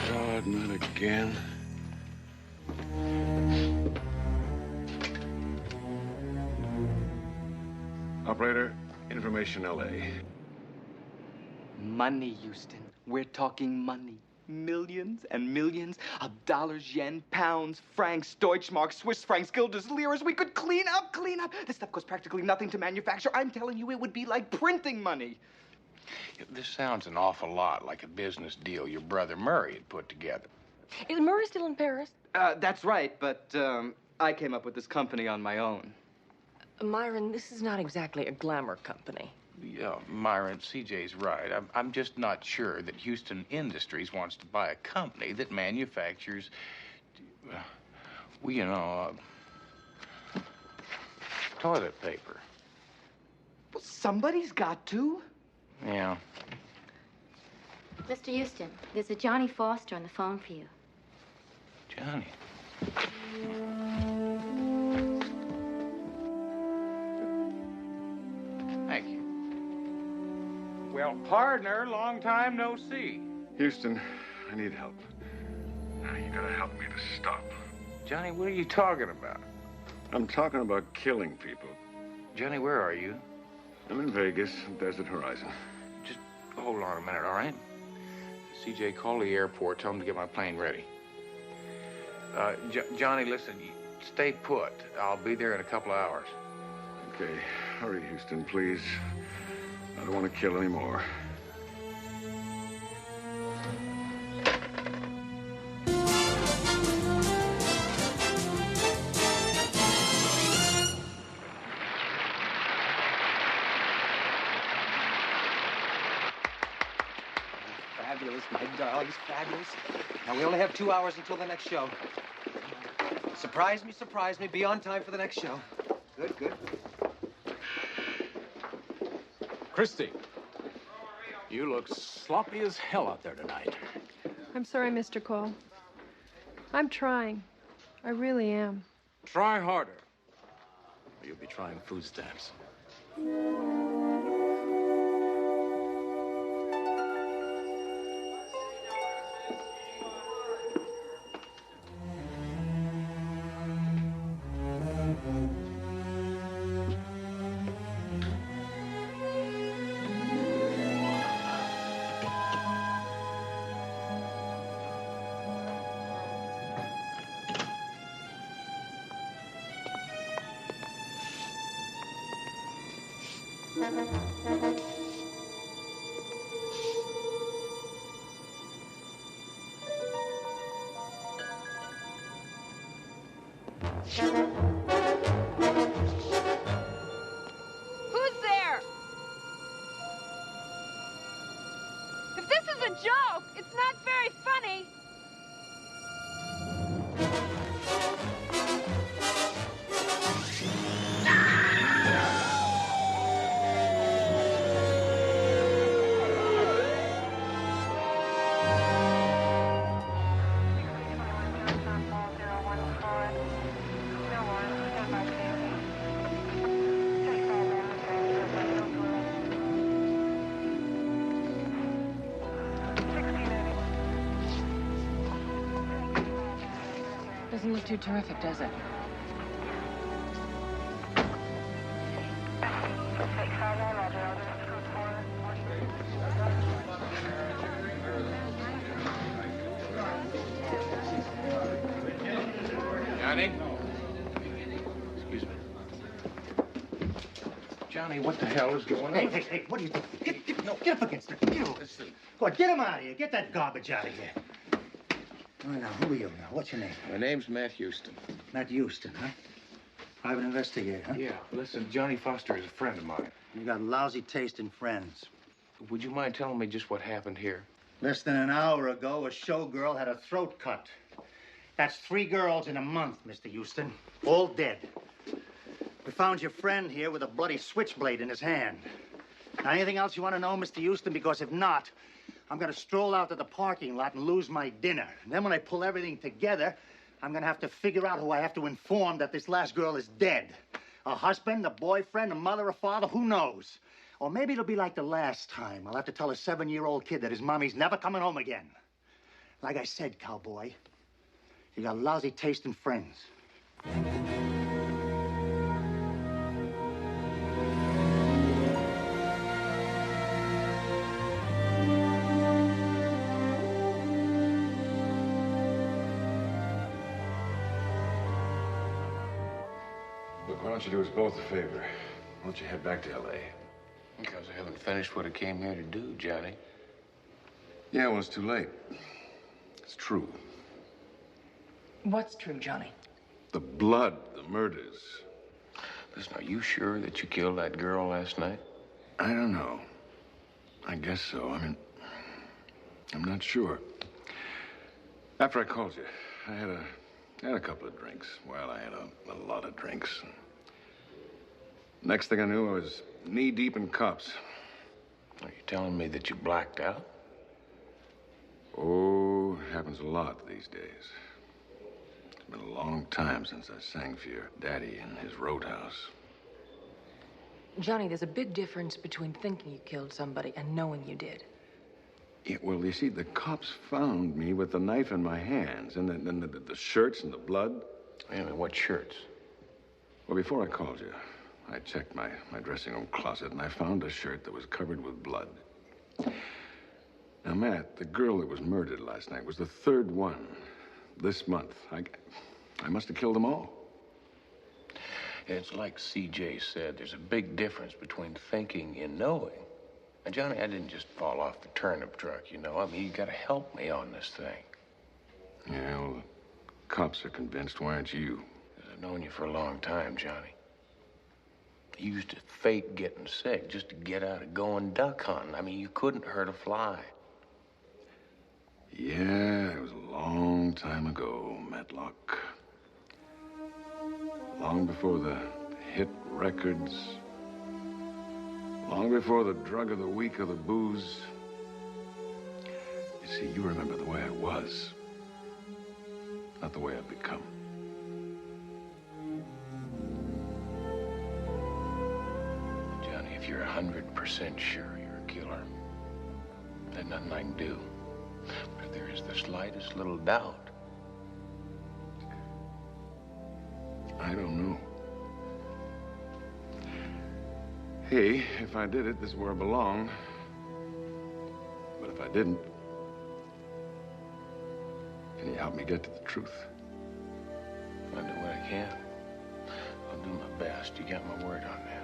God, not again. Operator, information LA. Money, Houston. We're talking money. Millions and millions of dollars, yen, pounds, francs, Deutschmarks, Swiss francs, guilders, liras. We could clean up. This stuff costs practically nothing to manufacture. I'm telling you, it would be like printing money. This sounds an awful lot like a business deal your brother Murray had put together. Is Murray still in Paris? That's right, but I came up with this company on my own. Myron, this is not exactly a glamour company. Yeah, Myron, CJ's right. I'm just not sure that Houston Industries wants to buy a company that manufactures, toilet paper. Well, somebody's got to. Yeah. Mr. Houston, there's a Johnny Foster on the phone for you. Johnny. Thank you. Well, partner, long time no see. Houston, I need help. Now you gotta help me to stop. Johnny, what are you talking about? I'm talking about killing people. Johnny, where are you? I'm in Vegas, Desert Horizon. Just hold on a minute, all right? CJ, call the airport. Tell them to get my plane ready. Johnny, listen, stay put. I'll be there in a couple of hours. Okay, hurry, Houston, please. I don't want to kill any more. Fabulous, my darling, he's fabulous. Now, we only have 2 hours until the next show. Surprise me, be on time for the next show. Good, good. Christy, you look sloppy as hell out there tonight. I'm sorry, Mr. Cole. I'm trying. I really am. Try harder, or you'll be trying food stamps. Who's there? If this is a joke, it's not very funny. Doesn't look too terrific, does it? Johnny? Excuse me. Johnny, what the hell is going on? Hey, what are you doing? Get up against it. Get over. Go on, get him out of here. Get that garbage out of here. All right, now, who are you now? What's your name? My name's Matt Houston. Matt Houston, huh? Private investigator, huh? Yeah, listen, Johnny Foster is a friend of mine. You got lousy taste in friends. Would you mind telling me just what happened here? Less than an hour ago, a showgirl had her throat cut. That's 3 girls in a month, Mr. Houston. All dead. We found your friend here with a bloody switchblade in his hand. Now, anything else you want to know, Mr. Houston? Because if not, I'm going to stroll out to the parking lot and lose my dinner. And then when I pull everything together, I'm going to have to figure out who I have to inform that this last girl is dead. A husband, a boyfriend, a mother, a father, who knows? Or maybe it'll be like the last time. I'll have to tell a 7-year-old kid that his mommy's never coming home again. Like I said, cowboy, you got lousy taste in friends. Look, why don't you do us both a favor? Why don't you head back to L.A.? Because I haven't finished what I came here to do, Johnny. Yeah, well, it's too late. It's true. What's true, Johnny? The blood, the murders. Listen, are you sure that you killed that girl last night? I don't know. I guess so. I mean, I'm not sure. After I called you, I had a couple of drinks. Well, I had a lot of drinks. Next thing I knew, I was knee-deep in cops. Are you telling me that you blacked out? Oh, it happens a lot these days. It's been a long time since I sang for your daddy in his roadhouse. Johnny, there's a big difference between thinking you killed somebody and knowing you did. Yeah, well, you see, the cops found me with the knife in my hands, and then the shirts and the blood. Yeah, what shirts? Well, before I called you, I checked my dressing room closet, and I found a shirt that was covered with blood. Now, Matt, the girl that was murdered last night was the third one this month. I must have killed them all. It's like CJ said, there's a big difference between thinking and knowing. And Johnny, I didn't just fall off the turnip truck, you know. I mean, you gotta help me on this thing. Yeah, well, the cops are convinced. Why aren't you? Because I've known you for a long time, Johnny. You used to fake getting sick just to get out of going duck hunting. I mean, you couldn't hurt a fly. Yeah, it was a long time ago, Matlock. Long before the hit records. Long before the drug of the week or the booze. You see, you remember the way I was. Not the way I've become. Johnny, if you're 100% sure you're a killer, there's nothing I can do. But if there is the slightest little doubt, I don't know. Hey, if I did it, this is where I belong. But if I didn't, can you help me get to the truth? I'll do what I can. I'll do my best. You got my word on that.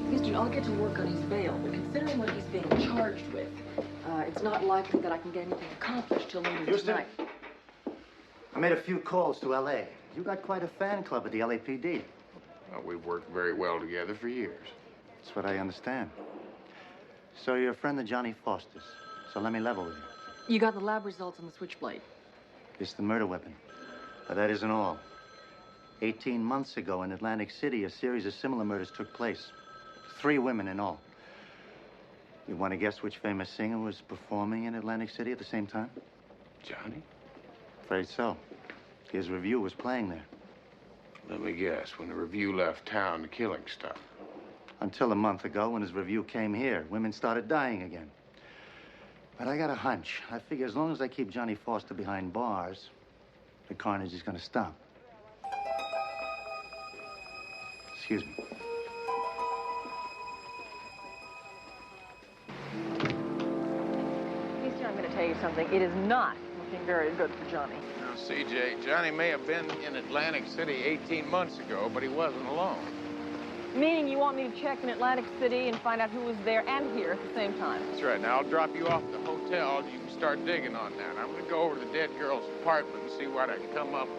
Houston, I'll get to work on his bail, but considering what he's being charged with, it's not likely that I can get anything accomplished till later tonight. I made a few calls to L.A. You got quite a fan club at the LAPD. Well, we've worked very well together for years. That's what I understand. So you're a friend of Johnny Foster's. So let me level with you. You got the lab results on the switchblade. It's the murder weapon. But that isn't all. 18 months ago in Atlantic City, a series of similar murders took place. 3 women in all. You want to guess which famous singer was performing in Atlantic City at the same time? Johnny? Afraid so. His review was playing there. Let me guess, when the review left town, the killing stopped. Until a month ago, when his review came here, women started dying again. But I got a hunch. I figure as long as I keep Johnny Foster behind bars, the carnage is going to stop. Excuse me. Houston, I'm going to tell you something. It is not looking very good for Johnny. Now, CJ, Johnny may have been in Atlantic City 18 months ago, but he wasn't alone. Meaning you want me to check in Atlantic City and find out who was there and here at the same time? That's right. Now, I'll drop you off at the hotel. You can start digging on that. I'm going to go over to the dead girl's apartment and see what I can come up with.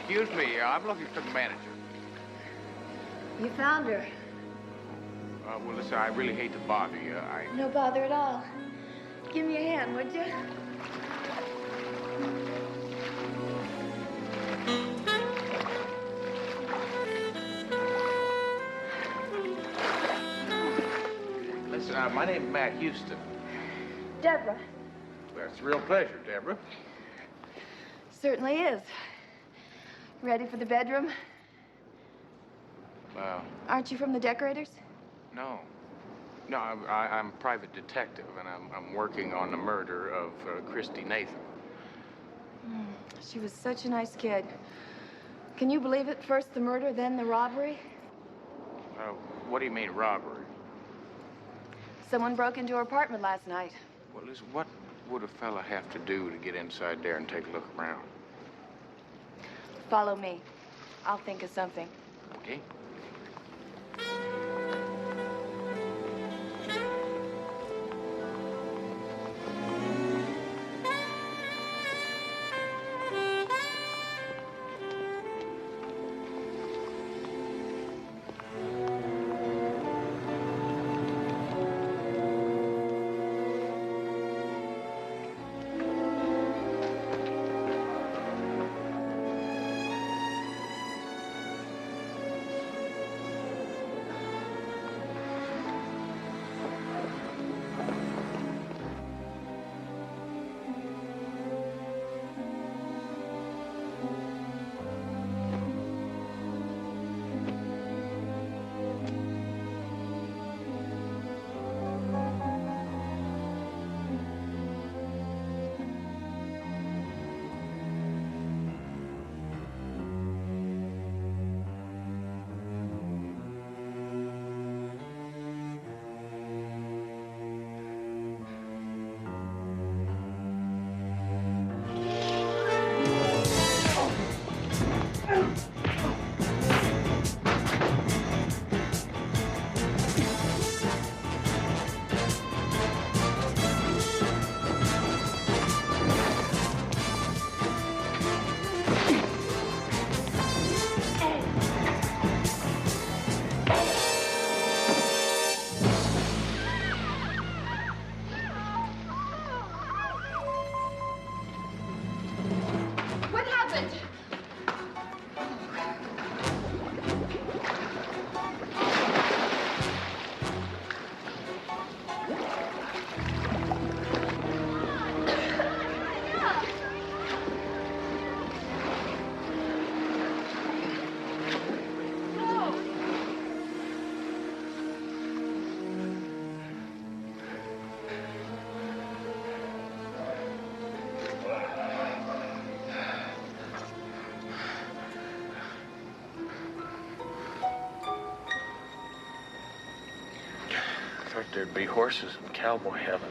Excuse me, I'm looking for the manager. You found her. Well, listen, I really hate to bother you. No bother at all. Give me a hand, would you? Listen, my name's Matt Houston. Deborah. Well, it's a real pleasure, Deborah. Certainly is. Ready for the bedroom? Aren't you from the decorators? No. No, I'm a private detective, and I'm working on the murder of Christy Nathan. She was such a nice kid. Can you believe it? First the murder, then the robbery. What do you mean, robbery? Someone broke into her apartment last night. Well, listen, what would a fella have to do to get inside there and take a look around? Follow me. I'll think of something. Okay. There'd be horses in cowboy heaven.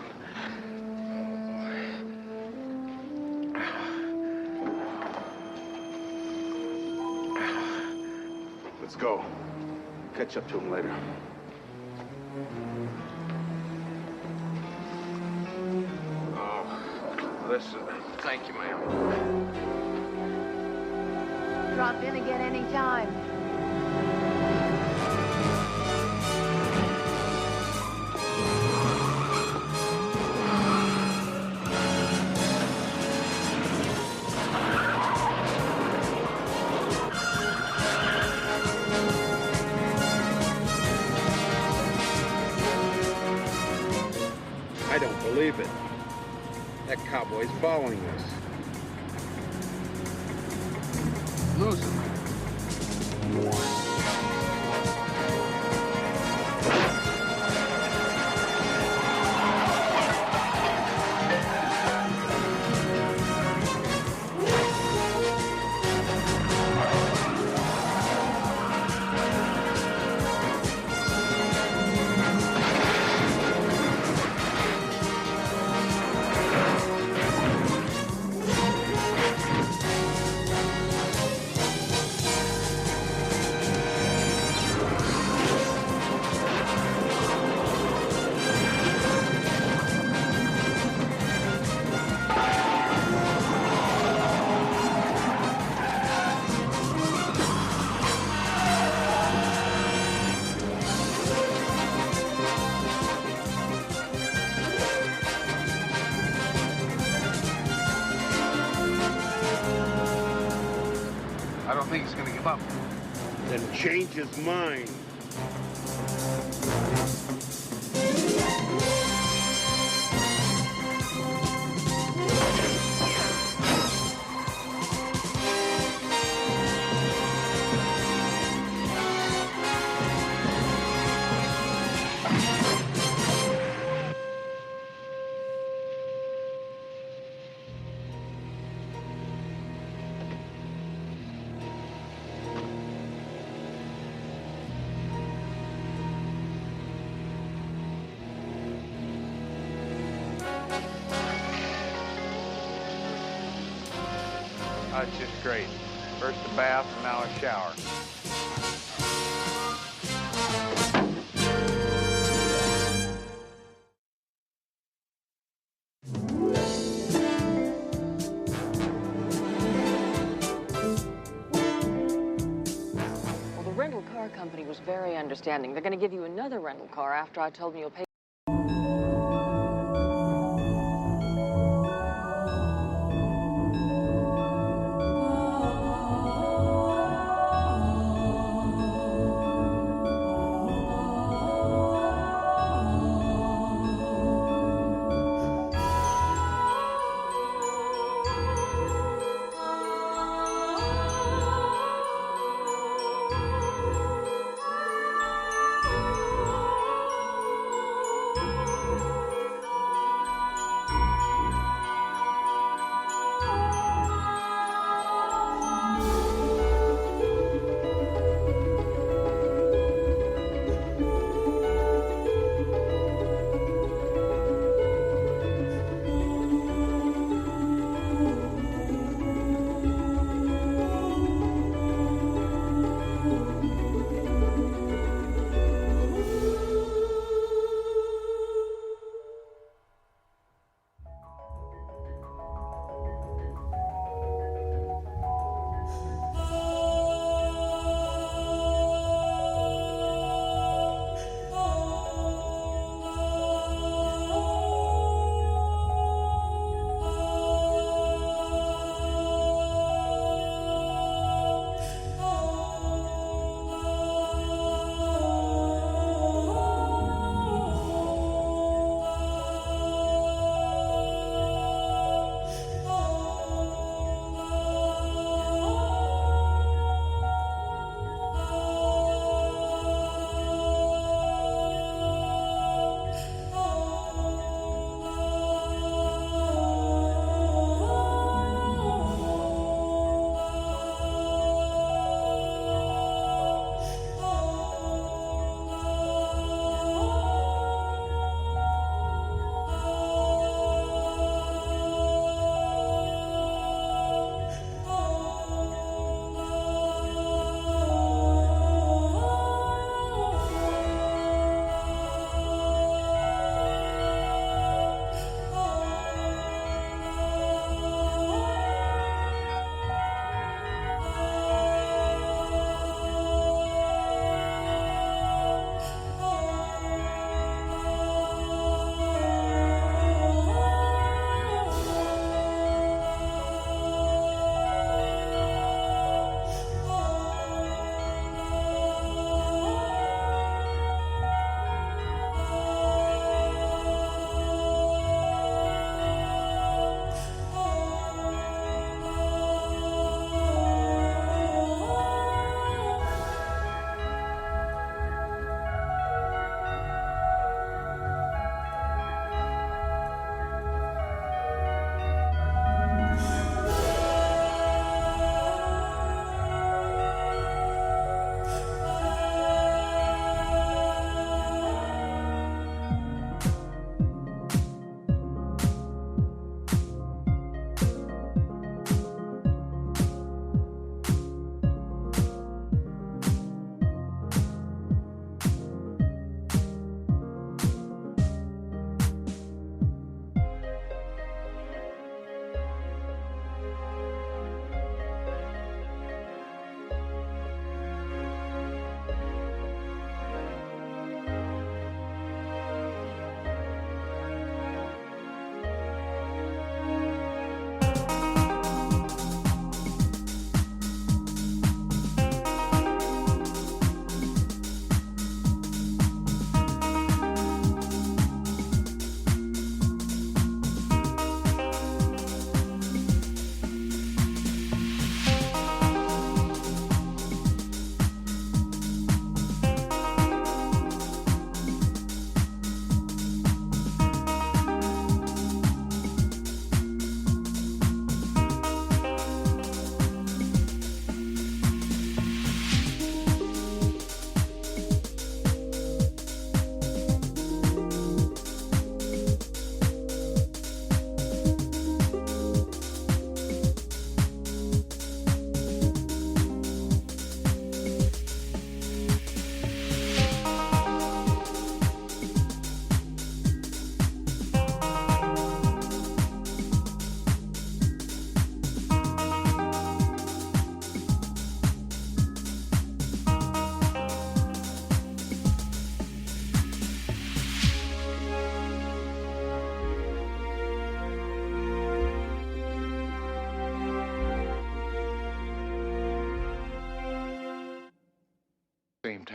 Let's go. Catch up to him later. Oh, listen, thank you, ma'am. Drop in again anytime. I don't believe it. That cowboy's following us. Lose him. I don't think he's gonna give up. Then change his mind. Oh, it's just great. First a bath and now a shower. Well, the rental car company was very understanding. They're going to give you another rental car after I told them you'll pay.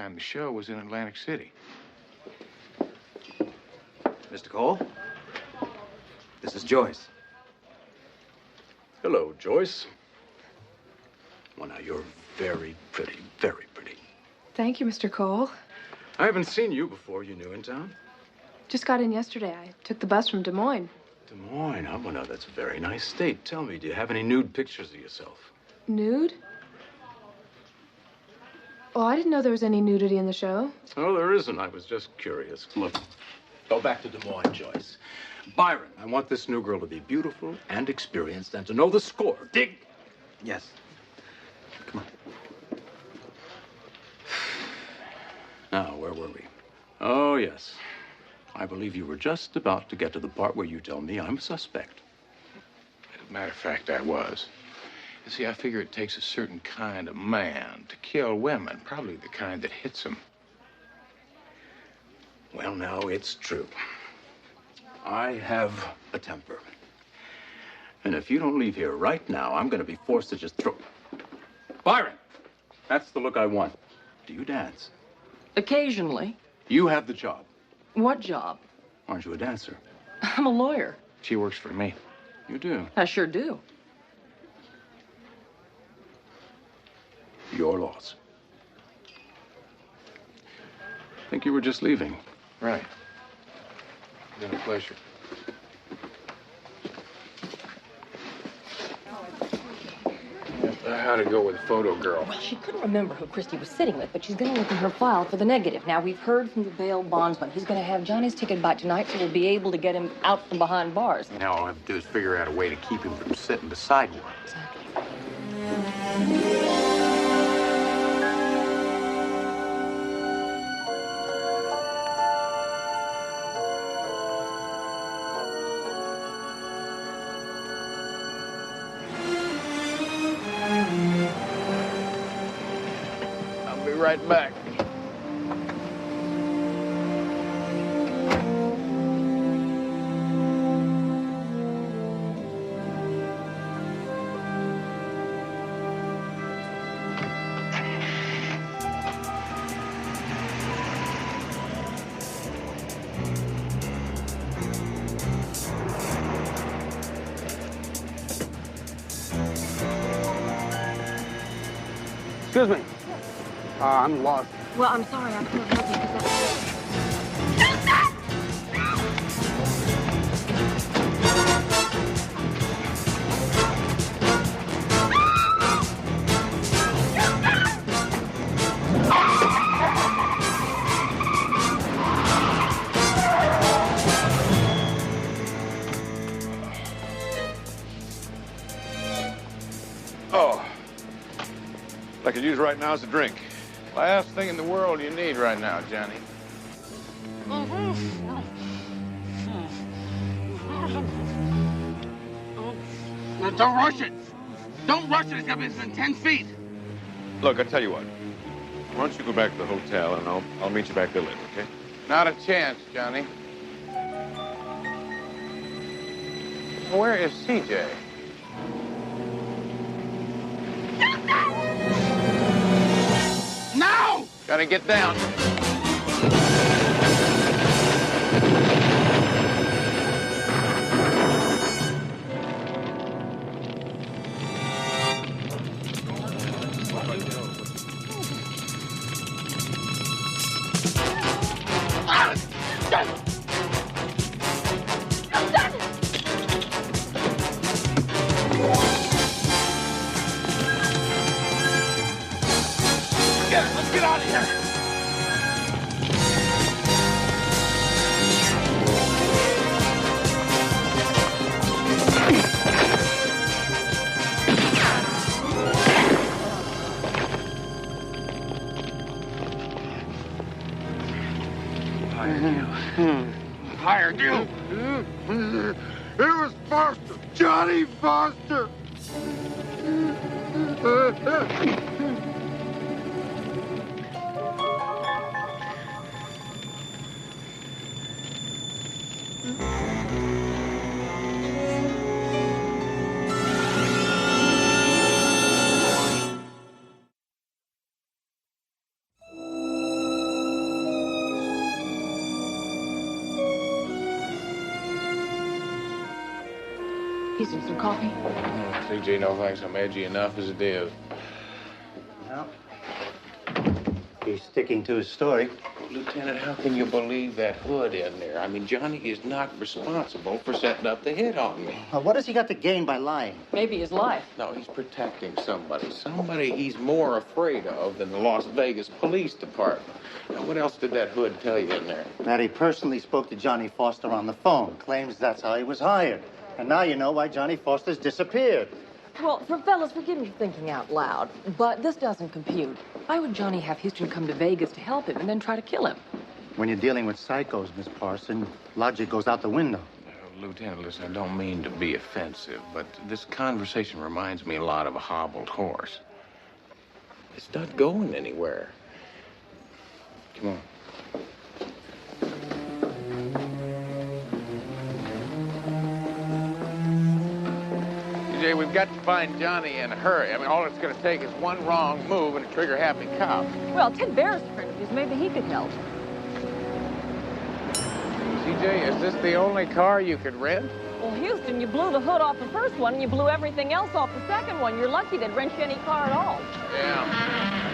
time the show was in Atlantic City. Mr. Cole? This is Joyce. Hello, Joyce. Well, now, you're very pretty, very pretty. Thank you, Mr. Cole. I haven't seen you before. You new in town? Just got in yesterday. I took the bus from Des Moines. Des Moines, huh? Well, now, that's a very nice state. Tell me, do you have any nude pictures of yourself? Nude? Oh, I didn't know there was any nudity in the show. Oh, there isn't. I was just curious. Look, go back to Des Moines, Joyce. Byron, I want this new girl to be beautiful and experienced and to know the score. Dig? Yes. Come on. Now, where were we? Oh, yes. I believe you were just about to get to the part where you tell me I'm a suspect. As a matter of fact, I was. You see, I figure it takes a certain kind of man to kill women, probably the kind that hits them. Well, now, it's true. I have a temper. And if you don't leave here right now, I'm going to be forced to just throw... Byron! That's the look I want. Do you dance? Occasionally. You have the job. What job? Aren't you a dancer? I'm a lawyer. She works for me. You do? I sure do. Your loss. I think you were just leaving. Right. It's been a pleasure. How'd it go with the photo girl? Well, she couldn't remember who Christy was sitting with, but she's going to look in her file for the negative. Now, we've heard from the bail bondsman. He's going to have Johnny's ticket by tonight, so we'll be able to get him out from behind bars. Now all I have to do is figure out a way to keep him from sitting beside one. I'll be right back. Excuse me. I'm lost. Well, I'm sorry. I couldn't help you because Oh. What I could use right now is a drink. Last thing in the world you need right now, Johnny. Now, don't rush it. Don't rush it. It's got to be within 10 feet. Look, I tell you what. Why don't you go back to the hotel and I'll meet you back there later, okay? Not a chance, Johnny. Where is CJ? Now! Gotta get down. Let's get out of here. Hired you. It was Foster, Johnny Foster. Houston, some coffee? CJ, no thanks. I'm edgy enough as it is. Well, he's sticking to his story. Lieutenant, how can you believe that hood in there? I mean, Johnny is not responsible for setting up the hit on me. Well, what has he got to gain by lying? Maybe his life. No, he's protecting somebody. Somebody he's more afraid of than the Las Vegas Police Department. Now, what else did that hood tell you in there? That he personally spoke to Johnny Foster on the phone. Claims that's how he was hired. And now you know why Johnny Foster's disappeared. Well, fellas, forgive me for thinking out loud, but this doesn't compute. Why would Johnny have Houston come to Vegas to help him and then try to kill him? When you're dealing with psychos, Miss Parson, logic goes out the window. Lieutenant, listen, I don't mean to be offensive, but this conversation reminds me a lot of a hobbled horse. It's not going anywhere. Come on. CJ, we've got to find Johnny in a hurry. I mean, all it's going to take is one wrong move and a trigger-happy cop. Well, Ted Bear's a friend of his. Maybe he could help. CJ, is this the only car you could rent? Well, Houston, you blew the hood off the first one, and you blew everything else off the second one. You're lucky they'd rent you any car at all. Yeah.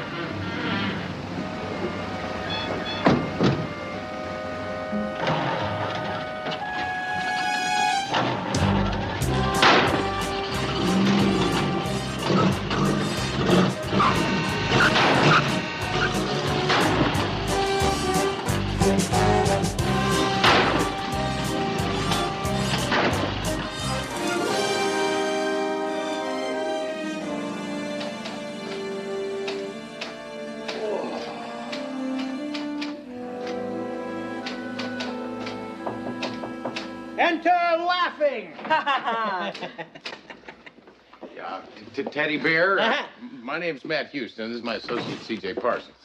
Enter laughing. Teddy Bear. My name's Matt Houston. This is my associate, C.J. Parsons.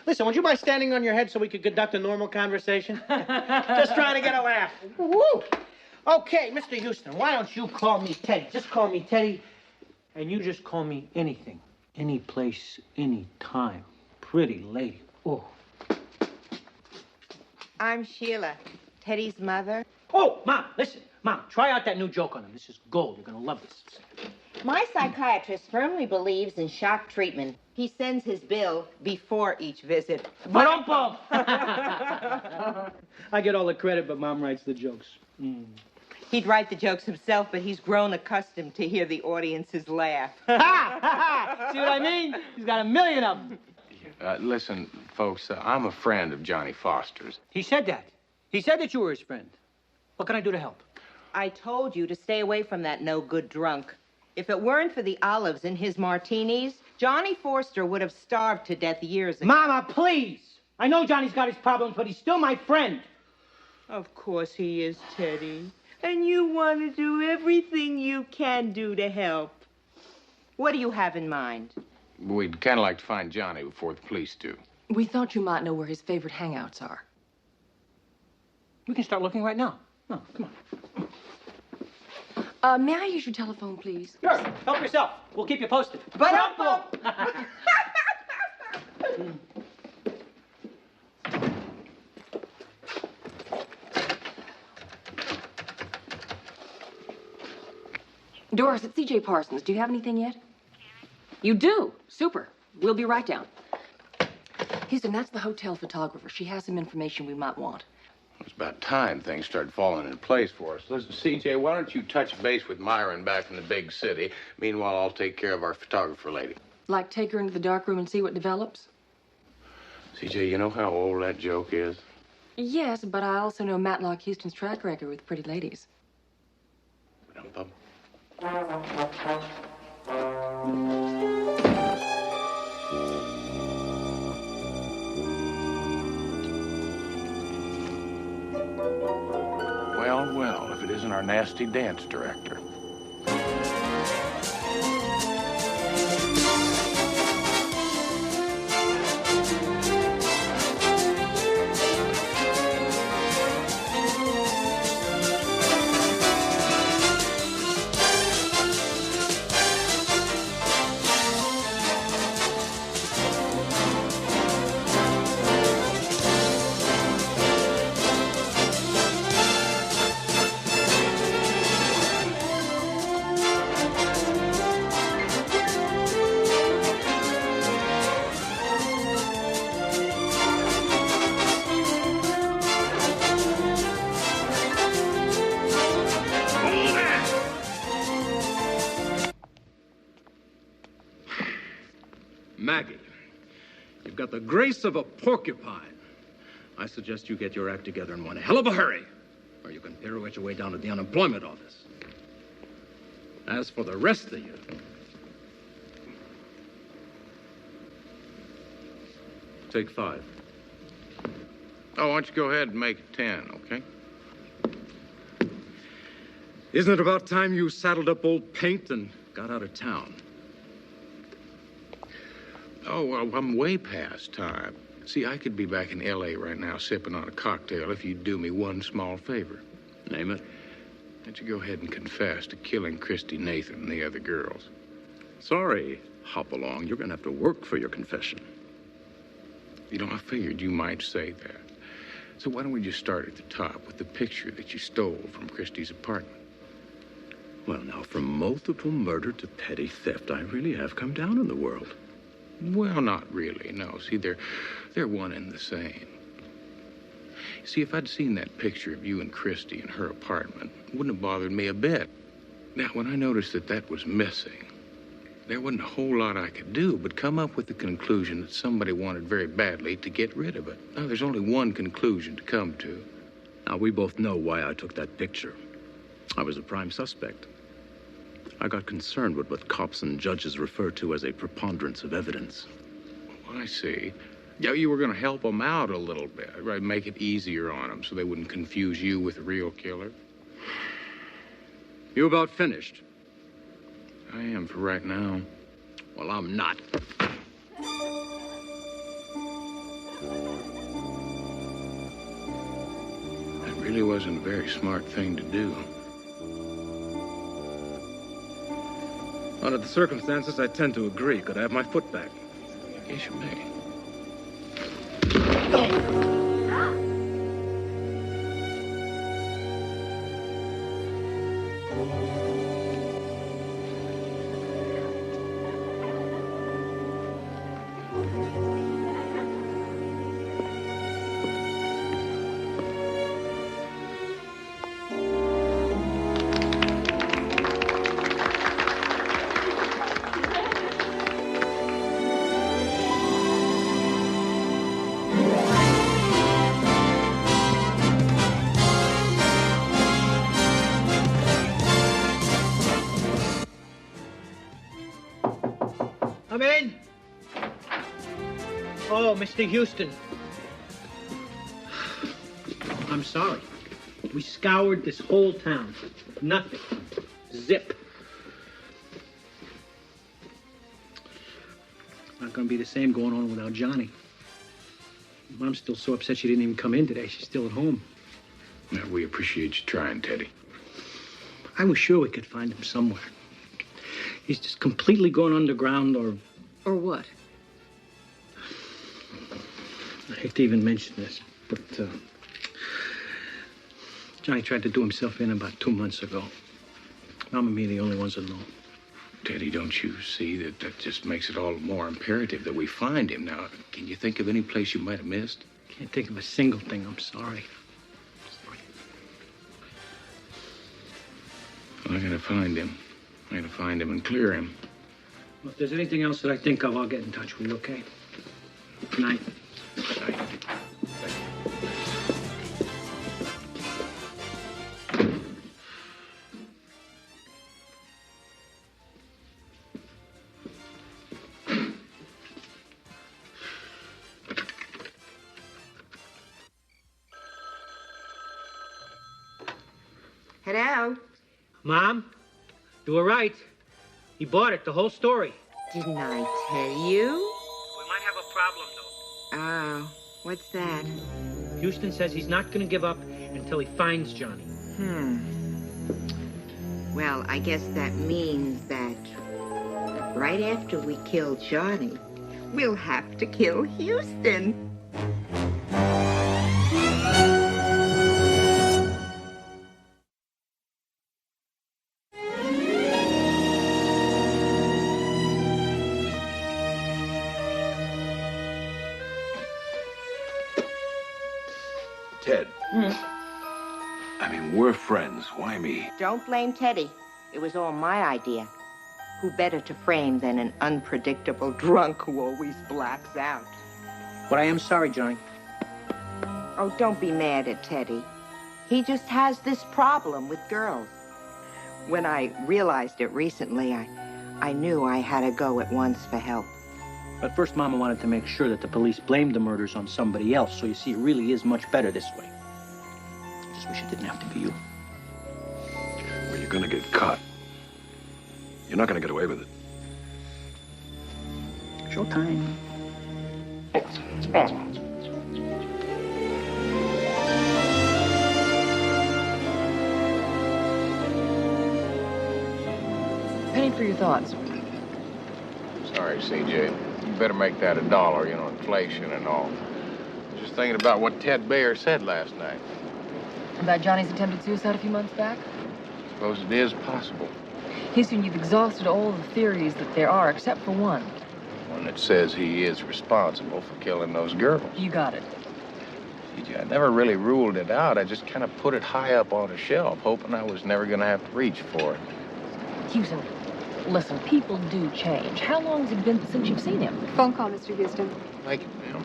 Listen, would you mind standing on your head so we could conduct a normal conversation? Just trying to get a laugh. Woo! Okay, Mr. Houston, why don't you call me Teddy? Just call me Teddy, and you just call me anything, any place, any time. Pretty lady. Oh. I'm Sheila, Teddy's mother. Oh, Mom, listen. Mom, try out that new joke on him. This is gold. You're going to love this. My psychiatrist firmly believes in shock treatment. He sends his bill before each visit. Ba-dum-bum! I get all the credit, but Mom writes the jokes. Mm. He'd write the jokes himself, but he's grown accustomed to hear the audiences laugh. Ha! Ha! See what I mean? He's got a million of them. Listen, folks, I'm a friend of Johnny Foster's. He said that. He said that you were his friend. What can I do to help? I told you to stay away from that no-good drunk. If it weren't for the olives in his martinis, Johnny Foster would have starved to death years ago. Mama, please! I know Johnny's got his problems, but he's still my friend. Of course he is, Teddy. And you want to do everything you can do to help. What do you have in mind? We'd kind of like to find Johnny before the police do. We thought you might know where his favorite hangouts are. We can start looking right now. No, come on. May I use your telephone, please? Sure. Help yourself. We'll keep you posted. Ba-dum-bum! Doris, it's C.J. Parsons. Do you have anything yet? You do? Super. We'll be right down. Houston, that's the hotel photographer. She has some information we might want. It's about time things started falling into place for us. Listen, CJ, why don't you touch base with Myron back in the big city? Meanwhile, I'll take care of our photographer lady. Like take her into the dark room and see what develops? CJ, you know how old that joke is? Yes, but I also know Matlock Houston's track record with pretty ladies. Well, if it isn't our nasty dance director. Maggie. You've got the grace of a porcupine. I suggest you get your act together in one hell of a hurry, or you can pirouette your way down to the unemployment office. As for the rest of you, take 5. Oh, why don't you go ahead and make it 10, okay? Isn't it about time you saddled up old paint and got out of town? Oh, well, I'm way past time. See, I could be back in L.A. right now sipping on a cocktail if you'd do me one small favor. Name it. Why don't you go ahead and confess to killing Christy Nathan and the other girls? Sorry, Hopalong. You're going to have to work for your confession. You know, I figured you might say that. So why don't we just start at the top with the picture that you stole from Christy's apartment? Well, now, from multiple murder to petty theft, I really have come down in the world. Well, not really, no. See, they're one and the same. See, if I'd seen that picture of you and Christy in her apartment, it wouldn't have bothered me a bit. Now, when I noticed that that was missing, there wasn't a whole lot I could do but come up with the conclusion that somebody wanted very badly to get rid of it. Now, there's only one conclusion to come to. Now, we both know why I took that picture. I was a prime suspect. I got concerned with what cops and judges refer to as a preponderance of evidence. Oh, I see. Yeah, you were going to help them out a little bit, right? Make it easier on them so they wouldn't confuse you with the real killer. You about finished? I am for right now. Well, I'm not. That really wasn't a very smart thing to do. Under the circumstances, I tend to agree. Could I have my foot back? Yes, you may. Come in. Oh, Mr. Houston. I'm sorry. We scoured this whole town. Nothing. Zip. Not gonna be the same going on without Johnny. Mom's still so upset she didn't even come in today. She's still at home. Well, we appreciate you trying, Teddy. I was sure we could find him somewhere. He's just completely gone underground or... Or what? I hate to even mention this, but Johnny tried to do himself in about 2 months ago. Mom and me are the only ones that know. Teddy, don't you see that that just makes it all the more imperative that we find him? Now, can you think of any place you might have missed? Can't think of a single thing. I'm sorry. Well, I gotta find him. I gotta find him and clear him. Well, if there's anything else that I think of, I'll get in touch with you, okay? Good night. Good night. Hello? Mom, you were right. He bought it, the whole story. Didn't I tell you? We might have a problem, though. Oh, what's that? Houston says he's not going to give up until he finds Johnny. Well, I guess that means that right after we kill Johnny, we'll have to kill Houston. Ted. I mean, we're friends. Why me? Don't blame Teddy. It was all my idea. Who better to frame than an unpredictable drunk who always blacks out? But I am sorry, Johnny. Oh, don't be mad at Teddy. He just has this problem with girls. When I realized it recently, I knew I had to go at once for help. But first, Mama wanted to make sure that the police blamed the murders on somebody else. So you see, it really is much better this way. I just wish it didn't have to be you. Well, you're gonna get caught. You're not gonna get away with it. Showtime. Penny for your thoughts. Sorry, CJ. You better make that $1, you know, inflation and all. Just thinking about what Ted Bayer said last night. About Johnny's attempted suicide a few months back? Suppose it is possible. Houston, you've exhausted all the theories that there are, except for one. One that says he is responsible for killing those girls. You got it. CJ, I never really ruled it out. I just kind of put it high up on a shelf, hoping I was never going to have to reach for it. Houston, listen, people do change. How long has it been since you've seen him? Phone call, Mr. Houston. Thank you, ma'am.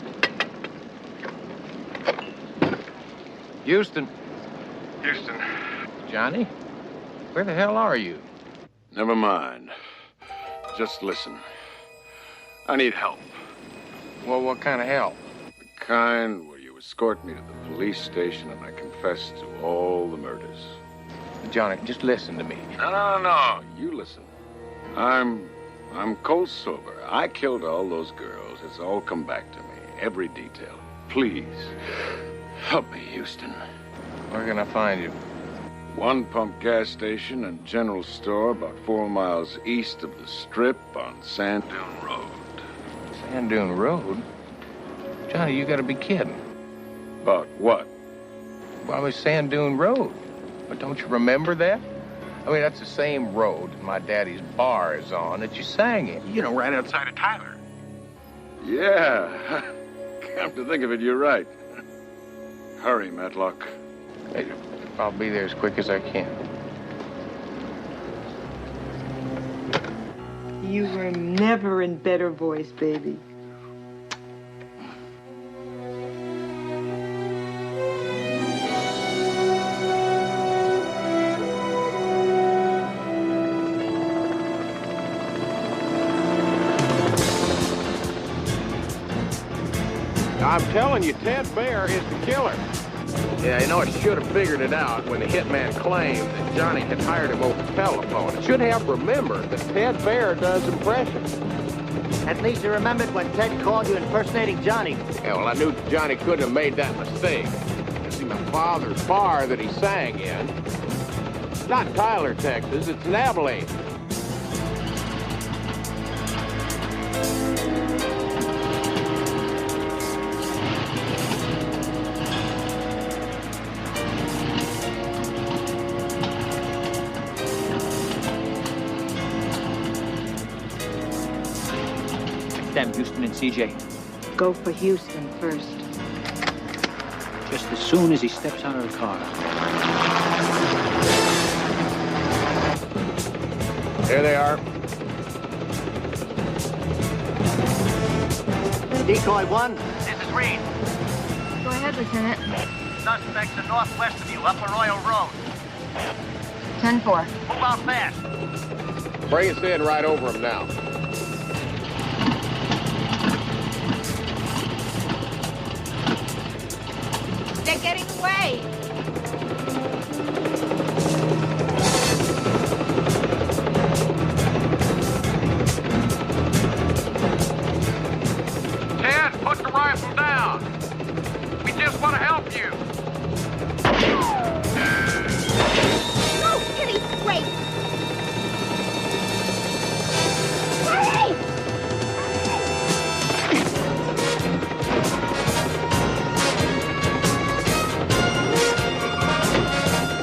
Houston. Houston. Johnny? Where the hell are you? Never mind. Just listen. I need help. Well, what kind of help? The kind where you escort me to the police station and I confess to all the murders. Johnny, just listen to me. No. You listen. I'm cold sober. I killed all those girls. It's all come back to me. Every detail. Please, help me, Houston. Where can I find you? One pump gas station and general store about 4 miles east of the Strip on Sand Dune Road. Sand Dune Road? Johnny, you gotta be kidding. About what? Well, it's Sand Dune Road. But don't you remember that? I mean, that's the same road my daddy's bar is on that you sang in. You know, right outside of Tyler. Yeah. Come to think of it, you're right. Hurry, Matlock. Hey, I'll be there as quick as I can. You were never in better voice, baby. I'm telling you, Ted Bayer is the killer. Yeah, you know, I should have figured it out when the hitman claimed that Johnny had hired him over the telephone. I should have remembered that Ted Bayer does impressions. At least you remembered when Ted called you impersonating Johnny. Yeah, well, I knew Johnny couldn't have made that mistake. You see, my father's bar that he sang in, it's not Tyler, Texas, it's in Abilene. Them, Houston and CJ. Go for Houston first. Just as soon as he steps out of the car. There they are. Decoy 1. This is Reed. Go ahead, Lieutenant. Suspects are northwest of you, up Arroyo Road. 10-4. Move out fast. Bring us in right over them now. They're getting away. Ted, put the rifle down. We just want to help you. No, Kitty, wait. Hurry!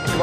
Come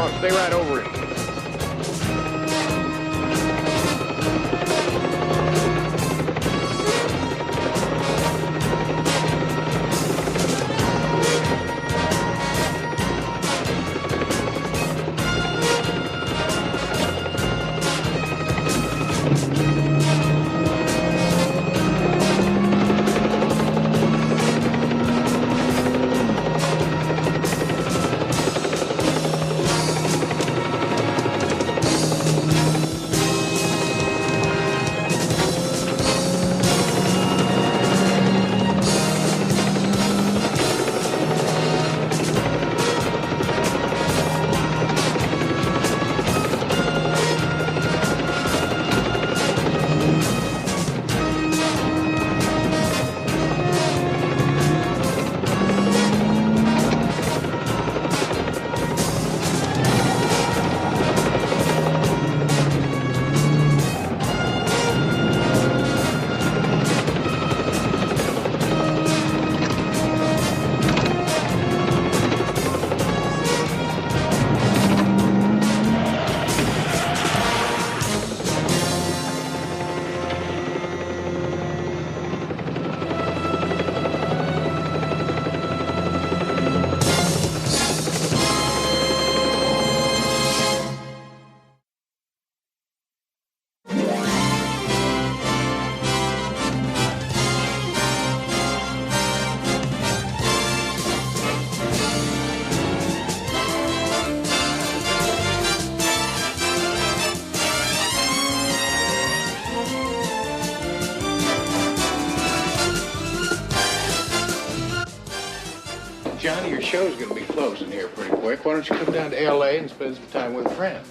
show's going to be closing here pretty quick. Why don't you come down to L.A. and spend some time with a friend?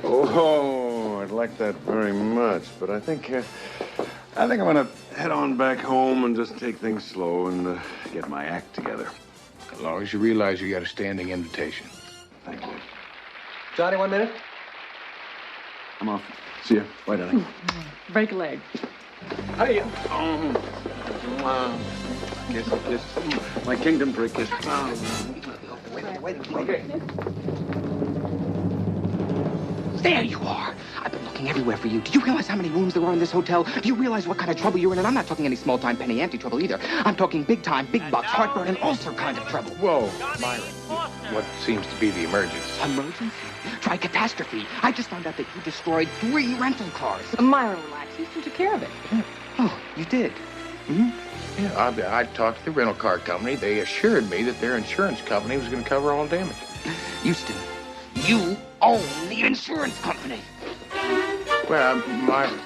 Oh, I'd like that very much, but I think I'm gonna head on back home and just take things slow and get my act together. As long as you realize you got a standing invitation. Thank you. Johnny, 1 minute. I'm off. See ya. Bye, darling. Break a leg. Hey. Kiss, kiss. My kingdom for a kiss. Wait. Okay. There you are. I've been looking everywhere for you. Do you realize how many rooms there are in this hotel? Do you realize what kind of trouble you're in? And I'm not talking any small-time penny ante trouble either. I'm talking big-time, big bucks, heartburn, and ulcer kind of trouble. Whoa, Myron. What seems to be the emergency? Emergency? Try catastrophe. I just found out that you destroyed 3 rental cars. Myron, relax. Houston took care of it. Oh, you did? Mm-hmm. Yeah, I talked to the rental car company. They assured me that their insurance company was going to cover all damage. Houston, you own the insurance company. Well, Myron,